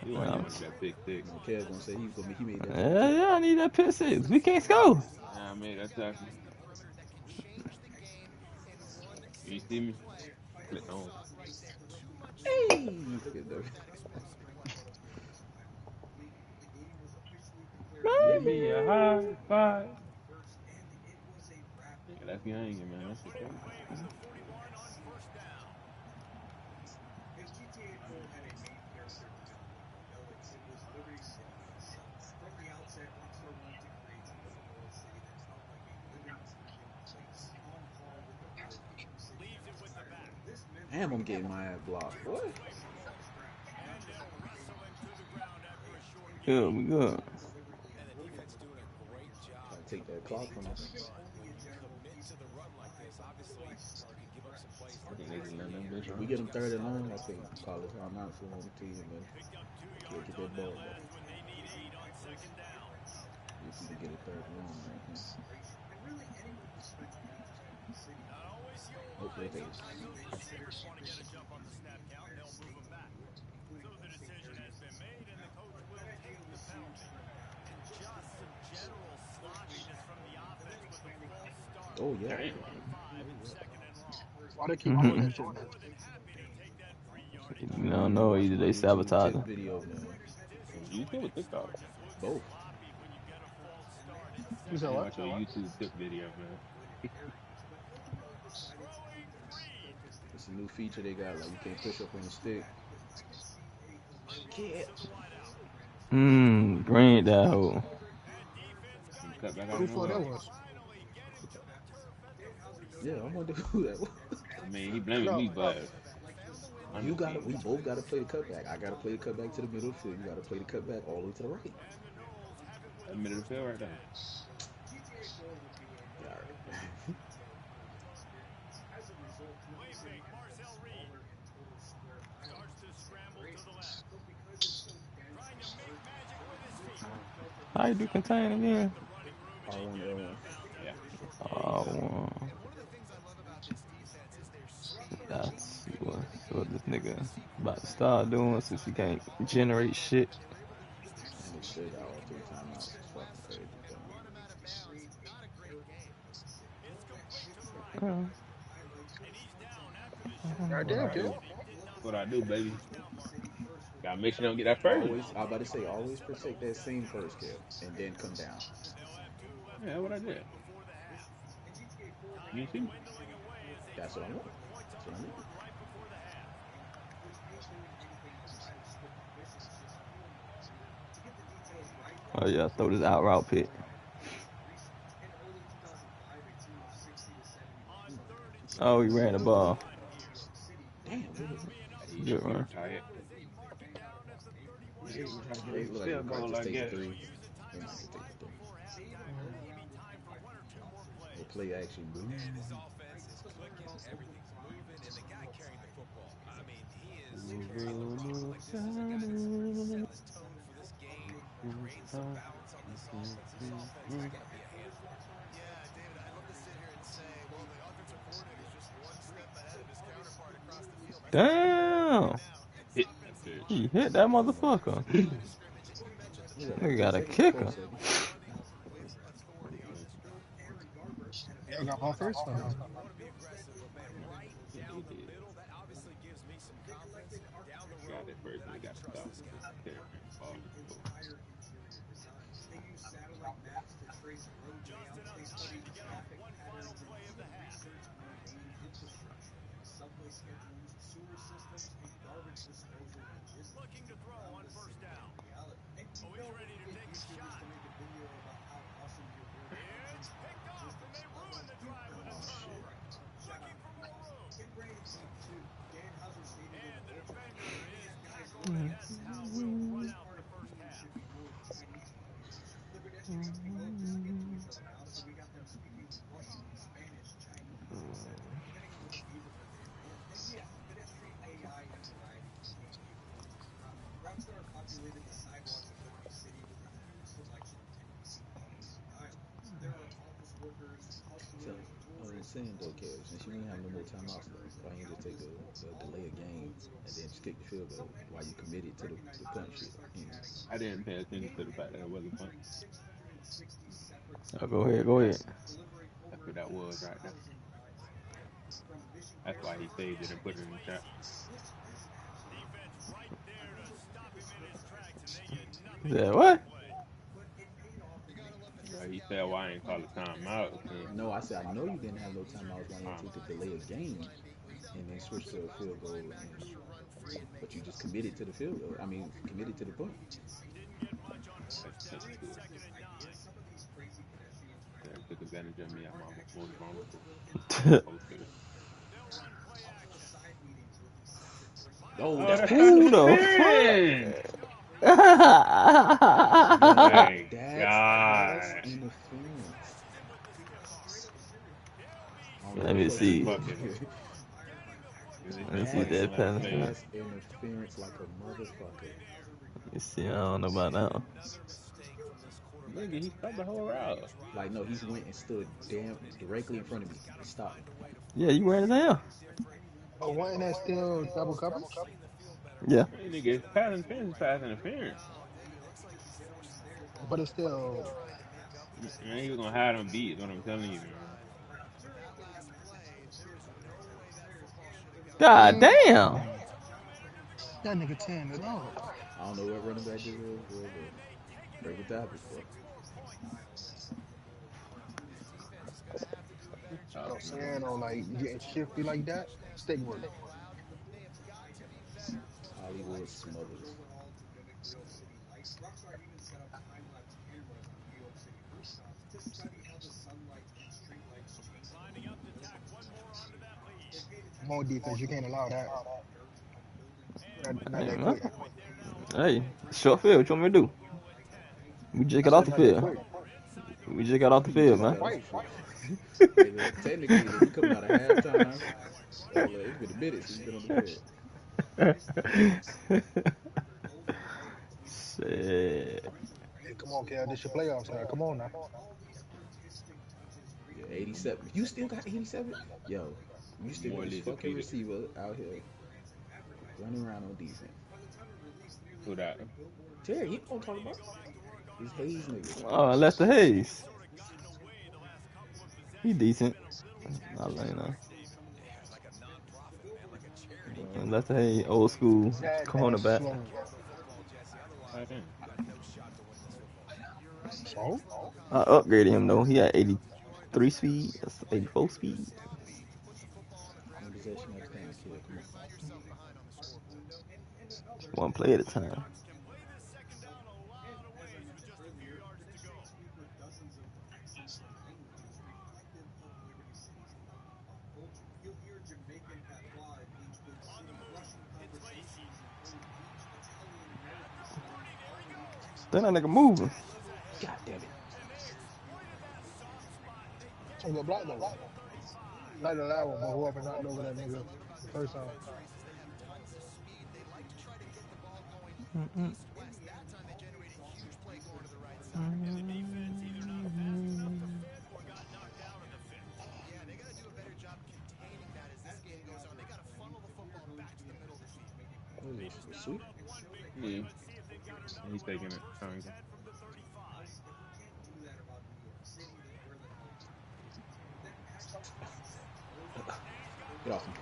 You want that pick 6. Kev's gonna say he made that. Yeah, I need that pick 6. We can't score. I made that tackle. You see me? Click on. Hey, get the Give me a high five. Yeah, that's hanging, man. That's okay. If GTA 4 had a main character development, it was Liberty City itself. From the outset, Rockstar wanted to create a world city that felt like a living, breathing place, on par with the real New York City that inspired it. This meant damn, I'm bringing getting my ass blocked. What? from scratch, not just Good, we good. Gotta take that clock from us. I think they just let them bitch If run. we get them third and long, I think call it time out for one team and we'll get that ball back. If we can get it third and long, right here. Hopefully they Oh yeah. Why they keep doing that shit, man? You don't know, either they sabotage YouTube them. video, man. YouTube or TikTok? Both. You said I what? watch your YouTube tip video, man. It's a new feature they got, like you can't push up on the stick. Green that hoe. Cut back out Who of thought that nowhere. was? Yeah, I wonder who that was. I mean, he blaming me, but We both gotta play the cutback. I gotta play the cutback to the middle of the field. You gotta play the cutback all the way to the right. the middle of the field right there. How you do contain again? R1, L1. Yeah. Oh, that's what this nigga about to start doing since he can't generate shit. And they still got all 3 timeouts. It's fucking crazy. Goddamn, kid. What I do, baby. Gotta make sure you don't get that first. Always, I was about to say, always protect that same first kill and then come down. Yeah, what I did. You see me? That's what I want. That's what I need. Oh yeah, throw this out route pick. Oh, he ran the ball. Damn, Good run. Tired. They look Still like going they like take that. the 3. They might take the 3. Or play action, boo. Damn! He hit that motherfucker. He got a kicker. I got my first one. Got it first, and they got to stop. Looking to throw on first down. Oh, he's ready to take a shot. It's picked off, and they ruin the drive with a turnover. Looking for more room. And the defender is tackled, and that's how we'll run out the first half. Rockstar populated the sidewalks of Liberty City with a huge selection of NPCs. There are office workers, hustlers, Saying though, Kev, since you ain't have no more timeouts, why you just take the delay a game and then just kick the field goal while you committed to the punch shit? I didn't pay attention to the fact that it wasn't fun. Oh, go ahead. That's what that was right there. I That's why he saved it and put it in the chat. Yeah, what? He said, "Why I ain't call a timeout?" No, I said I know you didn't have no timeouts when you took to delay a game and then switch to a field goal, but you just committed to the field goal. I mean, committed to the punt. Took advantage of me at my most vulnerable. Oh, that's Who the fuck? My That's God. pass interference. Let me see. Fucking- Let me see that pass. Pass interference like a motherfucker. Let me see. I don't know about that one. Nigga, he stopped the whole route. Like, no, he's went and stood directly in front of me and stopped me. Yeah, you wearing it now? Oh, wasn't that still double coverage? Yeah. Hey, nigga, it's pass interference, pass interference. But it's still. Man, he was gonna have them beat. Is what I'm telling you, man. God damn. That nigga 10 it up. I don't know what running back this was, bro, but break it topic, bro. You know what I'm saying? Or like getting shifty like that. Stick with it. Hollywood Smothers. More defense. You can't allow that. Not Hey, that man. quick. Hey, short field. What you want me to do? We just got off the Not that field. quick. We just got off the field, man. Hey, look, technically, look, we coming out of halftime. So, look, it's been a minute since we've been on the field. Shit. Hey, come on, Cal. This your playoffs now. Come on now. Yeah, 87. You still got 87? Yo, you still got this fucking receiver out here running around on defense. Who that? Terry, he know what I'm talking about. It's Hayes nigga. Oh, Lester Hayes. He decent. I like that. Lester Hayes, old school cornerback. So? I upgraded him though. He had 83 speed, 84 speed. One possession next time, kid. Come on. One play at a time. Then that nigga moving. God damn it. I'm gonna block that one. Not the loud one, but whoever knocked over that nigga the first time. What is this? A sweep? Yeah. He's taking it. Get off him.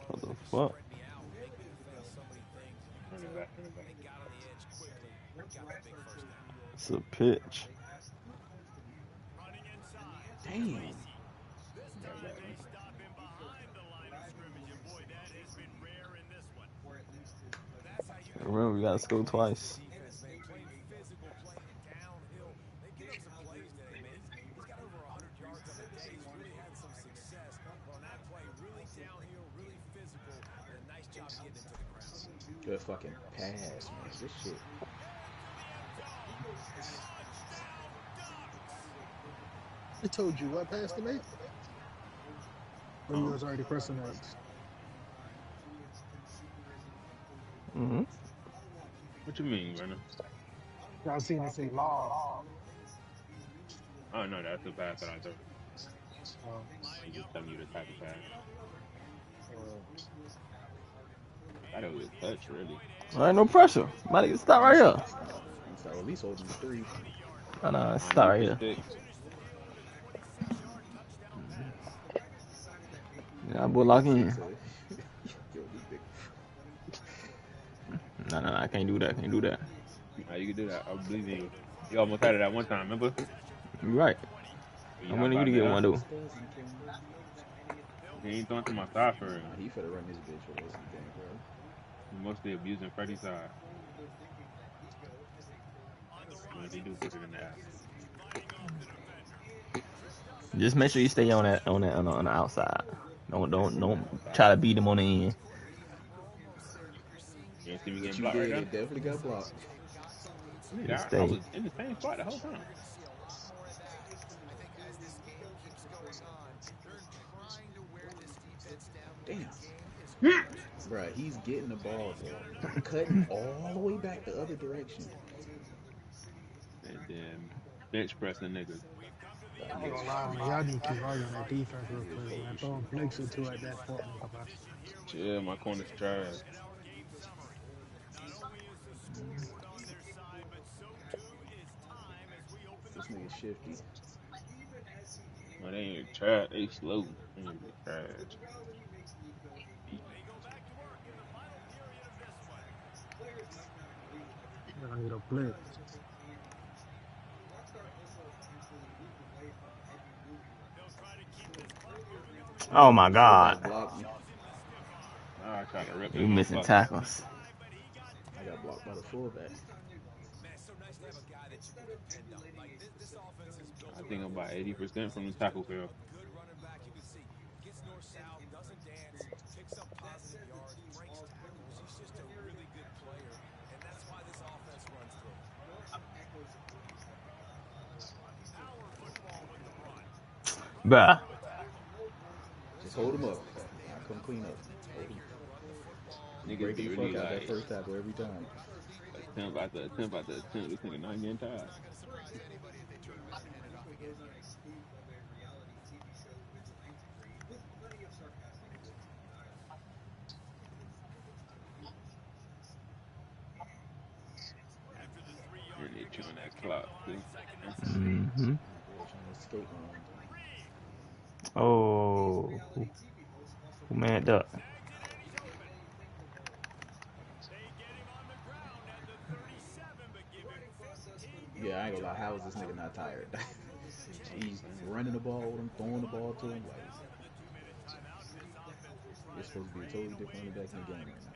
What the fuck? It's a pitch. Damn. Remember, we gotta score twice. Good fucking pass, man. This shit. I told you what passed to me? Or you was already pressing that? Mm-hmm. What you mean, Brennan? Y'all seen it say law. Oh no, that's the pass that I took. He just telling you the type of pass. I don't get touch really. There ain't no pressure. Might stop right here. So at least holding the 3. Oh, no, stop right here. Yeah, boy, lock in. No, I can't do that. Can't do that. Nah, you can do that. I believe in you. You almost had it that one time, remember? You right. I'm winning you to get one, though. He ain't throwing to my side for real. He finna run this bitch for the rest of the game, bro. He mostly abusing Freddie's side. But he do put it in the ass. Just make sure you stay on the outside. Don't try to beat him on the end. You see me getting blocked right now? Definitely got blocked. Yeah, I was in the same spot the whole time. Damn. Bruh, he's getting the ball, bro. Cutting all the way back the other direction. And then bench pressing niggas. I ain't gonna lie, man. Y'all need to keep arguing that defense real quick, man. Throwing flicks into it at that point, man. Yeah, my corner's trash. This nigga's shifty. Well, they ain't trash. They slow. They ain't trash. I need a blitz. Oh my God! I tried to rip You missing tackles. I got blocked by the fullback. I think I'm about 80% from the tackle field. Bruh. Just hold him up. I come clean up. Niggas be really like that first tackle every time. Attempt after attempt after attempt. This nigga not getting tired. And they chewing that clock, see? Mm-hmm. Oh, who manned up? Yeah, I ain't gonna lie. How is this nigga not tired? He's running the ball with him, throwing the ball to him. Like, you're supposed to be a totally different running back in the game right now.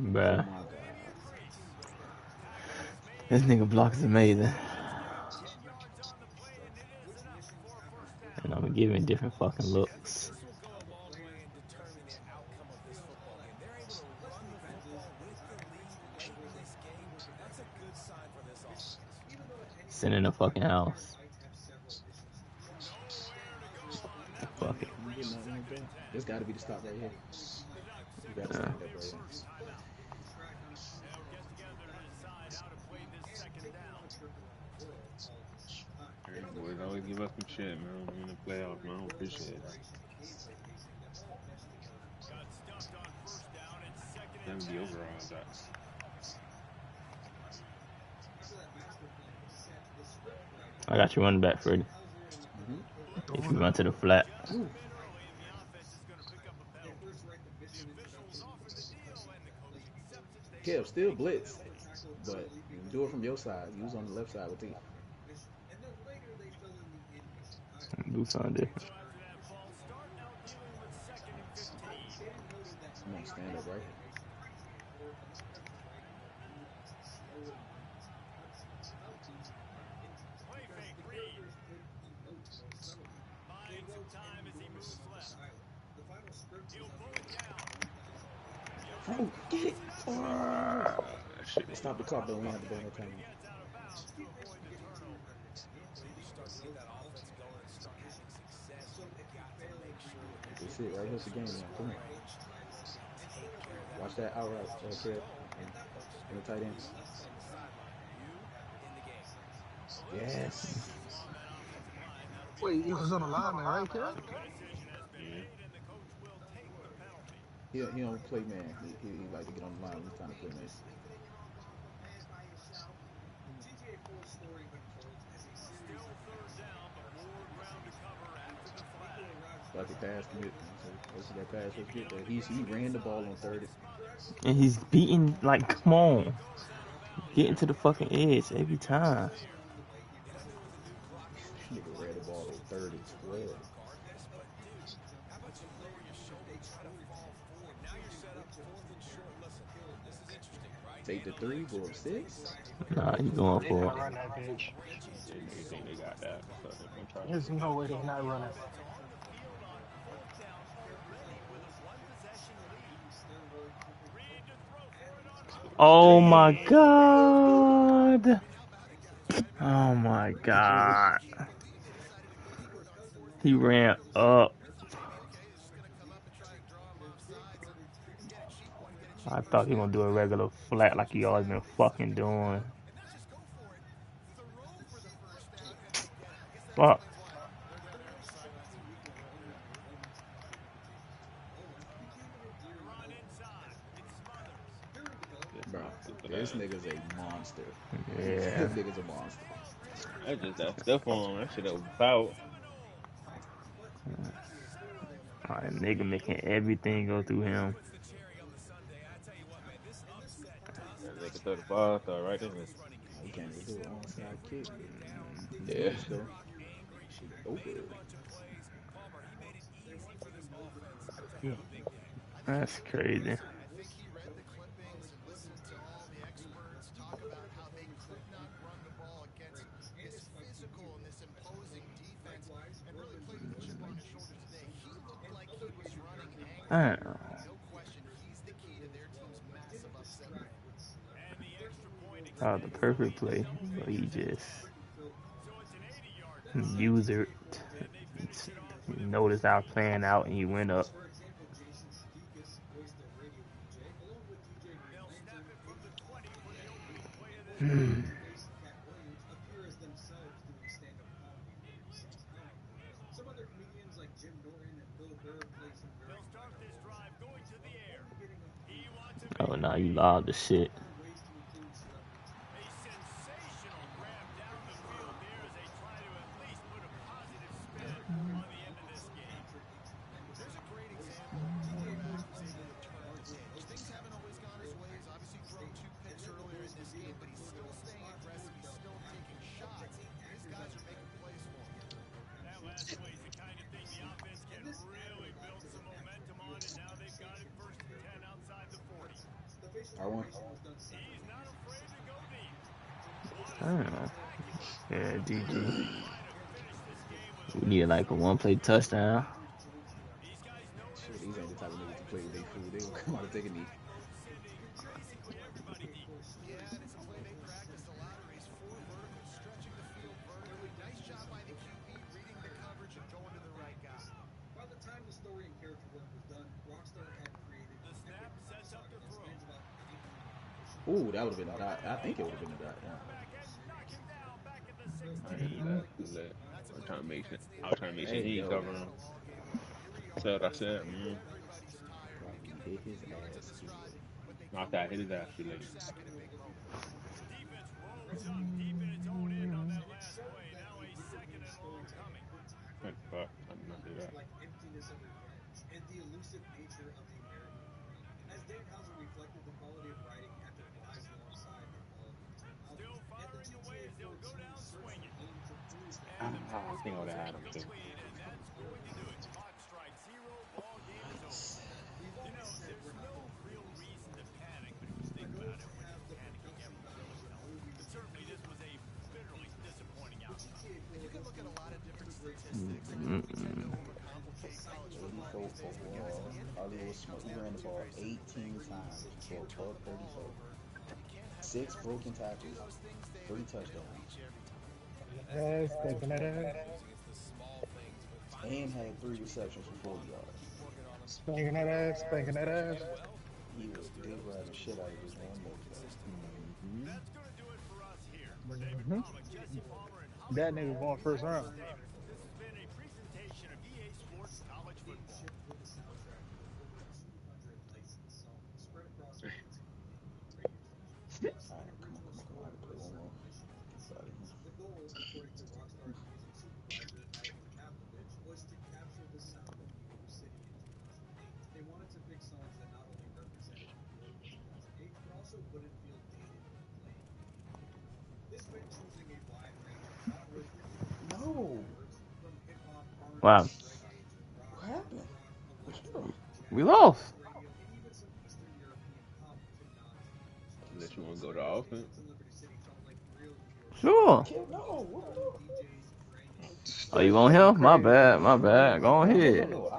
Bruh. This nigga block is amazing. And I'm giving different fucking looks. Send in the fucking house. Fuck it. This gotta be the stop right here. You gotta stand up right here. Boys always give us some shit, man. In the playoffs, man. I don't appreciate it. 70 overall, that's. I got you running back, Freddie. If you run to the flat. Kev, still blitz, but you do it from your side. You was on the left side with T. Do something different. I'm gonna stand up right here. Bro, get it! Stop the clock, though. We have to go no time. That's it, right? Here's the game now. Come on. Watch that outright, Fred. In the tight end. Yes. Wait, he was on the lineman, right, Kev? Yeah. He don't play man. He like to get on the line when he's trying to play man. Like a pass commit. So that pass was good there. He ran the ball on 30. And he's beating, like, come on. Getting to the fucking edge every time. Nigga ran the ball on 30. 12. Take the 3, go up 6. Nah, he going They for not it. run that bitch. You think they got that? So they're gonna try. There's no way they're not running. Oh my god. Oh my god. He ran up. I thought he gonna do a regular flat like he always been fucking doing. Fuck. Bro, this nigga's a monster. Yeah. This nigga's a monster. That's just that stuff on him. That shit about. Alright, nigga making everything go through him. They can throw the ball, throw it right in there. He can't even do an onside kick. Yeah. Let's go. Over. That's crazy. Oh, the perfect play. But he just used it. He noticed I was playing out and he went up. Oh, now you loud the shit. I don't know. Yeah, GG. We need like a one-play touchdown. Shit, these ain't the type of niggas to play with their food. They gonna come out and take a knee. Ooh, that would have been a dot. I think it would have been a dot. Yeah. I'm trying to make sure. I was trying to make sure he ain't covering him. That's what I said. Hit his ass. Knocked out, hit his ass too late. Fuck, I did not do that. And the elusive nature of the American. As Dave Hauser reflected the quality of writing after it lies alongside the quality of I think I would have had him too. Hollywood Smoke. He ran the ball 18 times for a buck 34. 6 broken tackles, 3 touchdowns. Yes, taking that ass. And had 3 receptions for 40 yards. Spanking that ass, spanking that ass. He was dick riding the shit out of this one leg, Mhm. That nigga going first round. Alright, come on. I had to play one more. Get out of here. The goal, according to Rockstar Music supervisor Alex Pavlovich, was to capture the sound of New York City in 2008. They wanted to pick songs that not only represented New York in 2008, but also wouldn't feel dated when playing the game. This meant choosing a wide range of genres No. from hip hop, R&B, Wow. reggae to rock, What happened? What you doing? We lost. radio, and even some Eastern European pop to non-Spanish. Unless you want to go to offense. In Liberty City felt like real New York. Sure. No, what we doing? Oh, you want him? My bad. My bad. Go ahead. No.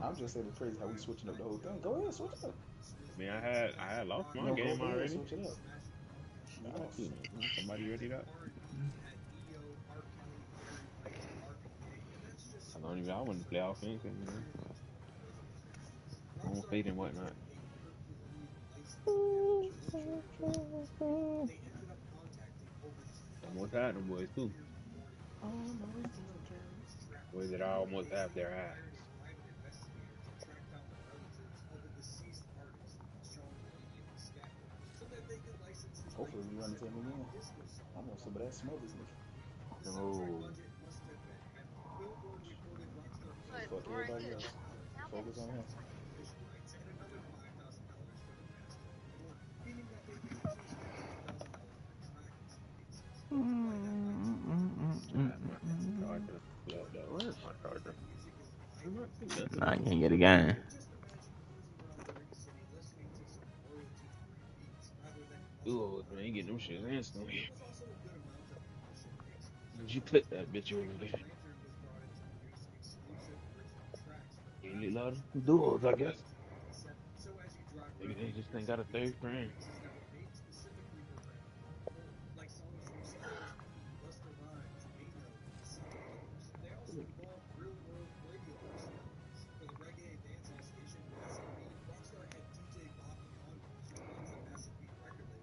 I'm just saying it's crazy how we switching up the whole thing. Go ahead, switch it up. I mean, I had lost my No, game go ahead, already. switch it up. Somebody ready that? I want to play offense. On fade and whatnot. Almost had them boys too. Boys that I almost have their ass. Hopefully we run into him again. I want some of that smoke, isn't it? No. Fuck everybody else. Focus on him. Where's my charger? Nah, I can't get a game. Ooh, man, you get them shit instantly. Did you click that bitch over there? You need a lot of duels, I guess. Maybe they just ain't got a third frame.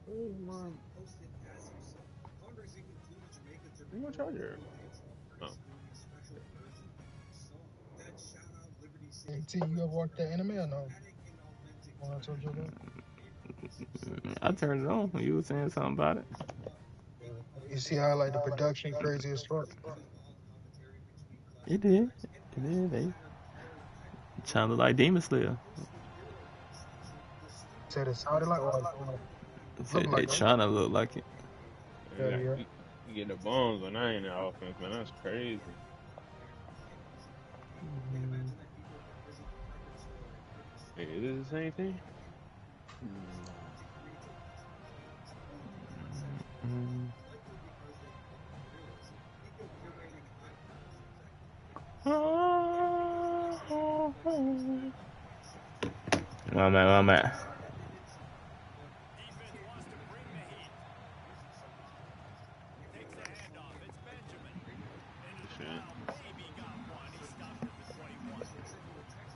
Oh my. Where's my charger? Oh. T, you ever watch that anime or no? When I told you that? I turned it on. You were saying something about it. You see how like the production crazy as fuck? It did. It did. They sounded like Demon Slayer. Said it sounded like They trying to look like it. Yeah. You get the bombs when I ain't in offense, man. That's crazy. Hey, is this the same thing? Where I'm at.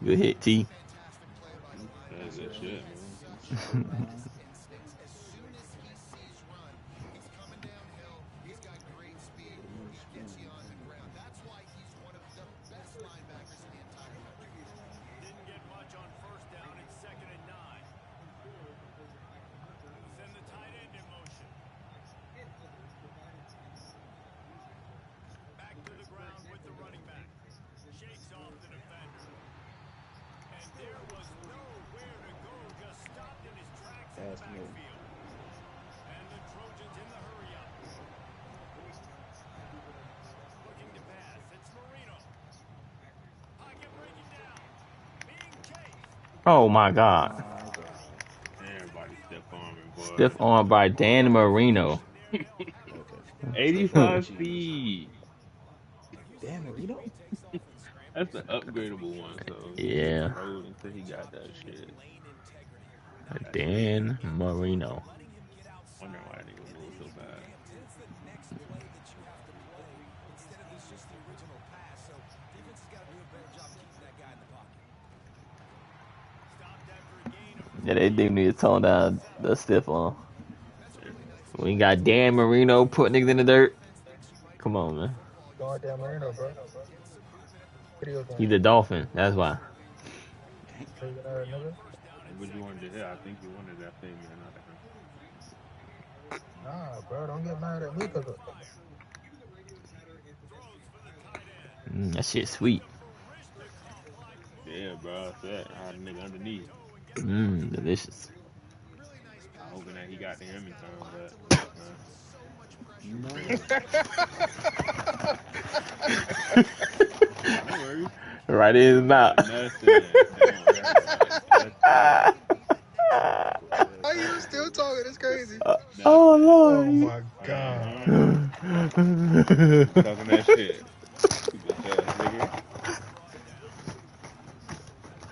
Good hit, T. That's that shit, man. Oh my God. Everybody stiff arming, boy. Stiff arm by Dan Marino. 85 speed. Dan Marino? That's the upgradable one, so yeah. Rolled until he got that shit. Dan Marino. Wonder why that nigga moved so bad. Yeah, they need to tone down the stiff on. We got Dan Marino putting niggas in the dirt. Come on, man. Going down Marino, bro. Video game. He's a Dolphin. That's why. Crazy ass nigga. What you wanted to hear? I think you wanted that thing, man. Nah, bro, don't get mad at me because That shit sweet. Yeah, bro. I said I had a nigga underneath. Delicious. I'm hoping that he got the Emmy time, but Right in his mouth. Are you still talking? It's crazy. Oh Lord. Oh my God. Talking that shit.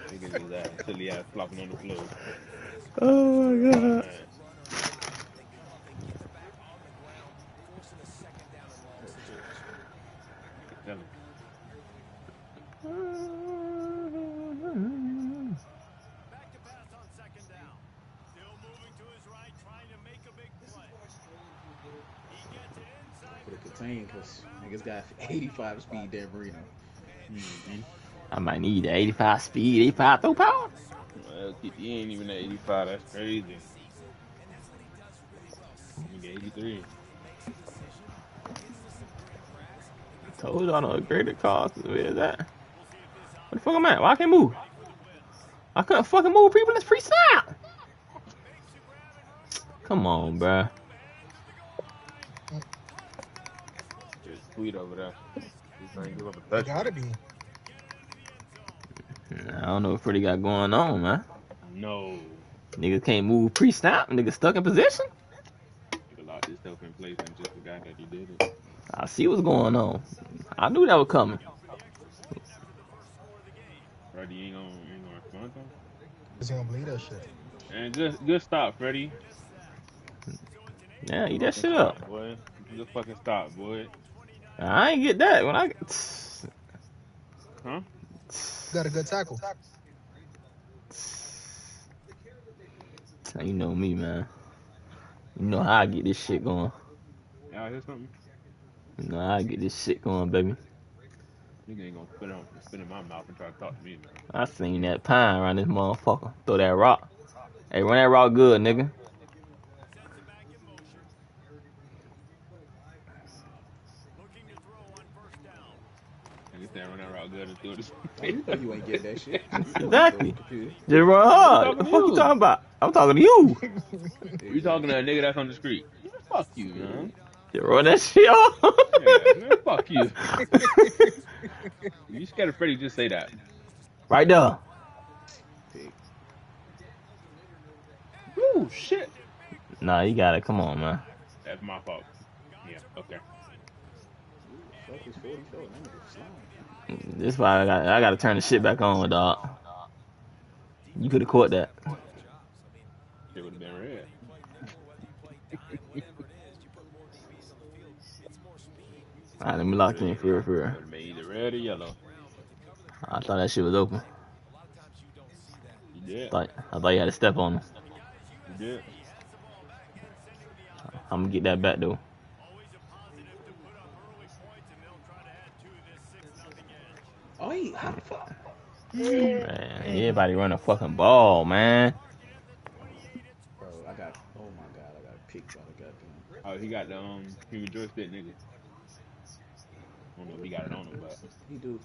Niggas his ass, silly ass flopping on the floor. Oh my God. Could have contained because niggas got 85 speed Dan Marino. I might need the 85 speed, 85 throw power. Well, he ain't even at 85. That's crazy. Nigga 83. Told you on a greater cost. Where's that? What the fuck am I at? Why I can't move? I couldn't fucking move people. Let's freestyle. Come on, bruh. Just tweet over there. It gotta be. I don't know what Freddie got going on, man. No. Niggas can't move pre-snap. Niggas stuck in position. Nigga locked himself in place and just forgot that he did it. I see what's going on. I knew that was coming. Freddie ain't gonna respond to him? He's gonna believe that shit. And good stop, Freddie. Yeah, eat that shit up. Boy. Good fucking stop, boy. I ain't get that when I. Huh? Got a good tackle. You know me, man. You know how I get this shit going. Y'all hear something? You know how I get this shit going, baby. Nigga ain't gonna spit in my mouth and try to talk to me, man. I seen that pine around this motherfucker. Throw that rock. Hey, run that rock good, nigga. Nigga saying run that route good and throw this. Oh, you know you ain't getting that shit. Exactly. Just run hard. What the fuck you talking about? I'm talking to you. You talking to a nigga that's on the street. Fuck you, man. Just run that shit off. Yeah, man, fuck you. You scared of Freddie, just say that. Right there. Ooh, shit. Nah, you got it. Come on, man. That's my fault. Yeah, okay. This is why I gotta turn the shit back on, dog. You could have caught that. It would have been red. Alright, let me lock in for real. Would have been either red or yellow. I thought that shit was open. You did. I thought you had to step on him. You did. I'm gonna get that back though. Oh, how the fuck? Man, everybody run a fucking ball, man. Bro, oh my god, I got picked by the goddamn. Oh, he got the human joystick, nigga. I don't know if he got it on him, but he do.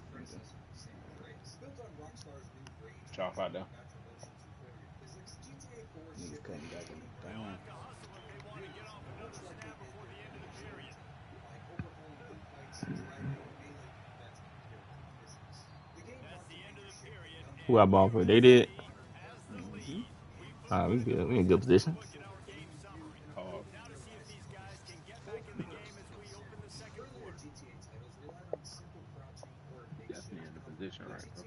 Chop out there. Niggas cutting goddamn down. Who I ball for? They did. Alright, we good. We in good position. Definitely in the position, right? Bro.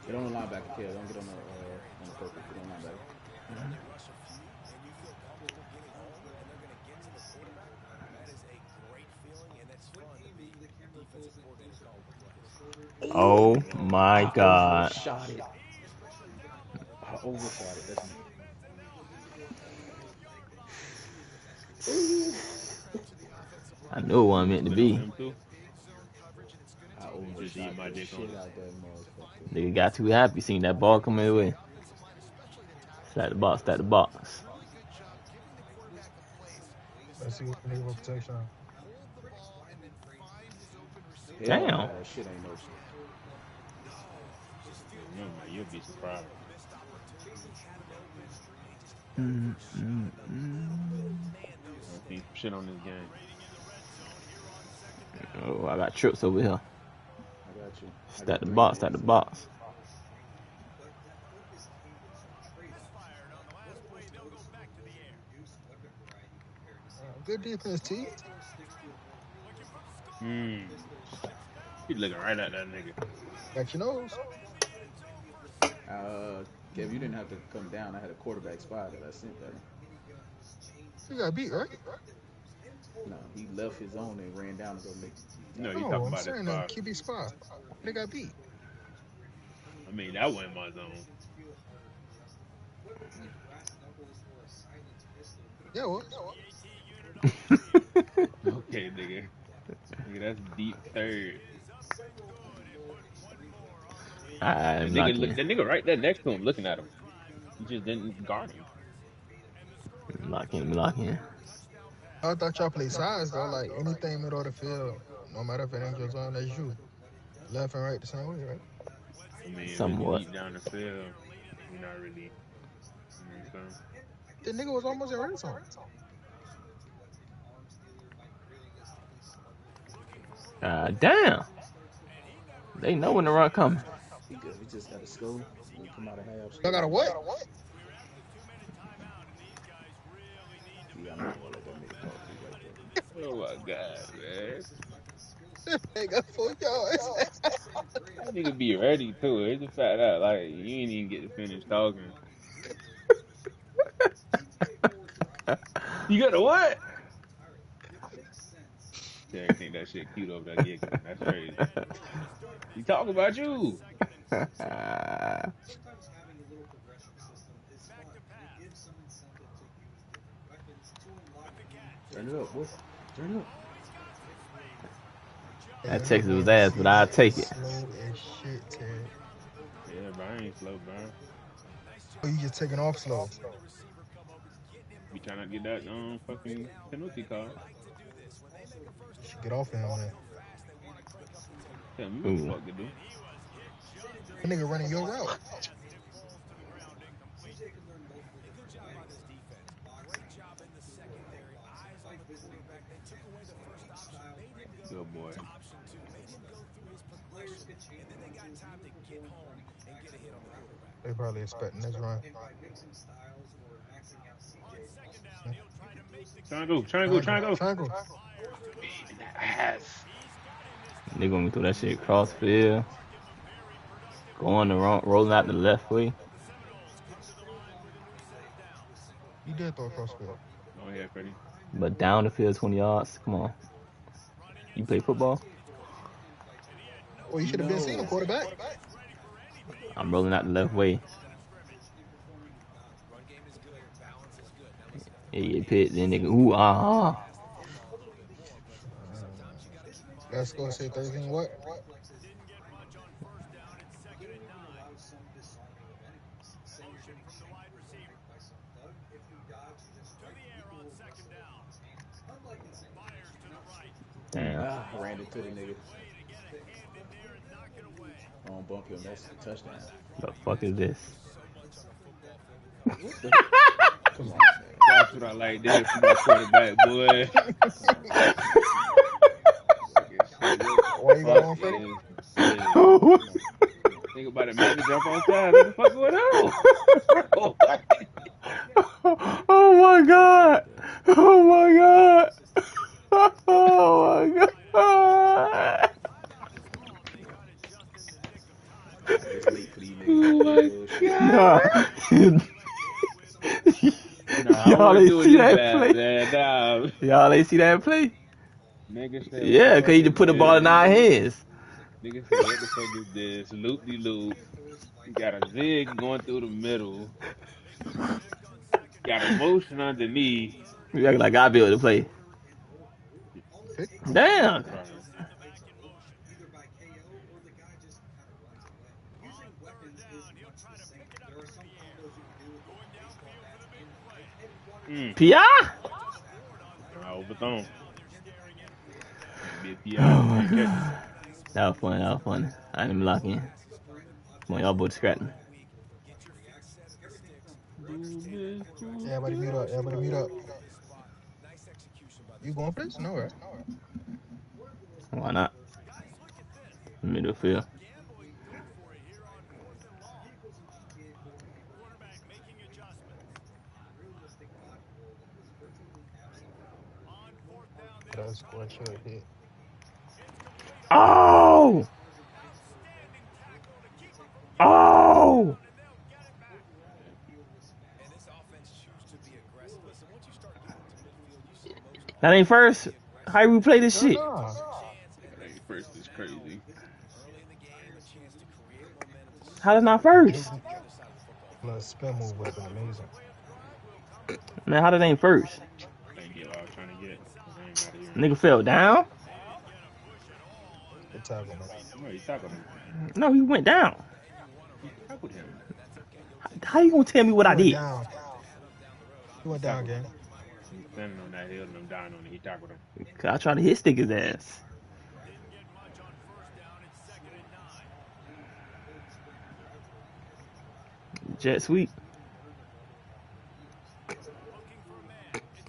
Get on the linebacker, Kev. Don't get on the purple. Get on the linebacker. Oh my God. Overshot it. I overshot it. That's I knew it wasn't meant to be. I overshot my the dick shit on out that motherfucker. Nigga got too happy seeing that ball come his way. Stack the box, stack the box. Let's see what nigga for protection. Damn. That shit ain't no shit. You'll be surprised. Shit on this game. Oh, I got trips over here. I got you. Stack the box, stack the box. Good defense, T. He looking right at that nigga. Got your nose. Kev, you didn't have to come down. I had a quarterback spy that I sent that. You got beat, right? No, he left his own and ran down to go make. No, you No, talking I'm about saying that that QB spot. They got beat. I mean, that wasn't my zone. Yeah, what? Okay, nigga. Nigga, that's deep third. The nigga right there next to him looking at him. He just didn't guard him. Lock in. I thought y'all play sides though, like anything middle of the field, no matter if it ain't your zone, that's you. Left and right the same way, right? I mean, somewhat. Deep down the field, you're not really. The nigga was almost in red zone. Damn. They know when the run coming. He good. He just got to school. He come out of half. I got a what? Yeah, I'm not gonna let that nigga talk to you like that. Oh my God, man. They got 4 yards. That nigga be ready too. It's the fact that like you ain't even get to finish talking. You got a what? Yeah, I think that shit cute over there giggling. That's crazy. He talking about you. Turn it up, boy. Turn it up. That Texas was ass, but I'll take it. Slow as shit, Ted. Yeah, bro, I ain't slow, bro. Oh, you just taking off slow. You trying to get that fucking penalty card. Should get off him on that. Tell me what the fuck to do. That nigga running your route. Good boy. They probably expecting this run. Triangle. Ass. They gonna throw that shit cross field. Going the wrong, rolling out the left way. You did throw across field. Oh yeah, Freddie. But down the field 20 yards. Come on. You play football? Well, you should have been seeing a quarterback. I'm rolling out the left way. Yeah, pit, then nigga, ooh, Let's go say 13 what? Damn. I ran into the nigga. I don't bump him. That's a touchdown. The fuck is this? Come on, man. That's what I like there for my quarterback, boy. Why you got on, Freddie? Think about it, man. To jump on time. What the fuck going on? Oh my God! Oh my God! Oh my God! It's late for these niggas. Y'all ain't see that play. Man. Y'all ain't see that play. Nigga said, Yeah, because he just put the ball in our hands. Nigga said, what the fuck is this? Loop-de-loop. Got a zig going through the middle. Got a motion underneath. You act like I be able to play. Damn. P.I.? I overthrown. Oh my god. That was funny. That was funny. I didn't even lock in. Come on, y'all both scrapping. Everybody mute up. Everybody mute up. You going for this? No, right? Why not? Middle field. That's what should hit. Oh! Oh! That ain't first. How you play this shit? That ain't first is crazy. How that's not first? The spin move would have been amazing. Man, how that ain't first? Thank you, I was trying to get. Nigga fell down? Good tackle, man. No, he tackled him. No, he went down. He tackled him. How you gonna tell me what I did? Down. He went down, gang. He was standing on that hill and I'm dying on it. He tackled him. Cause I tried to hit stick his ass. Jet sweep.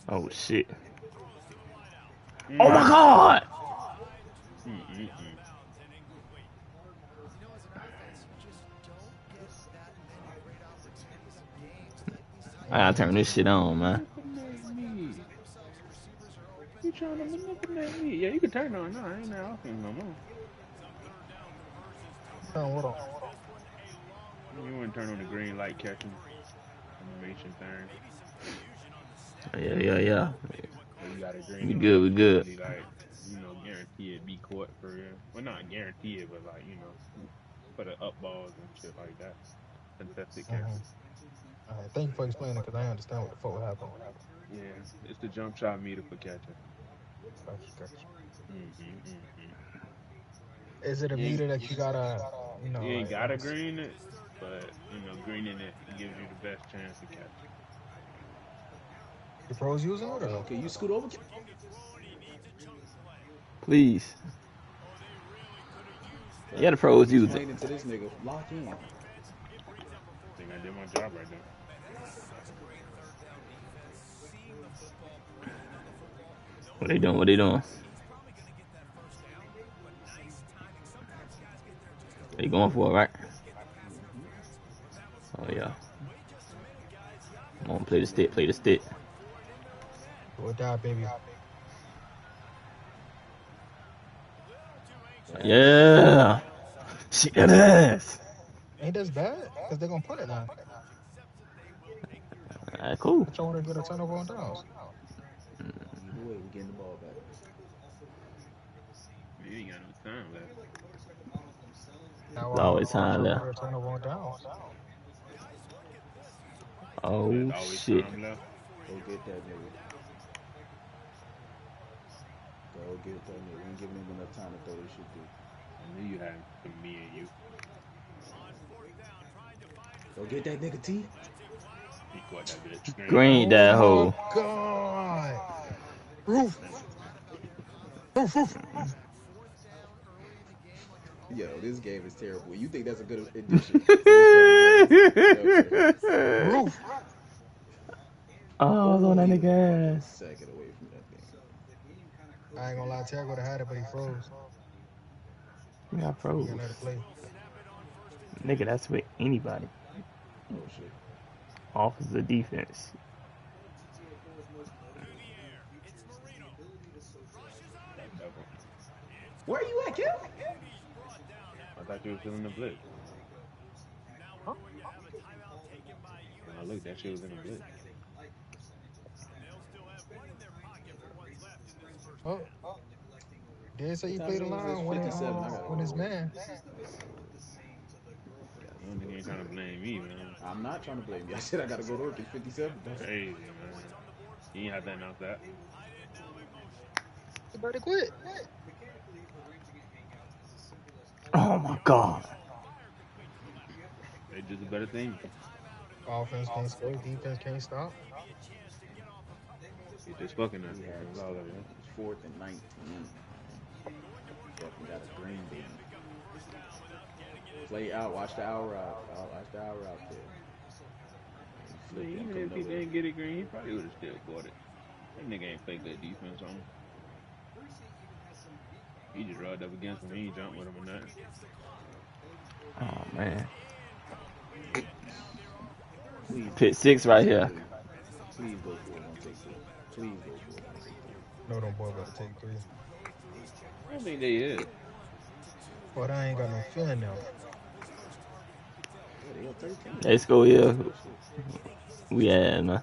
Oh shit. Oh my god! I gotta turn this shit on, man. You trying to manipulate me? Yeah, you can turn it on. No, I ain't that often no more. Turn what on? You want to turn on the green light catching animation thing. Yeah. You got a green. We good. Like, guarantee it be caught for real. Well, not guarantee it, but like, for the up balls and shit like that. Contested catches. Alright, thank you for explaining it, because I understand what the fuck happened. Yeah, it's the jump shot meter for catching. Gotcha. Is it a meter that you gotta, You ain't gotta green it, but, greening it gives you the best chance to catch it. The pros using it, or? Okay, you scoot over. Please. Yeah, the pros use it. Into this nigga, lock in. I think I did my job right there. What they doing? They going for it, right? Oh yeah. Come on, play the stick. Go down, baby. Yeah. Shit that ass. Ain't that bad? Because they're gonna punt it now. Alright, cool. I want to get a turnover on downs. Either way, we're getting the ball back. You ain't got no time left. There's always time left. Turnover on downs. Oh shit. Go get that nigga. We ain't giving him enough time to throw this shit through. I knew you had me and you. Go get that nigga, T. He caught that bitch. Green that hoe. Oh god. Roof. Yo, this game is terrible. You think that's a good addition? Roof. Oh, on that nigga ass. Second away from that thing. I ain't gonna lie, Terry would have had it, but he froze. Yeah, I froze. He let it play. Nigga, that's with anybody. Oh shit. Offense or defense. Where are you at, Kim? I thought you were feeling the blitz. Oh, look, that shit was in the blitz. Oh, did say you What time played zone is this? along 57. I gotta when his roll. man. I don't think you ain't trying to blame me, man. I'm not trying to blame you. I said I gotta go to work. It's 57. Crazy, man. You ain't have to announce that. You better quit. Oh my God. They did the better thing. Offense can't score, defense can't stop. He just fucking us. We had That's all that was. it's 4th and 19. Fucking got a green bean. Play out. Watch the hour out. Watch the hour out there. Even if he didn't get it green, he probably would have still caught it. That nigga ain't play good defense on him. He just rubbed up against him. He ain't jumped with him or nothing. Oh man. Please. Pick 6 right here. Please go for it. Don't take 3. Please go for it. No, them boy about to take 3. I don't think they is. But I ain't got no feeling now. Let's go here. We had man.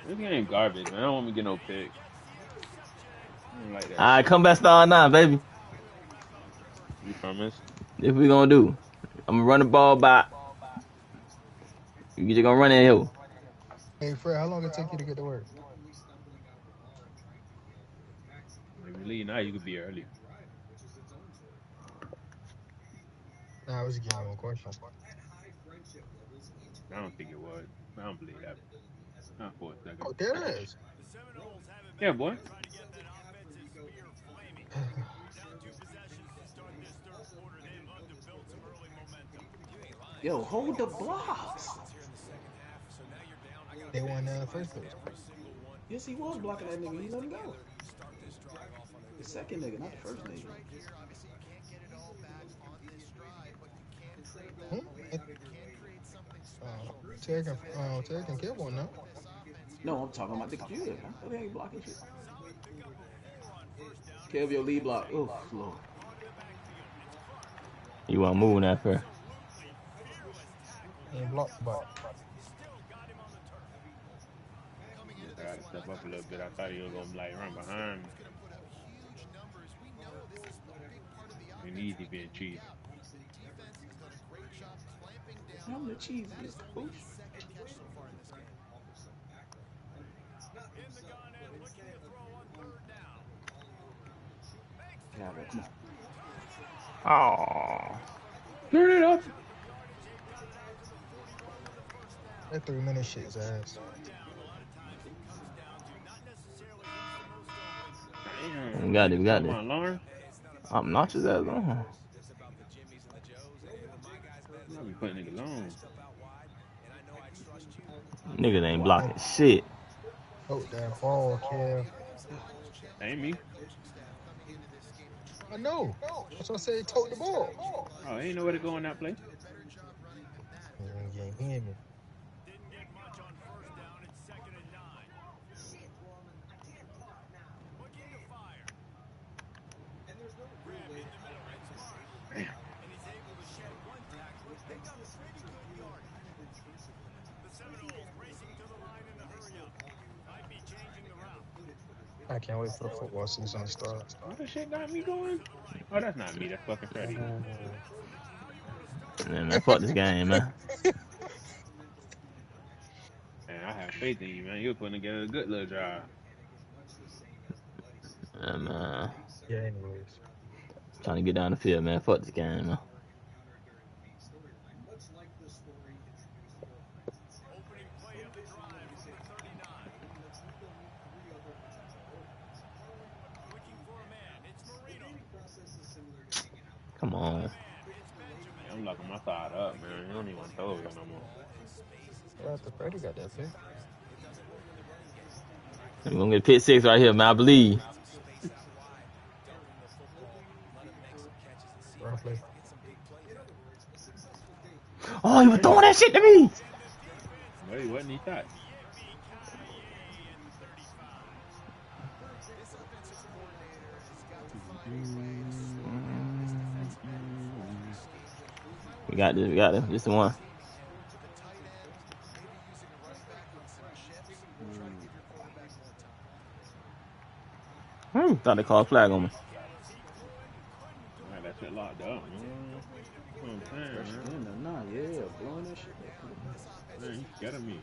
This game garbage, man. I don't want me to get no pick. I don't like that. All right, come back star 9, baby. You promise? If we gonna do, I'm gonna run the ball back. You just gonna run that hill. Hey Fred, how long it take you to get to work? If you leave now, you could be early. Nah, I was just getting one question. I don't think it was. I don't believe that. Not for a second. Oh, there it is. Yeah, boy. Yo, hold the blocks. They won the first place. Yes, he was blocking that nigga. He let him go. The second nigga, not the first nigga. Terry can get one now. No, I'm talking about the computer. I they ain't blocking shit. Kev, your lead block. Oh, Lord. You want to move that fair? He ain't blocked the ball. I got to step up a little bit. I thought he was going to like run behind me. We need to be a cheese. I'm the cheesiest, coach. Come on. Oh. Turn it up. That 3-minute shit's ass. We got it. Lauren. I'm not his ass on. I'll be putting niggas on. Niggas ain't blocking shit. Oh, that ball, Kev. Ain't me. I know. That's what I said. Tote the ball. Oh, ain't nowhere to go in that play. You ain't hear me. I can't wait for the football season to start. What the shit got me going? Oh, that's not me. That's fucking Freddie. Man, fuck this game, man. Man, I have faith in you, man. You're putting together a good little drive. Yeah, anyways. Trying to get down the field, man. Fuck this game, man. Come on. I'm locking my side up, man. You don't even want to throw it no more. Well, the Freddie got that pick. We're going to get pick 6 right here, man. I believe. Oh, he was throwing that shit to me. No, he wasn't. He thought. We got this. We got this. This the one. Thought they called flag on me. Man, that shit locked up. That's what I'm saying, man. Nah, yeah, blowing that shit. Man, you scared me.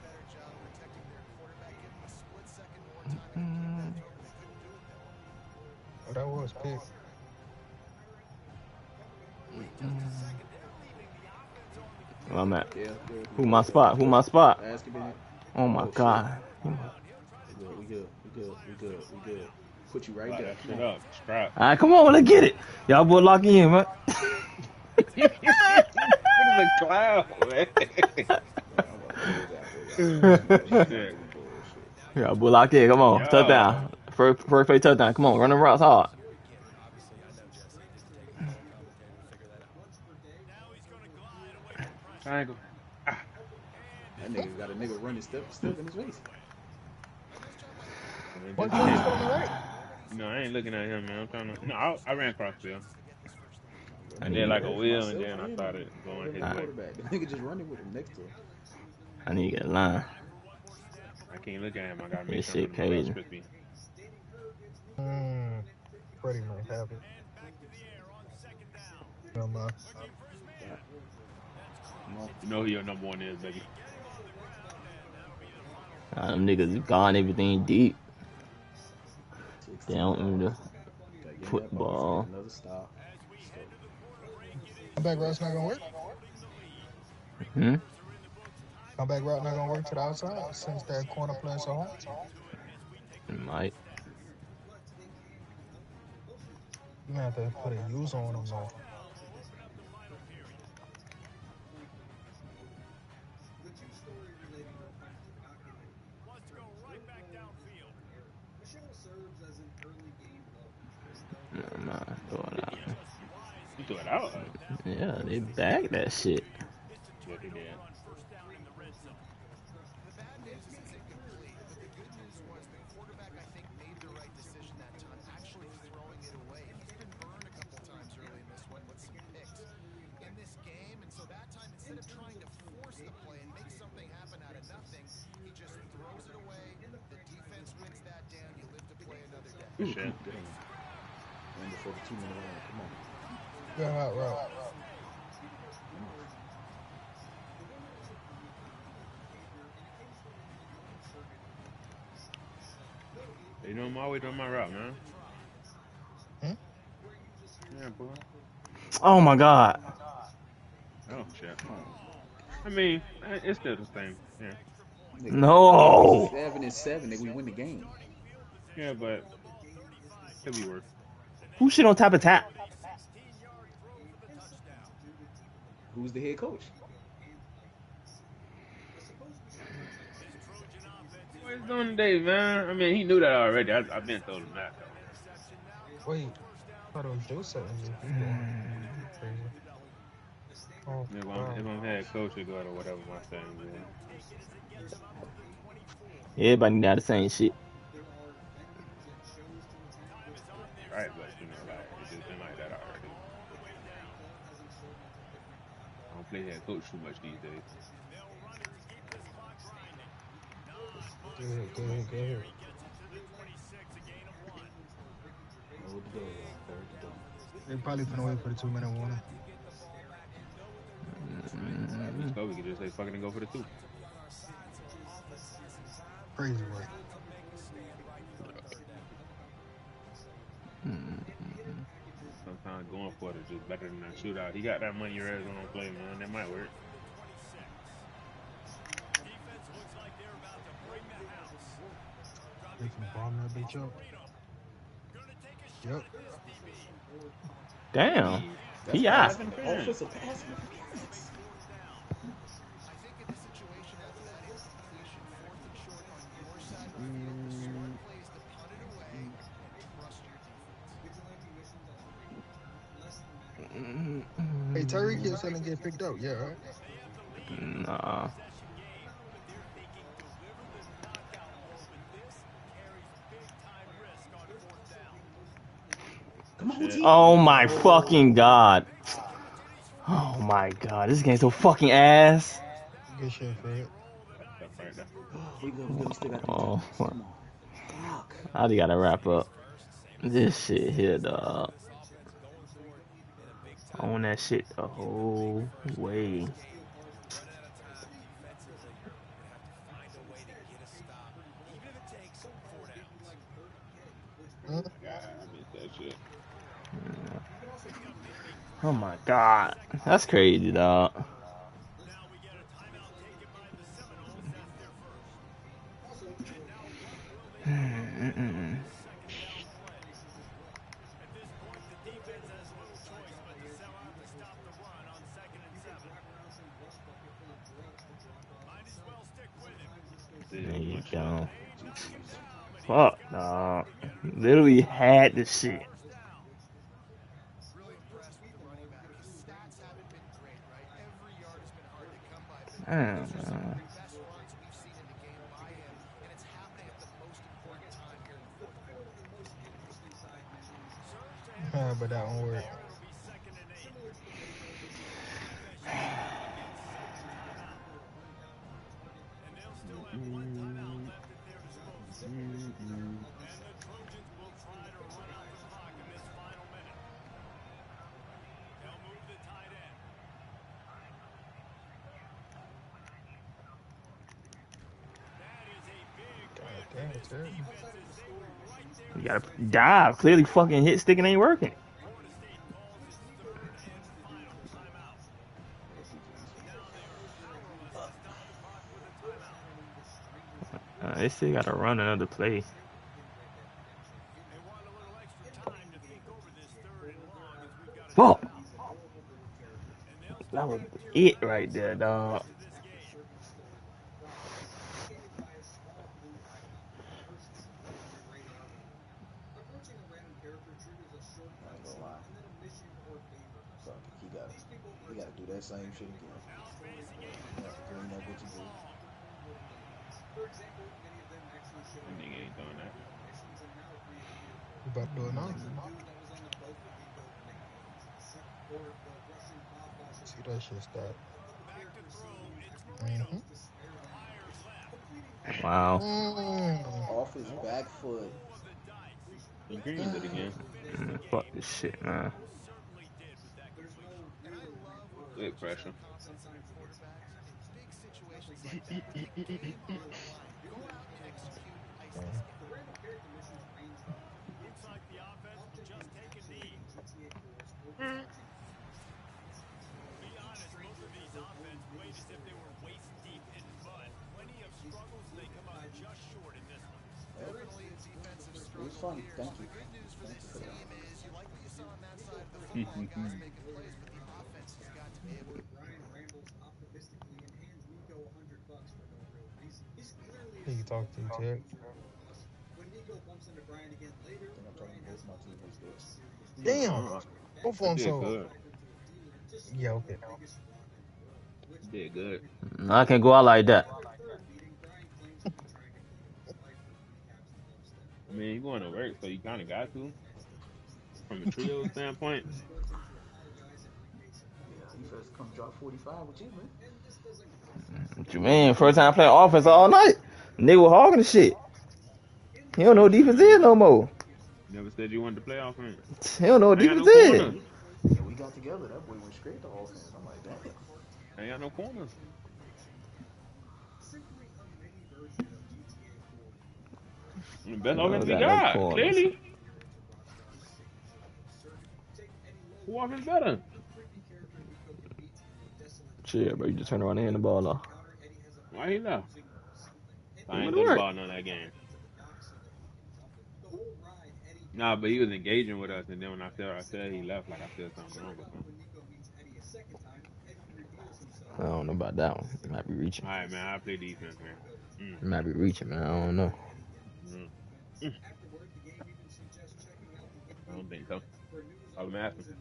Oh, that was big. Where I'm at. Who my spot? Who my spot? Oh my God. We good. Put you right there. Shut up. Strap. All right, come on, let's get it. Y'all boy lock in, man. Look at the cloud, man. Y'all boy lock in. Come on, touchdown. First play touchdown. Come on, run the routes hard. Triangle. That nigga got a nigga running step in his face. No, I ain't looking at him, man. I'm trying to. No, I ran across field. I did like a wheel, and then I started going his way. The nigga just running with him next to him. I need to get a line. I can't look at him. I gotta make This sure shit crazy. Freddie might have it. No, man. You know who your number one is, baby. Them niggas gone everything deep. They don't even football. Another stop. Comeback route's not gonna work. Comeback route not gonna work to the outside since that corner playing so hard. It might. You gonna have to put a use on them though. Nah, throw it out. You threw it out? Yeah, they bagged that shit. Yeah, they did. Shit. And before the 2 minute round, come on. Good hot route. You know I'm always on my route, man. Yeah, boy. Oh my God. Oh shit. I mean, it's still the same. Yeah. No. 7-7, nigga, we win the game. Yeah, but could be worse. Who shit on top of tap? Who's the head coach? What he's doing today, man? I mean, he knew that already. I've been told him that. Wait, I thought it was Joe Sutton. Oh, if I'm head coach or whatever my saying is. Everybody got the same shit. Right, but you know, like it's just been like that already. I don't play head coach too much these days. Go ahead. They probably gonna wait for the 2 minute warning. We can just say fucking and go for the 2. Crazy work. Sometimes going for it is just better than a shootout. He got that money your ass on play, man. That might work. They can bomb that bitch up. Yep. Damn. He out. Offensive pass. Hey, Tyreek Hill gonna get picked up, yeah, right? Nah. Come on, Oh my fucking God. Oh my god, this game's so fucking ass. Good shit, Fred. We still got 3 Oh, timeouts. Come on. Fuck. I just gotta wrap up this shit here, dog. Own that shit the whole way. God, I miss that shit. Oh my god, that's crazy, dog. There you go. Fuck, dog. Literally had the shit. Man. But that won't work. You gotta dive. Clearly fucking hit sticking ain't working. They still gotta run another play. Fuck! That was it right there, dog. He gotta do that same shit again. Bring that bitch again. Nigga ain't doing that. You about to do it now? See that shit start. Wow. Off his back foot. He greened it again. Fuck this shit, man. Good pressure. It was fun. Thank you. Thank you for that. He can talk to you, Ted. Damn! Both of them so. Yeah, okay. Did good. No, I can't go out like that. I mean, you're going to work, so you kind of got to. From a trio standpoint. He first come drop 45 with you, man. What you mean? First time playing offense all night. Nigga was hogging the shit. He don't know what defense is no more. Never said you wanted to play offense. He don't know what defense is. Yeah, we got together. That boy went straight to offense. I'm like, damn. Ain't got no corners. The best offense we got, clearly. Who offense better? Shit, bro, you just turn around and hand the ball off. Why he left? I ain't gonna ball none of that game. Nah, but he was engaging with us, and then when I said he left, like I said something wrong with him. I don't know about that one. He might be reaching. All right, man. I play defense, man. He might be reaching, man. I don't know. I don't think so. I'm asking.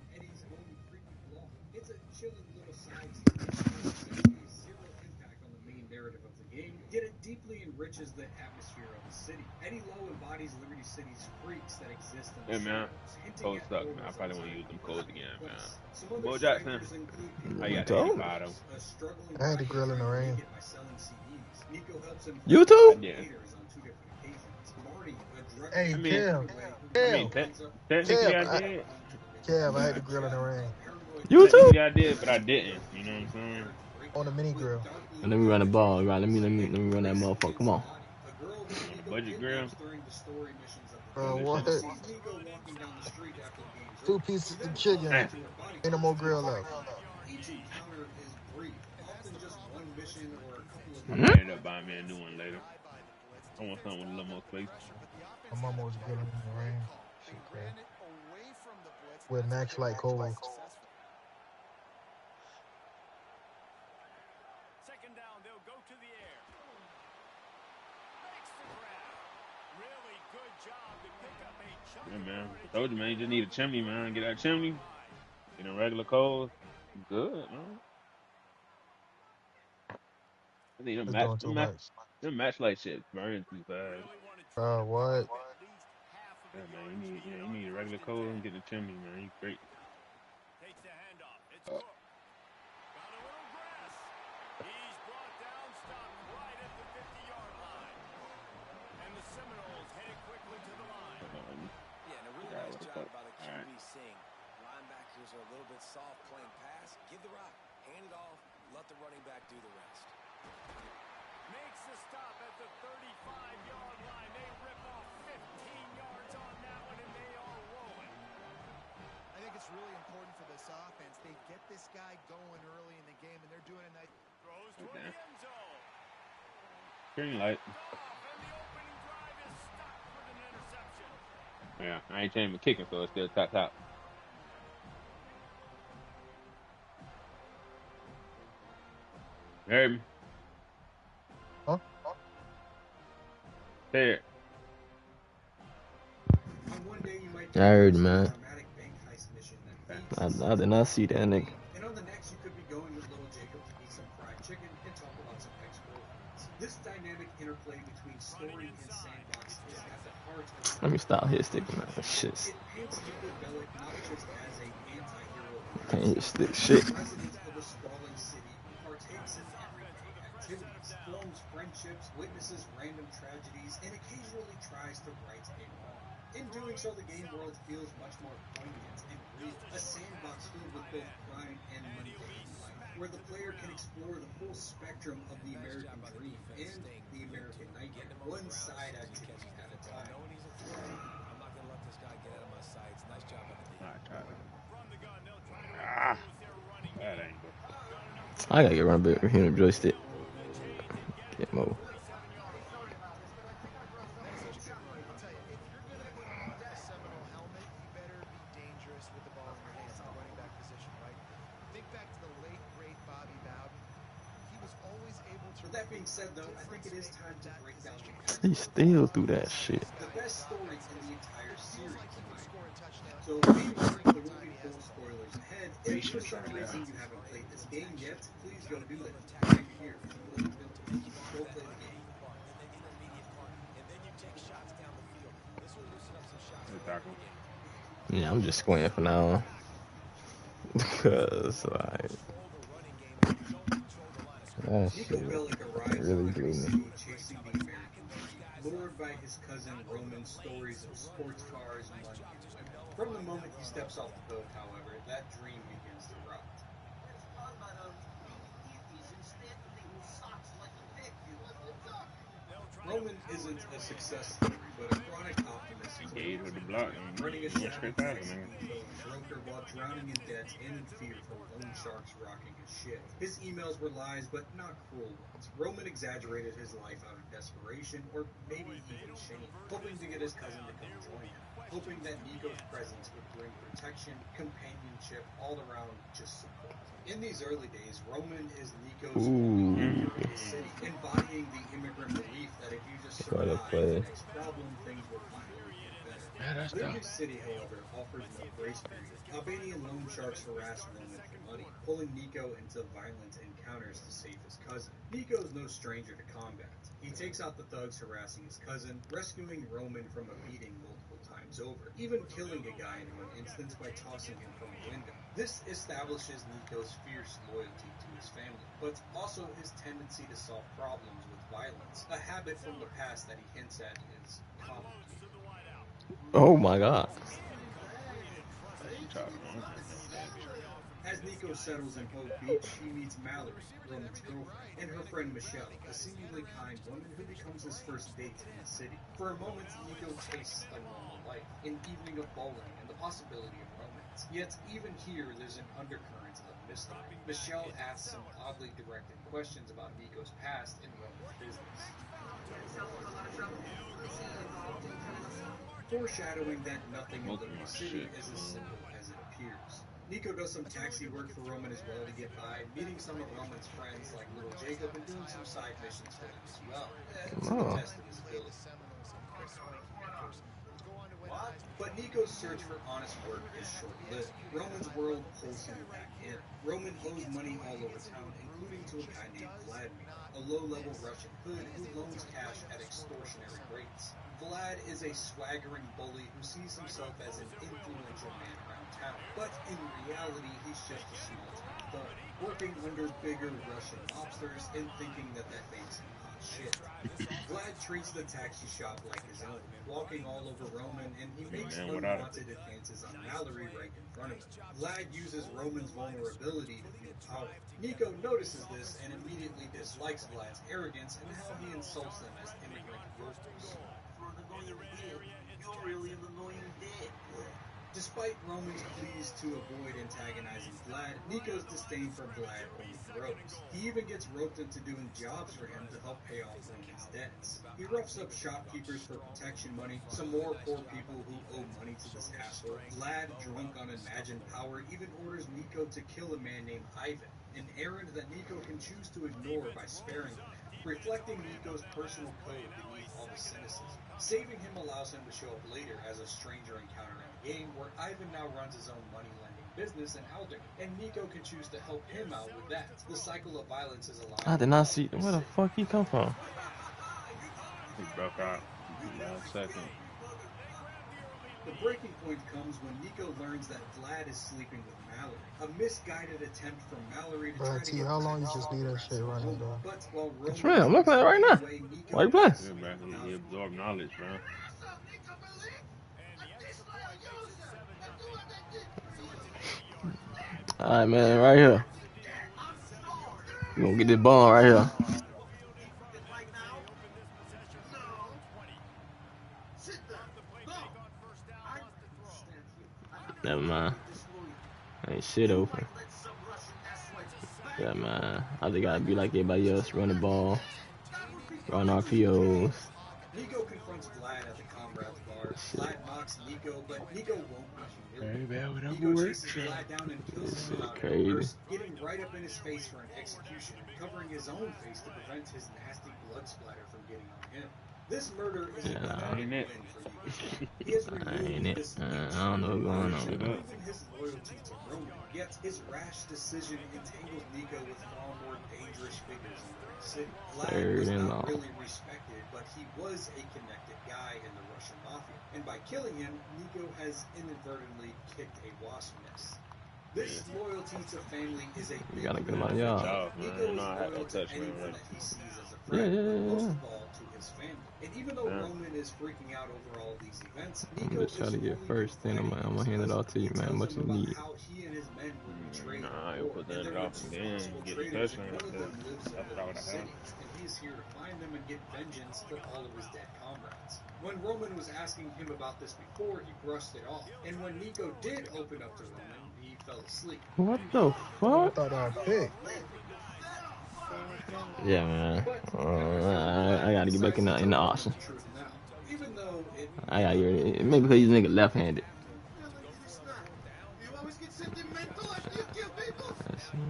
It's a chilling little side zero impact on the main narrative of the game. Get a deeply enriches the atmosphere of the city. Eddie Lowe embodies Liberty City's freaks that exist in Hey the man, shadows, hinting codes at suck, man. I horrors probably want to outside use them the codes ordinary again, man. place. Some other Bo Jackson, strikers include how people you like got the told 85 though? a struggling I had the writer grill in the trying to rain. make it by selling CDs. Nico helps him You fight too? I didn't. haters on 2 different occasions. Marty, a drug Hey, I addict mean, Kev, technically I Kev, did. Kev, I had the grill in the rain You too? Technically I did, but I didn't. You know what I'm saying? on the mini grill. Let me run the ball, right? Let me run that motherfucker. Come on. Budget grill. What? 2 pieces of chicken. Man. Ain't no more grill left. Each encounter is brief, often just one mission or a couple of I might end up buying me a new one later. I want something with a little more space. My mama was grilling in the rain. Shit crazy. With Max Light Cold. Second down, they'll go to the air. Makes the grab. Really good job to pick up a chunk. Yeah, man. I told you, man. You just need a chimney, man. Get that chimney. Get a regular coals. Good, man. I think It's doing too much. them matchlight shit burning too fast. What? Yeah, man. You need a regular coal and get the chimney, man. You great. Takes the handoff. It's Cook. Got a little grass. He's brought down, stopped right at the 50-yard line. And the Seminoles headed quickly to the line. Yeah, and a really nice job by the QB Singh. Linebackers are a little bit soft playing pass. Give the rock, hand it off, let the running back do the rest. Makes the stop at the 35-yard line. They rip off 15 yards on that one, and they are rolling. I think it's really important for this offense. They get this guy going early in the game, and they're doing a nice throws toward the end zone. Green light. And the opening drive is stopped with an interception. Yeah, I ain't changing my kicking, so it's still top. Heard me? Huh? There. I heard, man. I did not see that nigga. And on the next, you could be going with little Jacob to eat some fried chicken and talk about some ex-girlfriends. This dynamic interplay between story and sandbox is at the heart of Let me stop hit sticking, man. Shit. it paints Nico Bellic not just as an anti-hero, Can't hit stick shit. president of a sprawling city who partakes in everyday activities, forms friendships, witnesses random tragedies, and occasionally tries to right a wrong. In doing so, the game world feels much more poignant and real, a sandbox filled with both crime and mundane life, where the player can explore the full spectrum of the American dream and the American nightmare, one side activity at a time. I'm not going to let this guy get out of my sights. Nice job on the defense. Bad angle. I gotta get around a bit with him joystick. Get more. With that being said, though, I think it is time to break down the He still do that shit. the best story in the entire series. So, maybe the movie full spoilers ahead. If for some reason you haven't played this game yet, please go do that. Right here. Go play the game. Yeah, I'm just squinting for now. Because, like, that shit really blew me. Chasing the American dream, lured by his cousin Roman's stories of sports cars and money. From the moment he steps off the boat, however, that dream begins to rot. Roman isn't a success story, but a chronic optimist. He gave her the block. Running a Went shadow straight past him, broker while drowning in debt and in fear for loan sharks rocking his shit. His emails were lies, but not cruel ones. Roman exaggerated his life out of desperation, or maybe even shame, hoping to get his cousin to come join him, hoping that Nico's presence would bring protection, companionship, all around just support. In these early days, Roman is Nico's in the city, embodying the immigrant belief that if you just survive the next problem, things will finally get better. Yeah, that's Their tough. new city, however, offers no grace period. Albanian loan sharks harass Roman for money, pulling Nico into violent encounters to save his cousin. Nico is no stranger to combat. He takes out the thugs harassing his cousin, rescuing Roman from a beating multiple times over, even killing a guy in one instance by tossing him from a window. This establishes Nico's fierce loyalty to his family, but also his tendency to solve problems with violence, a habit from the past that he hints at is common. Oh my God. As Nico settles in Hope Beach, he meets Mallory, Roman's girlfriend, and her friend Michelle, a seemingly kind woman who becomes his first date in the city. For a moment, Nico tastes a normal life, an evening of bowling and the possibility of romance. Yet, even here, there's an undercurrent of mystery. Michelle asks some oddly directed questions about Nico's past and Roman's business, foreshadowing that nothing in the new city is as simple as it appears. Nico does some taxi work for Roman as well to get by, meeting some of Roman's friends like Little Jacob and doing some side missions for him as well, to the test of his ability. But Nico's search for honest work is short-lived. Roman's world pulls him back in. Roman owes money all over town, including to a guy named Vladimir, a low-level Russian hood who loans cash at extortionary rates. Vlad is a swaggering bully who sees himself as an influential man around town, but in reality he's just a small-town thug, working under bigger Russian mobsters and thinking that makes him hot shit. Vlad treats the taxi shop like his own, walking all over Roman, and he makes unwanted advances on Mallory right in front of him. Vlad uses Roman's vulnerability to feel powerful. Nico notices this and immediately dislikes Vlad's arrogance and how he insults them as immigrant workers. You're really an annoying dick. Despite Roman's pleas to avoid antagonizing Vlad, Nico's disdain for Vlad only grows. He even gets roped into doing jobs for him to help pay off Roman's debts. He roughs up shopkeepers for protection money, some more poor people who owe money to this asshole. Vlad, drunk on imagined power, even orders Nico to kill a man named Ivan, an errand that Nico can choose to ignore by sparing him, reflecting Nico's personal code beneath all the cynicism. Saving him allows him to show up later as a stranger encounter in the game, where Ivan now runs his own money-lending business in Aldern, and Nico can choose to help him out with that. The cycle of violence is allowed. I did not see where the fuck he come from. He broke out last second. The breaking point comes when Nico learns that Vlad is sleeping with Mallory, a misguided attempt from Mallory to try to get How long you just leave that shit running, bro? But while That's right, I'm looking at it right now. Why you playing? Yeah, man, he absorbed knowledge, bro. Alright, man, right here. You gonna get this ball right here. Never mind. Ain't shit open. Yeah, man. I just gotta be like everybody else. Run the ball. Run RPOs. Nico confronts Vlad at the Comrades bar. Vlad mocks Nico, but Nico won't be humiliated. Hey, man, whatever Nico works. chases Vlad down and kills him without crazy. reverse, getting right up in his face for an execution, covering his own face to prevent his nasty blood splatter from getting on him. This murder is a pathetic win for Nico. He has removed this I don't know what's going on. even his loyalty to Roman. Yet his rash decision entangles Nico with far more dangerous figures in the city. Vlad was not really respected, but he was a connected guy in the Russian mafia, and by killing him, Nico has inadvertently kicked a wasp nest. This loyalty to family is a You gotta get my job. Nico is loyal to anyone that he sees as a friend, but most of all to his family. And even though Roman is freaking out over all these events, I'm Nico just trying to get first thing. I'm gonna hand it all to you, man. What you need. how he and his men were betrayed. Nah, he'll put that off again. Get the touchdown. That's what I would have had. And he is here to find them and get vengeance for all of his dead comrades. When Roman was asking him about this before, he brushed it off. And when Nico did open up to Roman, he fell asleep. What the fuck? I thought I picked. Yeah, man. I gotta get back in the auction. Even though it I gotta get maybe because he's nigga left-handed. You always get sentimental after you kill people. in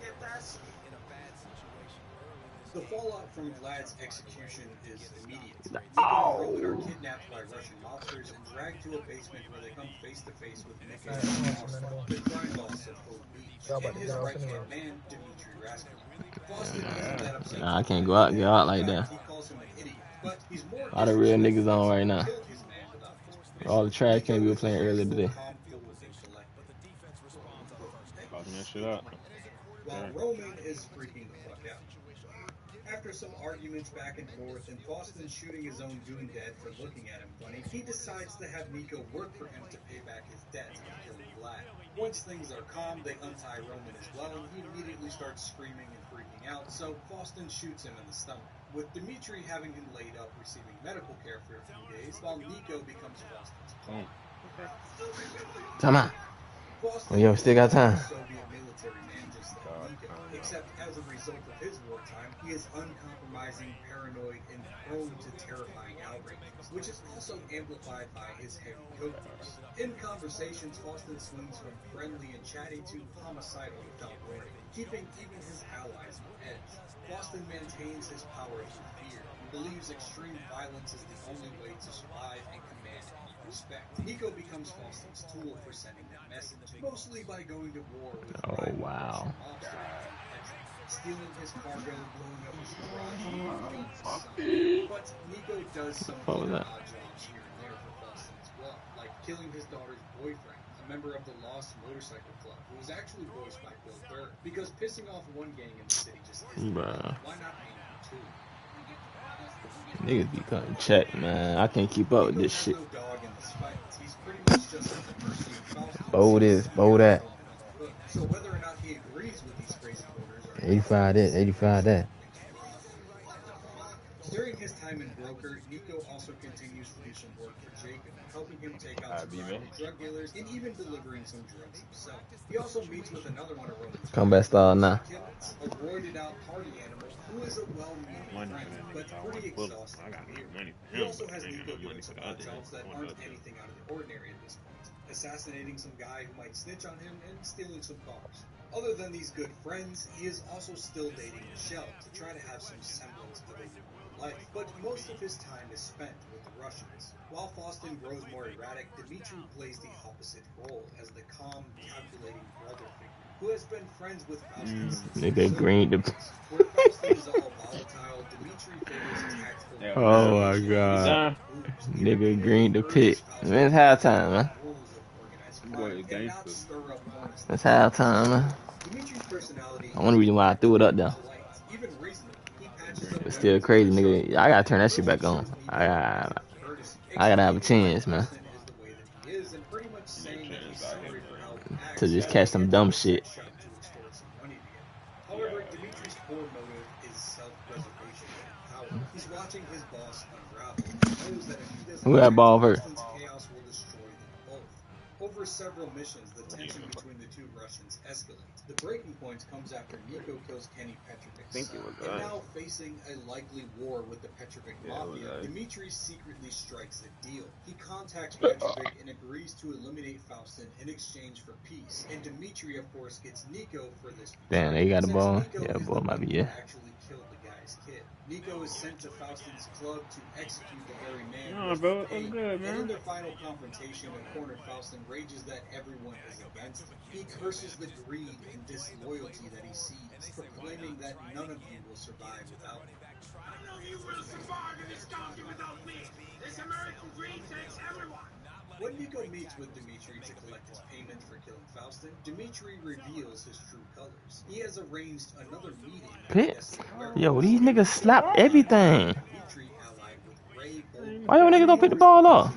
a bad situation early this The fallout from Vlad's execution is immediate. Nico and Roman are kidnapped by Russian mobsters and dragged to a basement where they come face to face with Nico and Faustin, the crime boss of Code Beach, and his right-hand man, Dmitry Raskin. Faustin isn't that upset. Nah, I can't go out, get out like that. He calls him an idiot, but he's more All the real niggas on right now. killed his man without his permission. All the trash cans we were playing earlier today. Fucking that shit up. While Roman is freaking the fuck out. After some arguments back and forth and Faustin shooting his own goon dead for looking at him funny, he decides to have Nico work for him to pay back his debt of killing Vlad. Once things are calm, they untie Roman as well, and he immediately starts screaming and freaking out, so Faustin shoots him in the stomach, with Dmitry having him laid up receiving medical care for a few days, while Nico becomes Faustin's pawn. Time out. Oh, yo, still got time. Soviet military man just like Nico, except as a result of his wartime, he is uncompromising, paranoid, and prone to terrifying outrages, which is also amplified by his heavy coke use. In conversations, Faustin swings from friendly and chatty to homicidal without warning, keeping even his allies on edge. Faustin maintains his power through fear and believes extreme violence is the only way to survive and command respect. Nico becomes Faustin's tool for sending that message, mostly by going to war with wow. stealing his cargo, blowing up his garage, but Nico does some other odd jobs here and there for Faustin as well, like killing his daughter's boyfriend, a member of the Lost Motorcycle Club, who was actually voiced by Bill Burr, because pissing off one gang in the city just isn't enough. Why not aim for two? Niggas be cutting check, man. I can't keep up with this shit. Bold this, bold that. So whether or not he agrees with these crazy orders or 85 this, 85 that. During his time in Broker, Nico also continues to do some work for Jacob, helping him take out some drug dealers and even delivering some drugs himself. He also meets with another one of Roman's Combat style now. a roided out party animal who is a well-meaning friend, but pretty exhausted. He also has Nico doing some odd jobs that aren't anything out of the ordinary at this point, assassinating some guy who might snitch on him and stealing some cars. Other than these good friends, he is also still dating Michelle to try to have some semblance of a normal life, but most of his time is spent with the Russians. While Faustin grows more erratic, Dmitry plays the opposite role as the calm, calculating brother figure who has been friends with Faustin since Nigga green the. where Faustin is all volatile, Dmitry favors tactful. Oh my god. Nigga green the pit. Man, it's halftime, man. It's halftime, man. I wonder the reason why I threw it up though. It's still crazy, nigga. I gotta turn that shit back on. I gotta have a chance, man. To just catch some dumb shit. However, Dmitry's core motive is self-preservation and power. He's watching his boss unravel and knows that if he doesn't Who had ball first? chaos will destroy them both. Over several missions, the tension between the two Russians escalates. The breaking point comes after Nico kills Kenny Petrovic's son. And now facing a likely war with the Petrovic Mafia, Dmitry secretly strikes a deal. He contacts Petrovic and agrees to eliminate Faustin in exchange for peace. And Dmitry, of course, gets Nico for this. Damn, they got a ball. Yeah, ball might be yeah. Actually killed the guy's kid. Nico is sent to Faustin's club to execute the very man. No, bro, I'm good, man. And in their final confrontation, a cornered Faustin rages that everyone is against him. He curses the greed and disloyalty that he sees, proclaiming that none of you will survive without him. I know you will survive in this country without me. This American dream takes everyone. When Nico meets with Dmitry to collect his payment for killing Faustin, Dmitry reveals his true colors. He has arranged another meeting. Pit. Yo, these niggas slap everything. Why y'all niggas don't pick the ball up?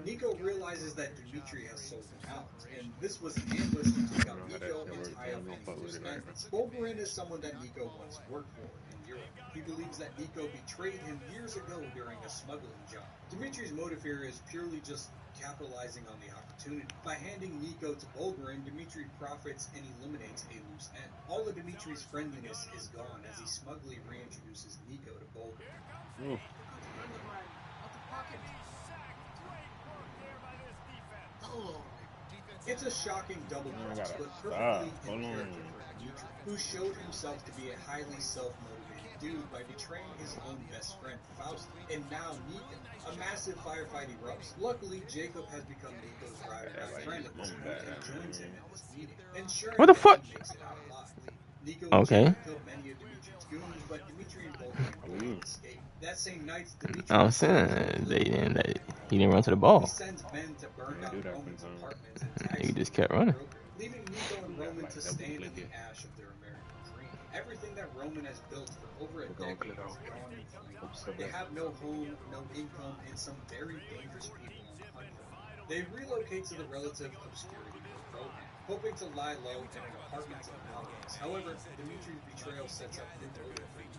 Nico realizes that Dmitry has sold him out, and this was an ambush to take out Nico and tie up any loose ends. Bulgarin is someone that Nico once worked for in Europe. He believes that Nico betrayed him years ago during a smuggling job. Dmitry's motive here is purely just capitalizing on the opportunity. By handing Nico to Bulgarin, Dmitry profits and eliminates a loose end. All of Dmitry's friendliness is gone as he smugly reintroduces Nico to Bulgarin. It's a shocking double I cross, gotta but stop. perfectly Hold in on. character for Dimitri, who showed himself to be a highly self-motivated dude by betraying his own best friend, Faust, and now Nico. A massive firefight erupts. Luckily, Jacob has become Nico's ride or die friend at this point and joins him in this meeting, ensuring What the that fuck? he makes it out alive. Nico and Okay. Jacob killed many of Dimitri's goons, but Dimitri and Volkan escape. That same night, Dimitri I'm saying he didn't run to the ball. sends men to burn down Roman's apartments and tags He him just as kept a running. broker, leaving Nico and Roman to stand in the ash of their American dream. Everything that Roman has built for over a decade is gone in flames. They have no home, no income, and some very dangerous people on the hunt for them. They relocate to the relative obscurity of Rohan, hoping to lie low in an apartment in the mountains. However, Dimitri's betrayal sets up new motive for Nico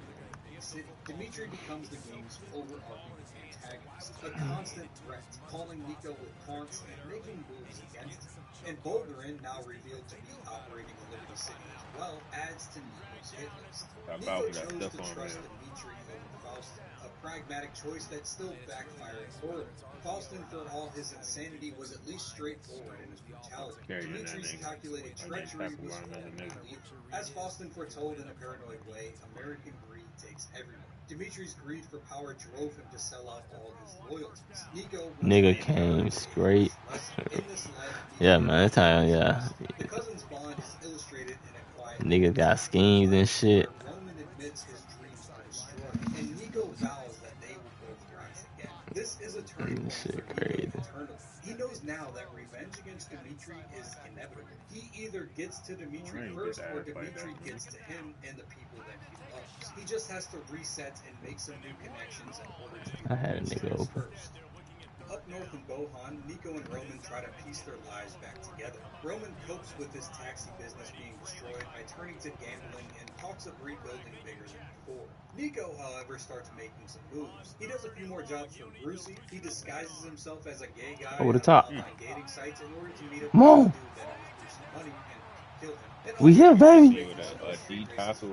in the city. Dimitri becomes the game's overarching antagonist, a constant threat, calling Nico with taunts and making moves against him. And Bulgarin, now revealed to be operating in Liberty City as well, adds to Nico's hit list. Nico chose to trust Dimitri over Faustin, a pragmatic choice that still backfired horribly. Faustin, for all his insanity, was at least straightforward in his brutality. Dimitri's calculated treachery was only lethal. As Faustin foretold in a paranoid way, American greed takes everyone. Dimitri's greed for power drove him to sell out all his loyalties. Nico Nigga came straight. Yeah, man. That time, yeah. The cousins' bond is illustrated in a quiet Nigga got schemes and shit. Roman admits his dreams are destroyed, and Nico vows that they will both rise again. This is a turning point for Nico eternally. He knows now that revenge against Dimitri is inevitable. He either gets to Dimitri first, or Dimitri gets to him and the people that he loves. He just has to reset and make some new connections in order to do I had a nigga open. first. Up north in Bohan, Nico and Roman try to piece their lives back together. Roman copes with his taxi business being destroyed by turning to gambling and talks of rebuilding bigger than before. Nico, however, starts making some moves. He does a few more jobs for Brucey. He disguises himself as a gay guy Over the on top. online dating sites in order to meet up Come with a on. dude that owes Brucey money and kill him. And We here, baby. D-tassel.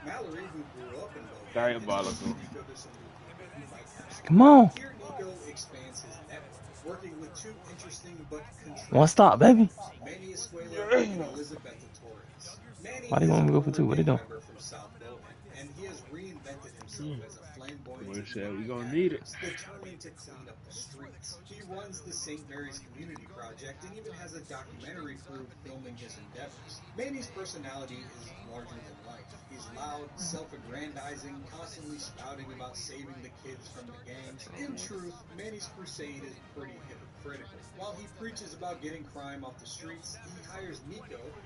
Mallory, who grew up in Bohan, Diabolical. Nico to some new people who might have some. Come on. Here, Nico expands his network, working with two interesting but One stop, baby. Manny Escuela and Elizabeth Torres. Manny Why they want me to go for two? What they doing? member from South Bohan, and he has reinvented himself as a flamboyant We said we gonna need it. determined to clean up the streets. He runs the St. Mary's Community Project and even has a documentary crew filming his endeavors. Manny's personality is larger than life. He's loud, self-aggrandizing, constantly spouting about saving the kids from the gangs. In truth, Manny's crusade is pretty hypocritical. While he preaches about getting crime off the streets, he hires Nico,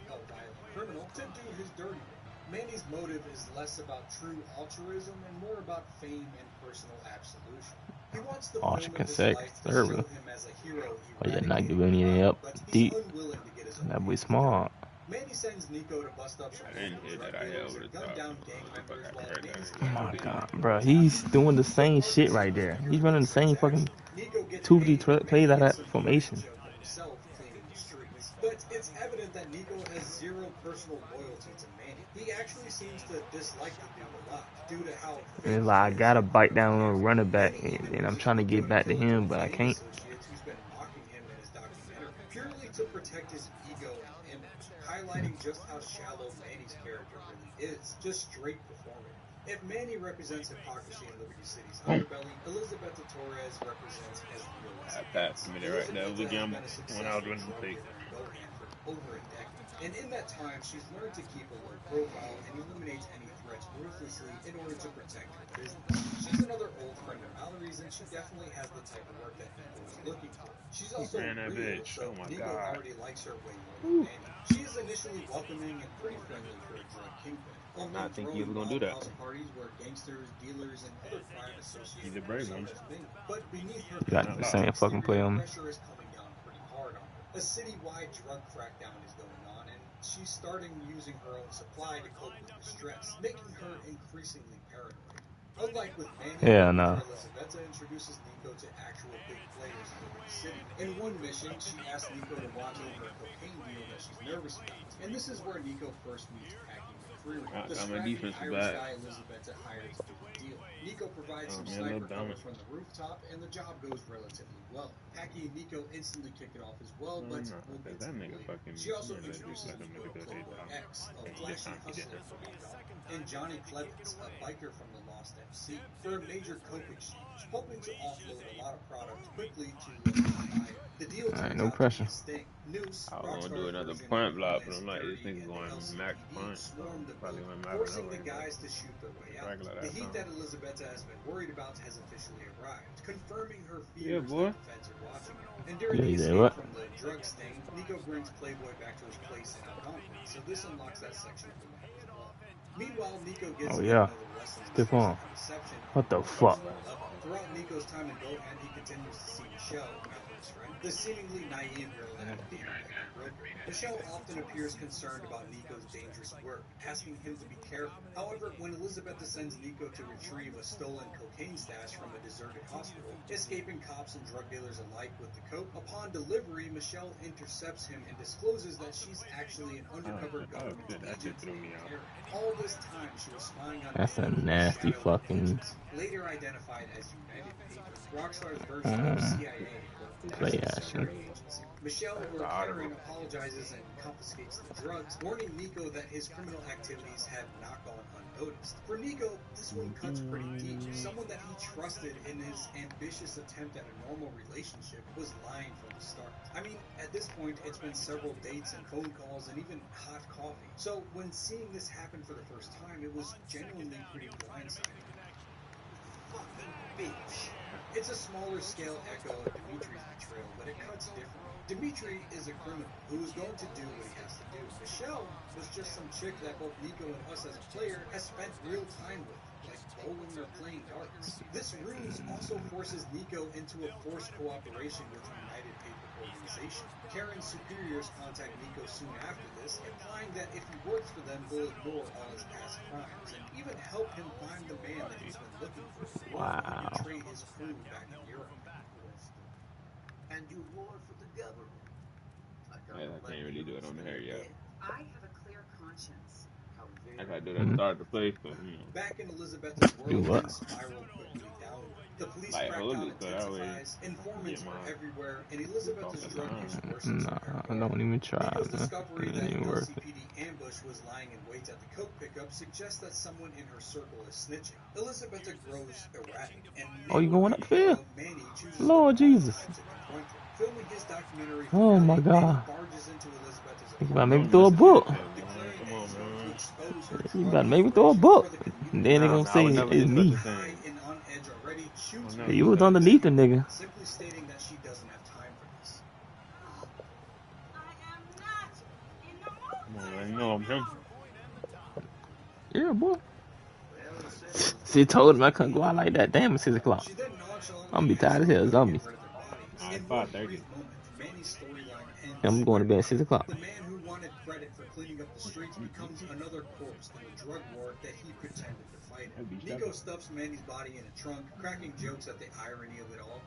a violent criminal, to do his dirty work. Manny's motive is less about true altruism and more about fame and personal absolution. He wants the Oh, film she of can his say life to show server. him as a hero Oh, yeah, not giving any help. Deep. unwilling to get his own. That boy smart. Manny sends Nico to bust up some I didn't hear that. I held over the gun top. down gang members while Manny's Oh my god, bro. He's doing the same shit right there. He's running the same fucking 2-3 plays out of that formation. himself cleaning the streets. But it's evident that Nico has zero personal loyalty to Manny. He actually seems to dislike the dude a lot due to how And it's like I gotta bite down on a running back, and I'm trying to get back to him, but I can't. associates who's been mocking him in his documentary purely to protect his ego and image, highlighting just how shallow Manny's character really is, just straight performing. If Manny represents hypocrisy in Liberty City's underbelly, Elizabeth Torres represents his realism. That minute right there was a gamble when I was running the take. Over a decade. And in that time, she's learned to keep a low profile and eliminates any threats ruthlessly in order to protect her business. She's another old friend of Mallory's, and she definitely has the type of work that Nico is looking for. She's also Man, that real, bitch. so Oh my Nico God. already likes her way more than Manny. She is initially welcoming and pretty friendly for a drug kingpin. Did not think you was gonna do that. House parties where gangsters, dealers, and other crime associates He's a brave one. but beneath her You got the same fucking play on me. pressure is coming down pretty hard on her. A citywide drug crackdown is going on, and she's starting using her own supply to cope with the stress, making her increasingly paranoid. Unlike with Manny, Yeah, no. Elizabeth introduces Nico to actual big players in the city. In one mission, she asks Nico to watch over a cocaine deal that she's nervous about, and this is where Nico first meets Packing 3 round. The My scrappy defense is Irish bad. guy Elizabeth hired to do the deal. Nico provides some Yeah, a sniper little cover dumb. from the rooftop, and the job goes relatively well. Packy and Nico instantly kick it off as well, but No, we'll because get to that it nigga later. fucking She also let you introduces fucking Nico make to it to his Playboy house. X, a And this flashy time he hustler didn't. from Uganda, and Johnny Clevitz, a biker from the Lost MC, for a major coke exchange, hoping to offload a lot of product quickly to buy it. The deal Alright, turns no out to be pressure. a sting. Noose, I was gonna do Rockstar's another version punt of block, but Homeland I'm like, this Security, nigga and the going max LCPD punt, so swarm the probably building, wouldn't matter forcing no the way. But guys to shoot their way out. regular The that heat time. that Elizabetta has been worried about has officially arrived, confirming her Yeah, fears boy. that the feds are watching her. And during Yeah, the you said escape what? from the drug sting, Nico brings Playboy back to his place in Algonquin, so this unlocks that section of the map as well. Meanwhile, Nico gets Oh yet yeah. another lesson in Stiff social arm. deception What the on a fuck? personal level. Throughout Nico's time in Bohan, he continues to see Michelle, Mallory's friend, the seemingly naive girl that would be her next broker. Michelle often appears concerned about Nico's dangerous work, asking him to be careful. However, when Elizabeth sends Nico to retrieve a stolen cocaine stash from a deserted hospital, escaping cops and drug dealers alike with the coke, upon delivery, Michelle intercepts him and discloses that she's actually an undercover government shit, that shit agent threw me named off. Karen. All this time, she was spying on That's a Nico with nasty shadow fucking. agents, later identified as United Paper, Rockstar's version of CIA or Play National action. Security Agency. Michelle, or Karen, apologizes and confiscates the drugs, warning Nico that his criminal activities have not gone unnoticed. For Nico, this one cuts pretty deep. Someone that he trusted in his ambitious attempt at a normal relationship was lying from the start. I mean, at this point, it's been several dates and phone calls and even hot coffee. So when seeing this happen for the first time, it was genuinely pretty blindsiding. Fucking bitch. It's a smaller scale echo of Dimitri's betrayal, but it cuts different. Dimitri is a criminal who is going to do what he has to do. Michelle was just some chick that both Nico and us as a player has spent real time with, like bowling or playing darts. This ruse also forces Nico into a forced cooperation with the United Paper organization. Karen's superiors contact Nico soon after this, implying that if he works for them, they'll ignore all his past crimes and even help him find the man that he's been looking for. Wow. Betray his crew back in Europe. And you war for the government. Yeah, I can't really do it on the hair yet. I have a clear conscience. I gotta do that start the place, but you know. Back in Elizabeth's Do world, what? things spiral quickly downward. The police Like, hold crackdown it, so that way intensifies, informants get are my everywhere, and Elizabeth's talking drug line. use worsens. Nah, don't even try, Nico's man. discovery It that ain't an worth it. LCPD ambush was lying in wait at the coke pickup suggests that someone in her circle is snitching. Elizabeth grows erratic, and Oh, you going up hero there? Manny chooses Lord to Jesus. confront her. Filming his documentary, Oh my Manny God. barges into Elizabeth's Think about maybe throw a book. Come on, man. expose her You drug better maybe throw a book. And then they Nah, gonna man, I say would never it's do me. such a thing. and on edge already, shoots Oh, her. You was underneath the nigga. Simply stating that she doesn't have time for this. Come on, man. You know I'm him. Yeah, boy. She told him I couldn't go out like that. Damn, it's 6 o'clock. She then nonchalantly I'm gonna be tired as hell, zombie. Alright, 5:30. Manny's storyline ends. I'm going to bed at 6 o'clock. The man who wanted credit for cleaning up the streets becomes another corpse in the drug war that he pretended to fight in. Nico stuffs Manny's body in a trunk, cracking jokes at the irony of it all.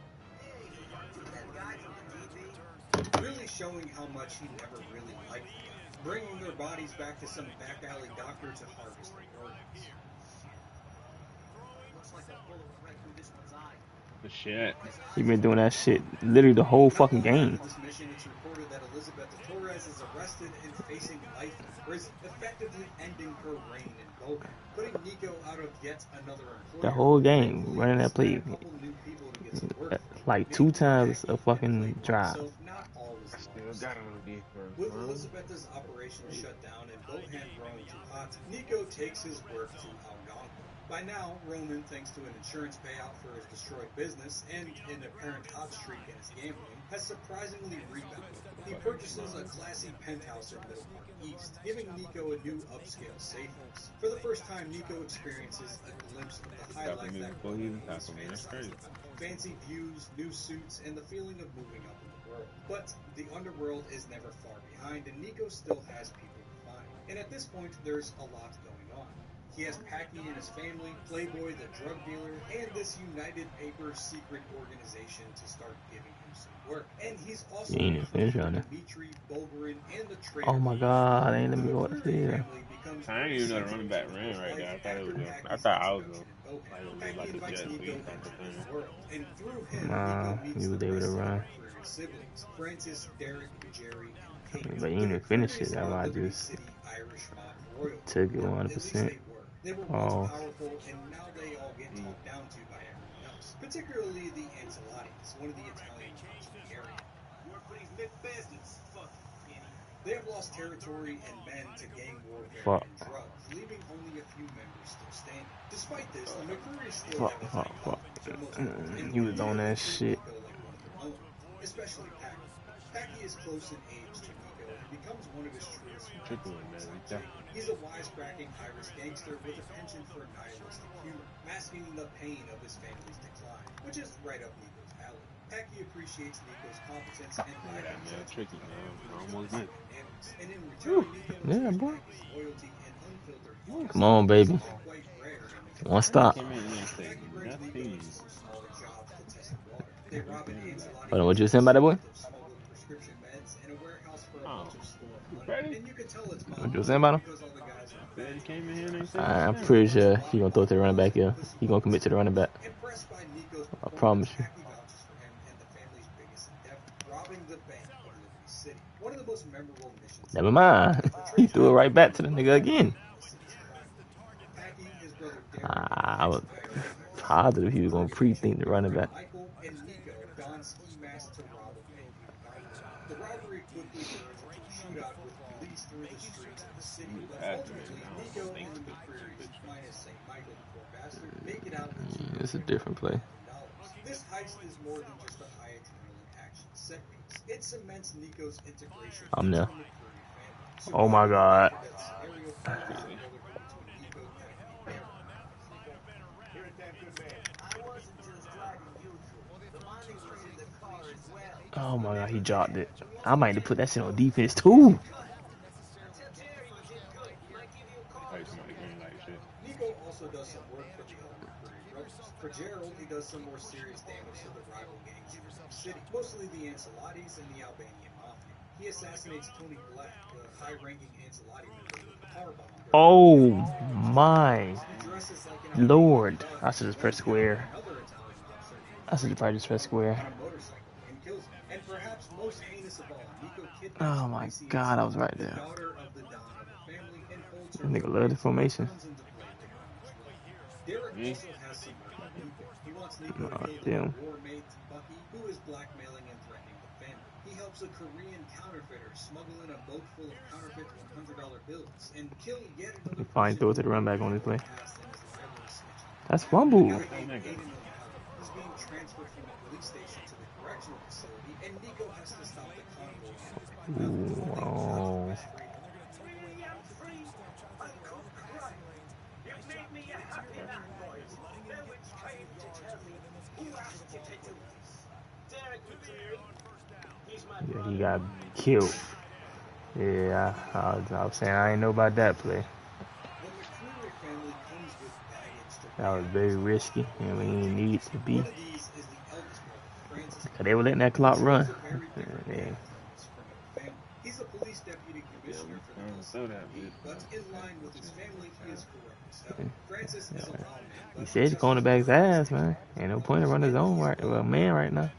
Really showing how much he never really liked them, bringing their bodies back to some back alley doctor to harvest their organs. Looks like a bullet went right through this one's eye. The shit. He been doing that shit literally the whole fucking game. After this mission, it's reported that Elizabeth Torres is arrested and facing life in prison, effectively ending her reign in Bohan, putting Nico out of yet another employer. The whole game running that play like 2 times a fucking drive. So not all is lost. With Elizabeth's operation shut down and Bohan growing too hot, Nico takes his work to Algonquin. By now, Roman, thanks to an insurance payout for his destroyed business and an apparent hot streak in his gambling, has surprisingly rebounded. He purchases a classy penthouse in Middle Park East, giving Nico a new upscale safe house. For the first time, Nico experiences a glimpse of the high life that Roman was fantasized about. Fancy views, new suits, and the feeling of moving up in the world. But the underworld is never far behind, and Nico still has people to find. And at this point, there's a lot going on. He has Packy and his family, Playboy the drug dealer, and this United Paper secret organization to start giving him some work. And he's also You ain't finished on it. Dimitri, Bulgarin, and the traitor. Oh my God, ain't let me go up there. Family becomes I ain't even know the running back ran right there. I thought it was I thought I was like a jet sweep type of thing. Nah, he was able to run. Siblings, Francis, Derek, Jerry, and Kate. But he didn't finish it. That's why I just took it 100%. They were once powerful, and now they all get talked down to by everyone else. Particularly the Ancelottis, one of the Italian clubs in the area. You're pretty fit bastards. Fuck, they have lost territory and men to gang warfare and drugs, leaving only a few members still standing. Despite this, the McCreary's still He was on that shit. Especially Packy. Packy is close in age to Nico and becomes one of his truest friends. He's a wisecracking Irish gangster with a penchant for nihilistic humor, masking the pain of his family's decline, which is right up Nico's alley. Packy appreciates Nico's competence and lack of judgment. And in return, Yeah, boy. loyalty and unfiltered Come on, baby. One stop. Hold on, what you saying about that boy? What you saying about him? I'm pretty sure he gonna throw it to the running back here. He gonna commit to the running back. I promise you. Never mind. He threw it right back to the nigga again. I was positive he was gonna pre-think the running back. It's a different play. This heist is more than just a high adrenaline action set piece. It cements Nico's integration. I'm there. Oh my god. Oh my god, he dropped it. I might have put that shit on defense too. Nico also does some work for the McCreary brothers. For Gerald, he does some more serious damage to the rival gangs in the city, mostly the Ancelottis and the Albanian Mafia. He assassinates Tony Black, the high-ranking Ancelotti member with a powerbomb. Oh my lord. I should just press square. I should probably just press square. Oh my god, I was right there. That nigga love the formation. Oh, damn. Who is blackmailing and threatening the family. He helps a Korean counterfeiter smuggle in a boat full of counterfeit $100 bills and kill yet another. Fine, throw it to the run back on this play. That's fumble. He's being transferred from the police station to the correctional facility, and Nico has to stop the convoy. Ooh, oh. Yeah, he got killed. Yeah, I was saying I ain't know about that play. That was very risky, and we didn't need it to be. Cause they were letting that clock run. Yeah. He's a police deputy commissioner for the LCPD, but in line with his family, he is corrupt. Francis is a lawman. He said he's going to back his ass, man. Ain't no point in running his own man right now.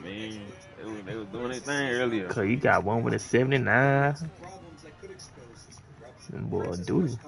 Man, they was doing their thing earlier. Cause you got one with a 79. And boy, dude.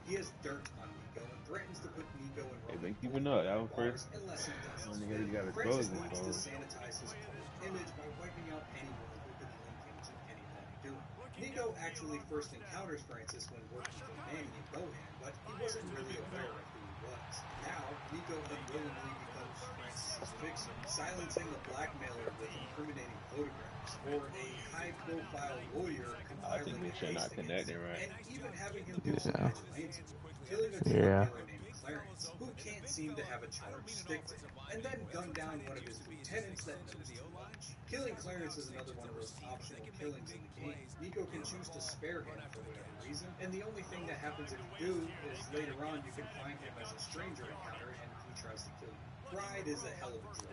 He has dirt on Nico and threatens to put Nico in They've been keeping up. That was first. Nigga, you gotta close it, wants to sanitize his image by wiping out anyone who could link him to any wrongdoing. Nico actually first encounters Francis when working for Manny in Bohan, but he wasn't really aware of who he was. Now, Nico unwillingly becomes Francis's vixen, silencing the blackmailer with incriminating photographs, or a high-profile lawyer compiling a case against him, and even having him do some vigilante work, killing a drug dealer named Clarence, who can't seem to have a charge stick to him, and then gun down one of his lieutenants that knows too much. Killing Clarence is another one of those optional killings in the game. Nico can choose to spare him for whatever reason, and the only thing that happens if you do is later on you can find him as a stranger encounter and he tries to kill you. Pride is a hell of a drug.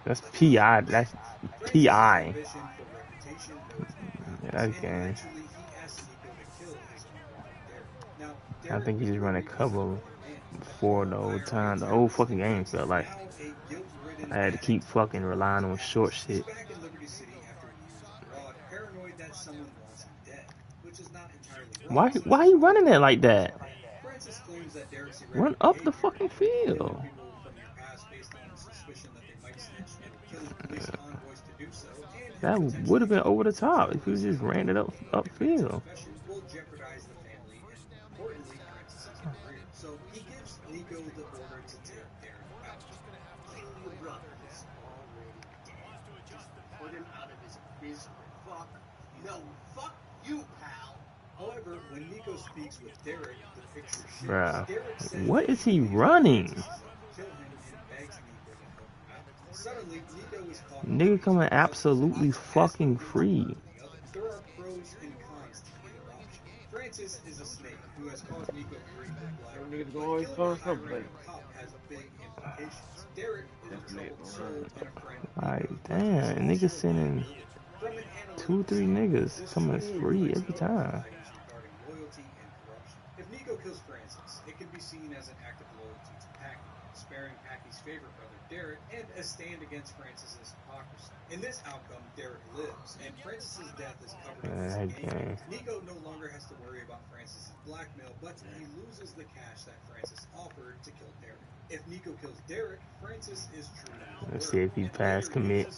That's PI. That's PI. reputation knows no bounds. Yeah, that And game. eventually he asks Nico to kill his own brother, Derek. Now, I Derek think he's McCreary running is a cover broken man, a before the former whole IRA time. The whole terrorist fucking and game felt like now a guilt-ridden I had to keep addict fucking who relying on runs short He's shit. back in Liberty City after years abroad, paranoid that someone wants him dead, which is not entirely Why wrong. why he running it like that? Francis claims that Derek's Run erratic up the behavior, fucking killing field. people from your past based on suspicion that they might snitch and killing police convoys to do so, and him That would potentially have been over the talking to top if he journalists just about ran it up Francis' upfield. confession will jeopardize the family and, importantly, Francis's career. So he gives Nico the order to take Derek out. Kill your brother. He's already dead. Just put him out of his misery. Fuck. No, fuck you, pal. However, when Nico speaks with Derek, the picture shifts. Bruh, Derek says what that is he believes running? Francis is out to kill him and begs Nico to help him out. Suddenly, Nico is caught Nigga coming between two brothers, absolutely each asking fucking him to free. murder the other. There are pros and cons to either option. Francis is a snake who has caused Nico grief with Black, Them niggas but gonna always killing a find something. high-ranking cop has big implications. Derek is a troubled soul and a friend of Like, Nico's, but damn, he's niggas also a sending liability. From an 2, 3 analytical niggas standpoint, this coming choice free reflects every Nico's time. values regarding loyalty and corruption. If Nico kills Francis, it can be seen as an act of loyalty to Packy, sparing Packy's favorite brother Derek, and a stand against Francis's hypocrisy. In this outcome, Derek lives, and Francis's death is covered in this game. Nico no longer has to worry about Francis's blackmail, but he loses the cash that Francis offered to kill Derek. If Nico kills Derek, Francis is truly Let's see if he pass commit.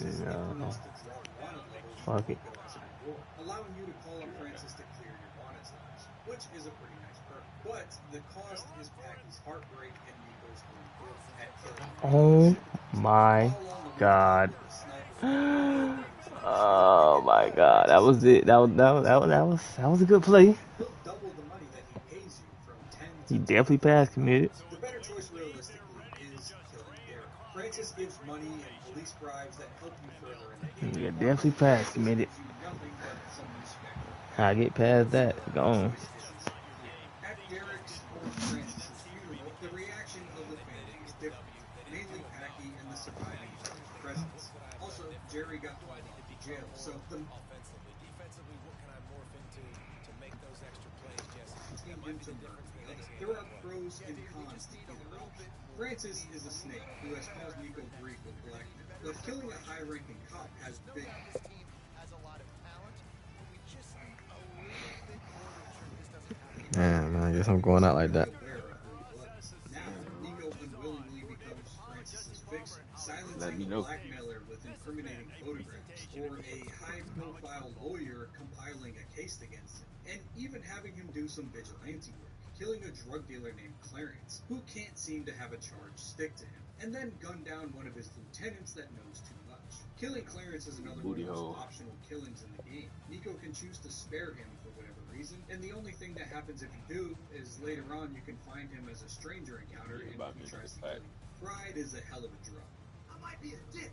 Fuck it. as a reward, allowing you to call on Francis to clear your wanted status, which is a pretty nice perk. But the cost is Packy's heartbreak and Nico's own growth at killing. Oh my god. Oh my god. That was it. That was a good play. He definitely pass committed. The better choice realistically is killing Derek. Francis gives money and police bribes that help you further in the game. Yeah, definitely pass committed. I get past that. Gone. At Derek's or Francis's funeral, the reaction of the family is different, mainly Packy and the surviving presidents. Also, Jerry got thrown into jail, so the Defensively, what can I morph into to make those extra plays, Jesse? team him to murder the other. There are pros and cons to either option. Francis is a snake who has caused Nico grief with blackmail, but killing a high-ranking cop has big. Man, I guess I'm going out like that. Now, Nico unwillingly becomes Francis's fixer, Let silencing me a know. blackmailer with incriminating photographs, or a high-profile lawyer compiling a case against him, and even having him do some vigilante work, killing a drug dealer named Clarence, who can't seem to have a charge stick to him, and then gun down one of his lieutenants that knows too much. Killing Clarence is another one of the most optional killings in the game. Nico can choose to spare him for whatever reason, and the only thing that happens if you do is later on you can find him as a stranger encounter and he tries to kill you. Pride is a hell of a drug. I might be a dick,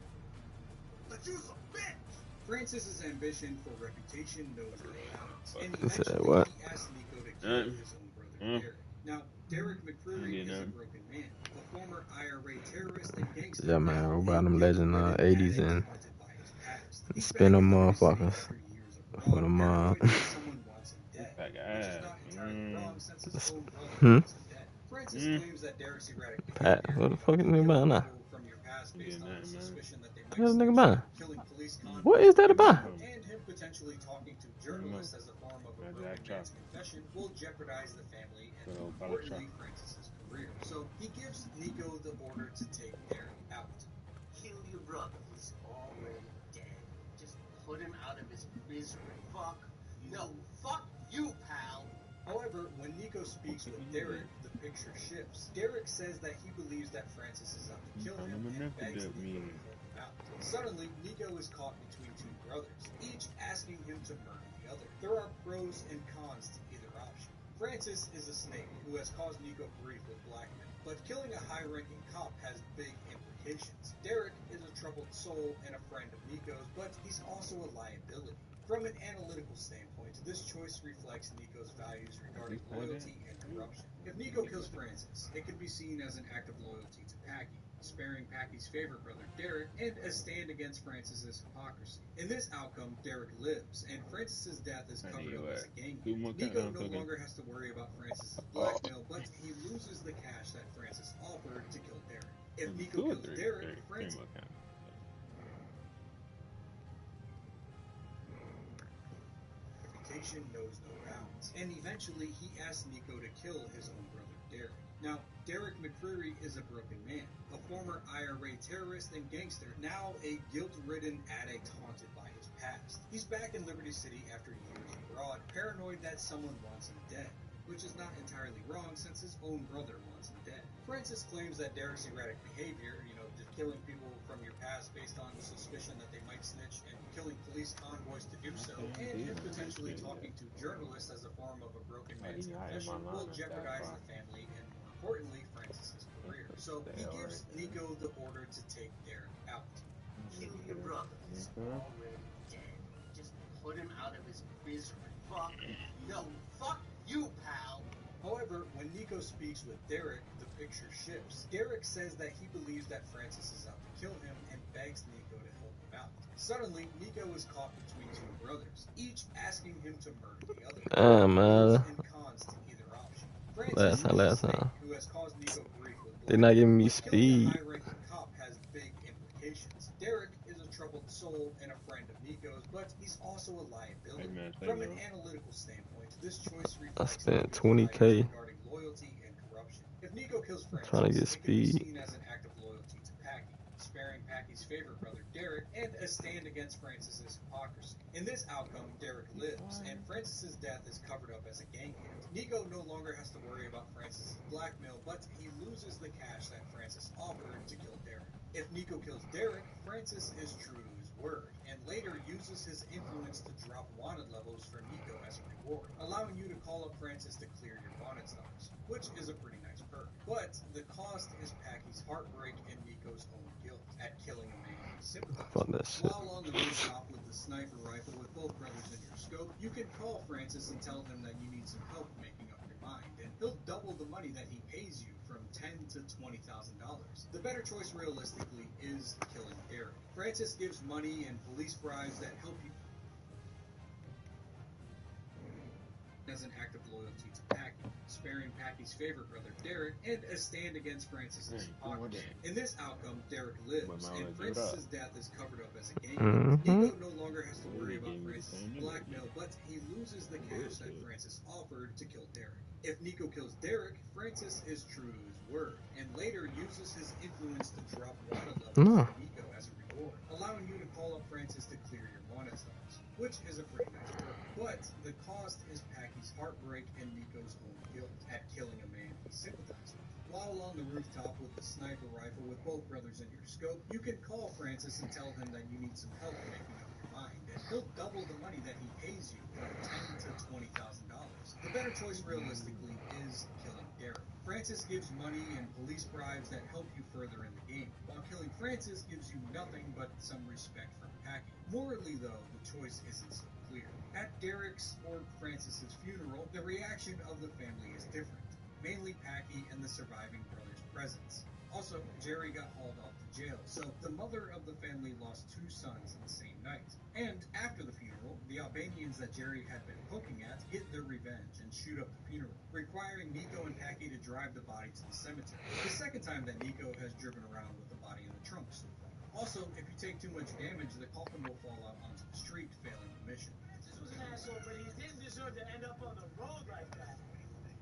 but you're a bitch. Francis's ambition for reputation knows no bounds, and This eventually what? he asks Nico to kill his own brother Derek. Now, Derek McCreary is a broken man, a former IRA terrorist and gangster. Yeah, man. We're about them legend 80s and spin them motherfuckers for them. Francis claims that Derek's erratic Pat, what the fuck is nigga about now? from your past based on suspicion that they might What's nigga snitch, about? killing police What is that about? and him potentially talking to journalists as a form of a broken man's confession will jeopardize the family and, importantly, Francis's career. So he gives Nico the order to take Derek out. Kill your brother. He's already dead. Just put him out of his misery. Fuck. No, fuck you, pal. However, when Nico speaks with Derek, the picture shifts. Derek says that he believes that Francis is out to kill him and begs Nico to help him out. Suddenly, Nico is caught between two brothers, each asking him to murder the other. There are pros and cons to either option. Francis is a snake who has caused Nico grief with blackmail, but killing a high-ranking cop has big implications. Derek is a troubled soul and a friend of Nico's, but he's also a liability. From an analytical standpoint, this choice reflects Nico's values regarding loyalty and corruption. If Nico kills Francis, it could be seen as an act of loyalty to Packy, sparing Packy's favorite brother Derek, and a stand against Francis's hypocrisy. In this outcome, Derek lives, and Francis's death is covered up as a gang hit. Nico no longer has to worry about Francis's blackmail, but he loses the cash that Francis offered to kill Derek. If Nico kills Derek, Francis... Reputation knows no bounds, and eventually he asks Nico to kill his own brother Derek. Now, Derek McCreary is a broken man, a former IRA terrorist and gangster, now a guilt-ridden addict haunted by his past. He's back in Liberty City after years abroad, paranoid that someone wants him dead, which is not entirely wrong since his own brother wants him dead. Francis claims that Derek's erratic behavior, just killing people from your past based on suspicion that they might snitch and killing police convoys to do so, and him potentially talking to journalists as a form of a broken man's confession will jeopardize the family and, more importantly, Francis's career. So he gives Nico the order to take Derek out. Kill your brother. He's already dead. Just put him out of his misery. Fuck no. Fuck you, pal. However, when Nico speaks with Derek, the picture shifts. Derek says that he believes that Francis is out to kill him and begs Nico to help him out. Suddenly, Nico is caught between two brothers, each asking him to murder the other. And cons to either option. Francis, who has caused Nico grief with blood, they're not giving me speed. A high-ranking cop has big implications. Derek is a troubled soul and a friend of Nico's, but he's also a liability. From an analytical standpoint, this choice reflects I spent $20K regarding loyalty and corruption. If Nico kills Francis, trying to get it can be speed. seen as an act of loyalty to Packy, sparing Packy's favorite brother Derek, and a stand against Francis's hypocrisy. In this outcome, Derek lives, and Francis's death is covered up as a gang hit. Nico no longer has to worry about Francis's blackmail, but he loses the cash that Francis offered to kill Derek. If Nico kills Derek, Francis is true to his word, and later uses his influence to drop wanted levels for Nico as a reward, allowing you to call up Francis to clear your wanted stars, which is a pretty nice perk. But the cost is Packy's heartbreak and Nico's own guilt at killing a man he sympathizes with. While on the rooftop with the sniper rifle with both brothers in your scope, you can call Francis and tell him that you need some help making up your mind, and he'll double the money that he pays you from $10,000 to $20,000. The better choice realistically is killing Derek. Francis gives money and police bribes that help you as an act of loyalty to Packy, sparing Packy's favorite brother Derek, and a stand against Francis's hypocrisy. In this outcome, Derek lives, and Francis's death is covered up as a gang. Nico no longer has to worry about Francis's blackmail, but he loses the cash that Francis offered to kill Derek. If Nico kills Derek, Francis is true to his word, and later uses his influence to drop wanted levels for Nico as a reward, allowing you to call up Francis to clear your wanted stars, which is a pretty nice perk. But the cost is Packy's heartbreak and Nico's own guilt at killing a man he sympathizes with. While on the rooftop with the sniper rifle with both brothers in your scope, you can call Francis and tell him that you need some help making up your mind, and he'll double the money that he pays you from $10,000 to $20,000. The better choice realistically is killing Derek. Francis gives money and police bribes that help you further in the game, while killing Francis gives you nothing but some respect from Packy. Morally though, the choice isn't so clear. At Derek's or Francis's funeral, the reaction of the family is different, mainly Packy and the surviving brother's presence. Also, Jerry got hauled off to jail, so the mother of the family lost two sons in the same night. And after the funeral, the Albanians that Jerry had been poking at get their revenge and shoot up the funeral, requiring Nico and Packy to drive the body to the cemetery. The second time that Nico has driven around with the body in the trunk so far. Also, if you take too much damage, the coffin will fall out onto the street, failing the mission. This was an asshole, but he didn't deserve to end up on the road like that.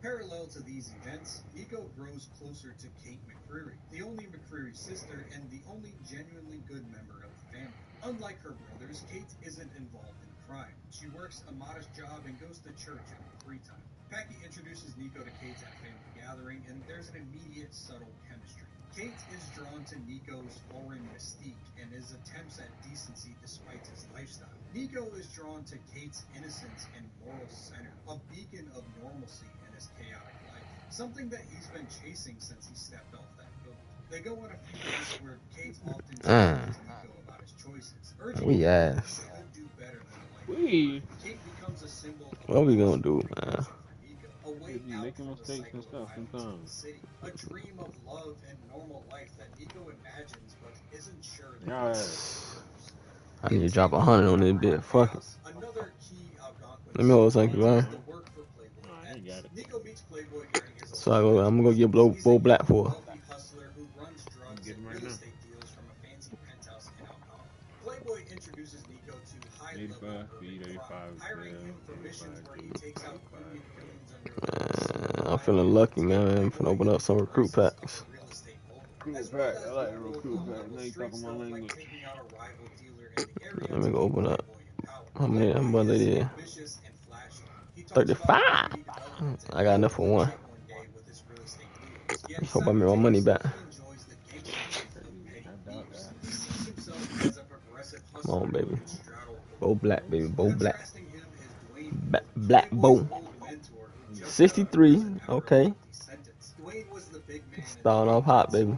Parallel to these events, Nico grows closer to Kate McCreary, the only McCreary sister and the only genuinely good member of the family. Unlike her brothers, Kate isn't involved in crime. She works a modest job and goes to church in her free time. Packy introduces Nico to Kate at a family gathering, and there's an immediate subtle chemistry. Kate is drawn to Nico's foreign mystique and his attempts at decency despite his lifestyle. Nico is drawn to Kate's innocence and moral center, a beacon of normalcy in his chaotic life, something that he's been chasing since he stepped off that boat. They go on a few dates where Kate often challenges Nico about his choices, urging him to do better than life. Kate becomes a symbol of what we gonna do, man? a way out making mistakes and stuff sometimes. A dream of love and normal life that Nico imagines but isn't sure that Yeah. I need to drop 100 on this bit. Fuck it. Another key Algonquin Let me hold something, man. the work for Playboy. I ain't got it. Nico meets Playboy during his So I'm gonna get Bo Black for her. wealthy hustler who runs drugs and real estate deals from a fancy penthouse in Algonquin. Playboy introduces Nico to high-level 85 feet, 85 hiring him for missions where he takes out union goons under I'm feeling lucky, man. I'm finna open up some recruit packs. Recruit pack. I like the recruit pack. Now you talking my language. Let me go open up. How much it is? 35. I got enough for one. Hope I make my money back. Come on, baby. Bo Black, baby. Bo Black. Black Bo. 63. Okay. Starting off hot, baby.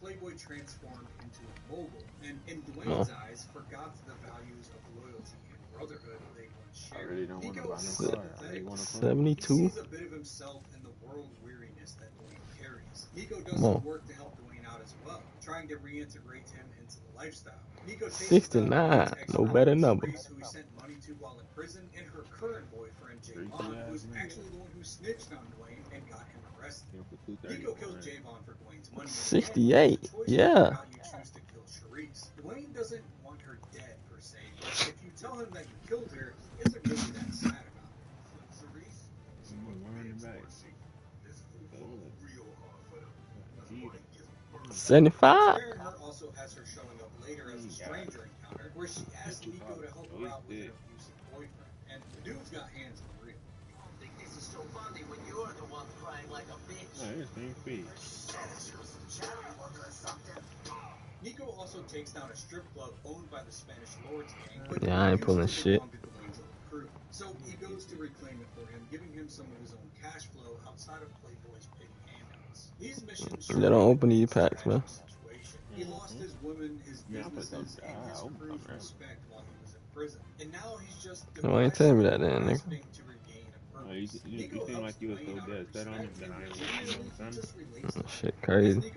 Playboy transformed into a mogul, and in Dwayne's eyes, forgot the values of loyalty and brotherhood they once shared. I really don't want to buy no car. I really want to 72. He sees a bit of himself in the world weariness that Dwayne carries. Nico does some work to help Dwayne out as well, trying to reintegrate him into the lifestyle. Nico 69. No better number. Who he sent money to while in prison, and her current boyfriend Javon, who's actually the one who snitched on Dwayne and got him arrested. Nico kills Javon for Dwayne's money. 68. Yeah. Dwayne doesn't want her dead per se, but if you tell him that you killed her, isn't really that sad about it. 75. Her also has her showing up later as a stranger encounter, where she asks Nico to help her out with her abusive boyfriend, and the dude's got hands on real. I think this is so funny when you're the one crying like a bitch. Nico also takes down a strip club owned by the Spanish Lords gang. Yeah, I ain't pulling shit. So he goes to reclaim it for him, giving him some of his own cash flow outside of Playboy's petty handouts. These missions They don't open these packs, man. He lost his women, his businesses, and his crew's respect while he was in prison. And now he's just No, I ain't telling me that, then, nigga. You seem like you was so dead set on it that I ain't Shit, crazy.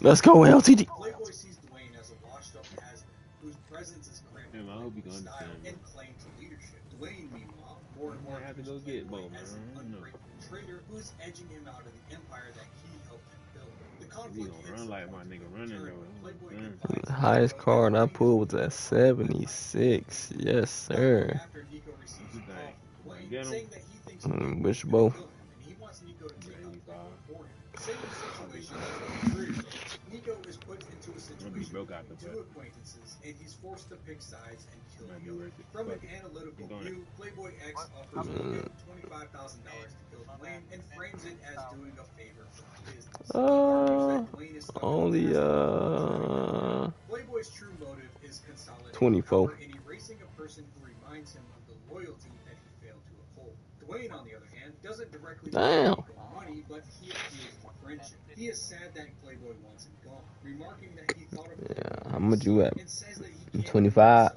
Let's go, LTD. Playboy sees Dwayne as a washed-up has-been whose presence is cramped I hope you can understand. and claim to leadership. Dwayne, meanwhile, more and more I have to go get Bo, man. as an ungrateful traitor who's edging him out of the empire that he helped him build. The He conflict gonna run like my nigga running though. The highest card I pulled was at 76. Yes, sir. Get him. Wish Bo. Nico is put into a situation broke out the with two acquaintances, and he's forced to pick sides and kill Nico. From an analytical view, Playboy X offers him $25,000 to kill Dwayne and frames it as doing a favor for the business. Only Playboy's true motive is consolidating 24. power and erasing a person who reminds him of the loyalty that he failed to uphold. Dwayne, on the other hand, doesn't directly Damn. money, but he appeals to friendship. He is sad that Playboy wants him gone, remarking that he thought of Yeah, how much you at? and says that he can't 25.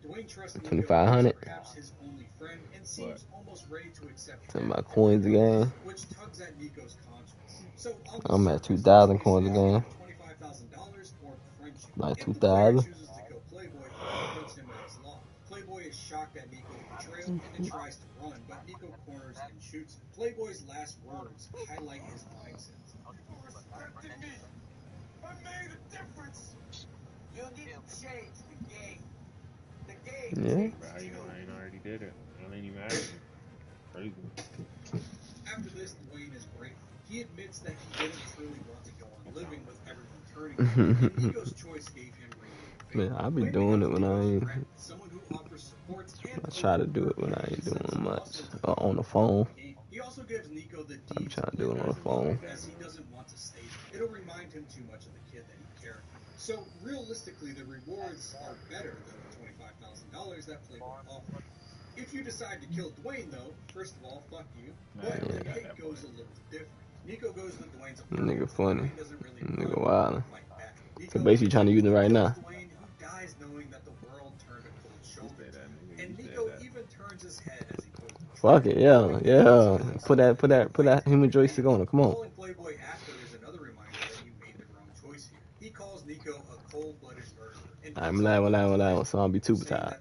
Dwayne trusts Nico 2500. as perhaps his only friend and seems almost ready to accept Talking about coins again. which tugs at Nico's conscience. So I'm at 2,000 coins again. $25,000 or friendship. Like If 2,000. chooses to kill Playboy, he puts him at his law. Playboy is shocked at Nico's betrayal and tries to run, but Nico corners and shoots him. Playboy's last words highlight his mindset. I made a difference. You need to change the game. The game. Yeah. Bro, how you know I ain't already did it? I ain't even asking. Crazy. After this, Dwayne is grateful. He admits that he didn't truly want to go on living with everyone turning him, and Nico's choice gave him Man, I be doing it when I ain't. someone who offers support and I try to do it when I ain't doing much. On the phone. he also gives Nico the I'm deeds trying to do it on the phone. as he doesn't want to stay. It'll remind him too much of the kid that he carried. So realistically, the rewards are better than the $25,000 that Playboy offered. If you decide to kill Dwayne, though, first of all, fuck you. But the hate goes a little different. Nico goes to Dwayne's Nigga funny. doesn't really Nigga wildin'. fight back. So basically trying to use it right now. Dwayne, who dies knowing that the world Fuck it, yeah. Put that human joystick on it. Come on. Calling Playboy after is another reminder that you made the wrong choice here. He calls Nico a cold-blooded murderer. I'm lying. So I'll be too tired.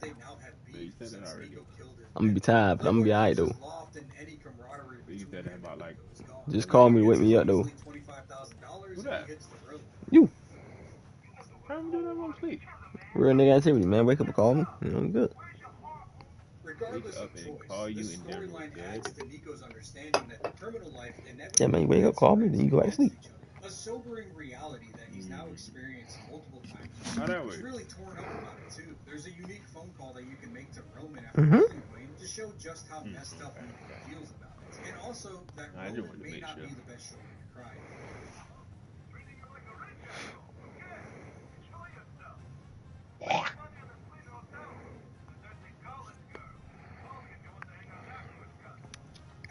I'm gonna be tired, but I'm gonna be alright though. You said that about like. Just call me, wake me up though. Who that? You. How you do that while sleep? Real nigga activity, man. Wake up and call me. You know, I'm good. Regardless of choice, the storyline adds to Nico's understanding that criminal life inevitably Yeah, man, you wake up, call me, then you go back to sleep. a sobering reality that he's now experienced multiple times. He's really torn up about it too. There's a unique phone call that you can make to Roman after killing Wayne to show just how messed up Nico feels about it. And also that Roman may not be the best shoulder to cry.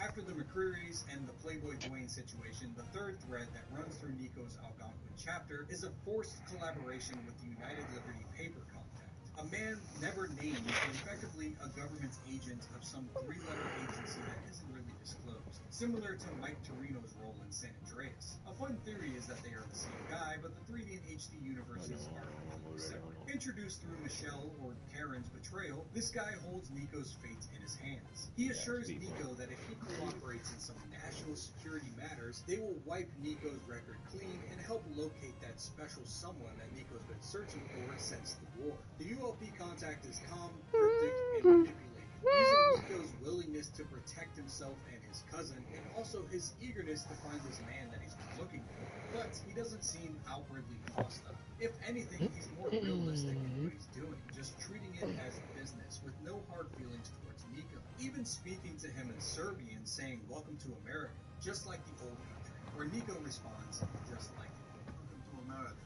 After the McCreary's and the Playboy Dwayne situation, the third thread that runs through Nico's Algonquin chapter is a forced collaboration with the United Liberty Paper Contact. A man never named, but effectively a government agent of some three-letter agency that isn't really disclosed, similar to Mike Torino's role in San Andreas. A fun theory is that they are the same guy, but the 3D and HD universes are completely separate. Introduced through Michelle or Karen's betrayal, this guy holds Nico's fate in his hands. He assures Nico that if he cooperates in some national security matters, they will wipe Nico's record clean and help locate that special someone that Nico's been searching for since the war. The ULP contact is calm, cryptic, and manipulated, using Nico's willingness to protect himself and his cousin, and also his eagerness to find this man that he's been looking for. But he doesn't seem outwardly crossed up. If anything, he's more realistic in what he's doing, just treating it as business with no hard feelings towards Nico. Even speaking to him in Serbian, saying "Welcome to America," just like the old country, where Nico responds just like it. Welcome to America.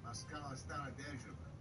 Москва стала дежурной.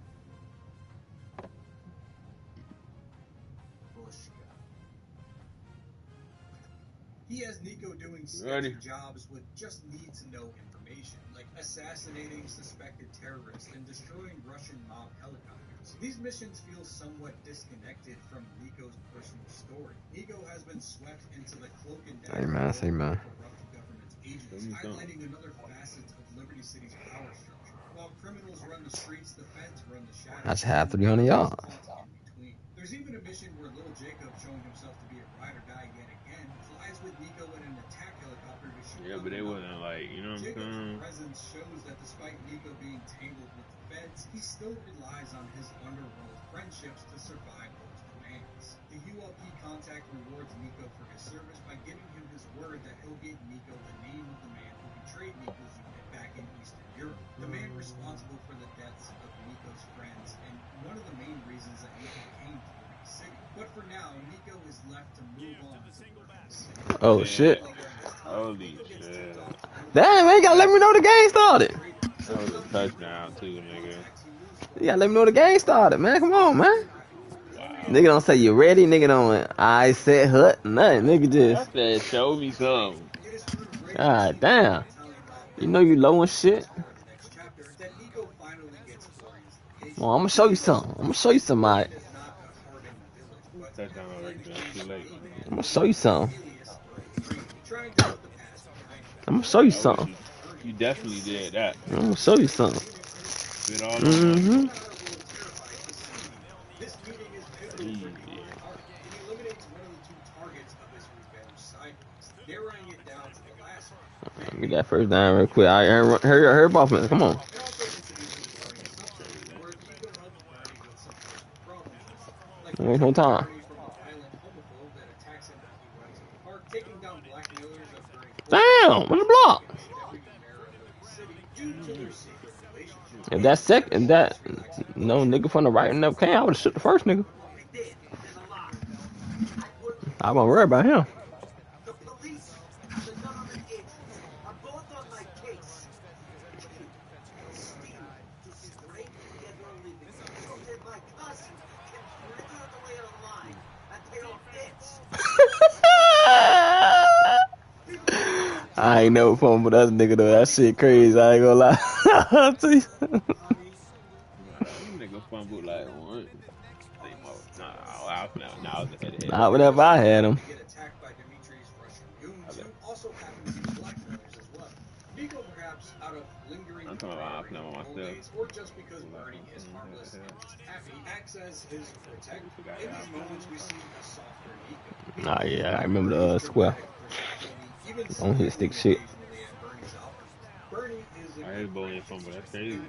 He has Nico doing sketchy jobs with just need-to-know information, like assassinating suspected terrorists and destroying Russian mob helicopters. These missions feel somewhat disconnected from Nico's personal story. Nico has been swept into the cloak and dagger of corrupt government agents, highlighting another facet of Liberty City's power structure. While criminals run the streets, the feds run the shadows. That's half 300 yards. There's even a mission where Little Jacob, showing himself to be a ride or die yet again, flies with Nico in an attack helicopter to shoot. Yeah, but they wasn't like, you know what I'm saying? Jacob's presence shows that despite Nico being tangled with the feds, he still relies on his underworld friendships to survive those demands. The ULP contact rewards Nico for his service by giving him his word that he'll give Nico the name of the man who betrayed Nico's unit back in Eastern Europe, the man responsible for the deaths of Nico's friends, and one of the main reasons that Nico came to Liberty City. But for now, Nico is left to move on to work. Oh shit. Holy shit. Damn, man, you gotta let me know the game started. That was a touchdown too, nigga. You gotta let me know the game started, man. Come on, man. Wow. Nigga don't say you ready. Nigga don't I said hut. Nothing. Nigga just. I said show me something. God damn. You know you low and shit. Well, I'm gonna show you something. I'm gonna show you something, alright. Touchdown already, too late. I'm gonna show you something. I'm gonna show you something. You definitely did that. I'm gonna show you something. Bit all Mm-hmm. Get that first down real quick. All right, hurry up, man. Come on. There ain't no time. Damn, what a block. If that second, that no nigga from the right never came, I would have shot the first nigga. I won't worry about him. I ain't never fun with us nigga though. That shit crazy. I ain't gonna lie. Nigga fumbled like one. think most. Nah, now it's head to head. Not whenever I had him. Get attacked by Dimitri's Russian goons, who also happen to be blackmailers as well. Nico, perhaps out of lingering I'm talking about camaraderie off from now old myself. days, or just because Bernie is harmless and just happy, acts as his protector. In these moments, we see a softer Nico. Nah, yeah, I remember the square. On his stick shit. Bernie is I hate bullying fun, but that's crazy.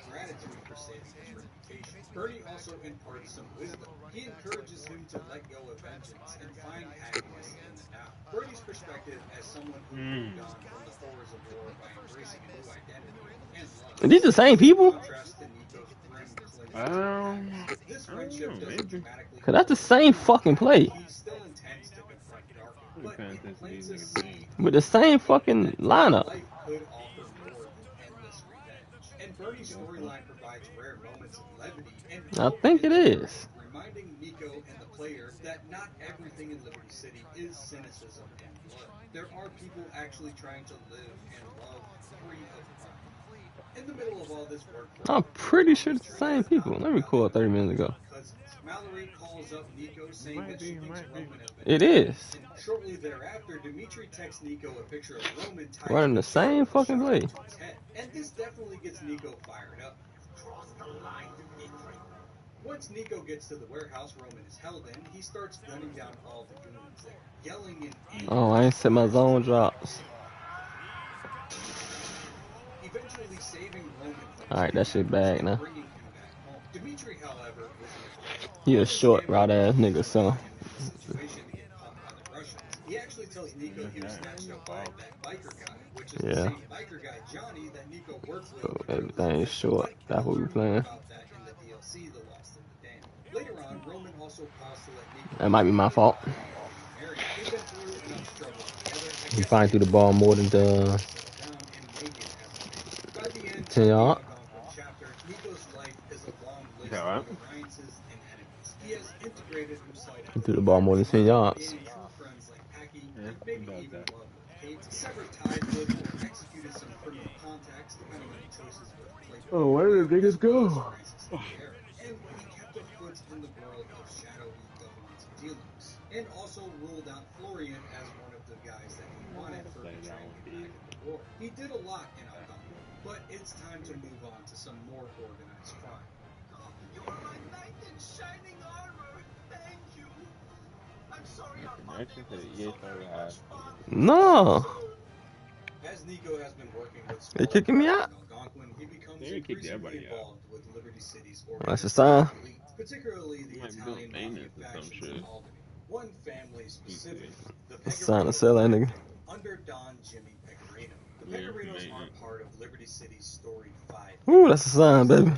gratitude for saving his reputation. Bernie also imparts some wisdom. He encourages him to let go of vengeance and find happiness in the now. Bernie's perspective as someone who moved on from the horrors of war by embracing a new identity and love. Are these the same people? Contrast to Nico's grim I don't know, maybe. Cause that's the same fucking play. he still intends to confront dark, but Depends it if plants these a niggas seed With the same fucking lineup. life could offer more than endless revenge. And Bernie's storyline provides rare moments of levity and I think it is. reminding Nico and the player that not everything in Liberty City is cynicism and blood. There are people actually trying to live and love free of crime. In the middle of all this work, I'm pretty sure it's the same people. Let me call it 30 minutes ago. Mallory calls up Nico saying that she thinks Roman has been It is. and shortly thereafter, Dimitri texts Nico a picture of Roman tied Running the same fucking play. to his head. And this definitely gets Nico fired up. Cross the line, Dimitri. Once Nico gets to the warehouse Roman is held in, he starts gunning down all the goons there, yelling in anger. Oh, I ain't set my zone drops. Eventually saving Roman from Alright, that shit bag now. bringing him back home. Dimitri, however, was He a short, rod ass nigga, so. He actually tells Nico he was snatched up by that biker guy, which is the Yeah. same biker guy Johnny that Nico works with. So everything is short. That's what we playing. About that in the DLC, The Lost in the Dam. Later on, Roman also paused to let Nico That might be my fault. marry. They've been through enough trouble together. He probably threw the ball more than the 10 yard. Chapter, Nico's life is a long list Yeah, right. of alliances and enemies. He has integrated himself He threw the ball more than 10 yards. true friends like Packy, Yeah, and maybe about even that. love with Kate, severed ties with or executed some criminal contacts, depending on the choices with played. Oh, where did the niggas go? And he kept a foot in the world of shadowy government dealings, and also ruled out Florian as one of the guys that he wanted for betraying him back in the war. He did a lot in Algonquin, but it's time to move on to some more organized crime. You are my knight in shining armor. Thank you. I'm sorry No. As Nico has been working with They kicking me out. Algonquin, he becomes They kicked increasingly everybody out. involved with Liberty City's That's a sign. elite, particularly the Might be Italian doing mafia maintenance or some factions shit. in Albany. One family specifically, the That's a sign to Pegorinos, sell that nigga. under Don Jimmy Pecorino. The Yeah, Pegorinos are maintenance. part of Liberty City's storied 5. Ooh, that's a sign, baby.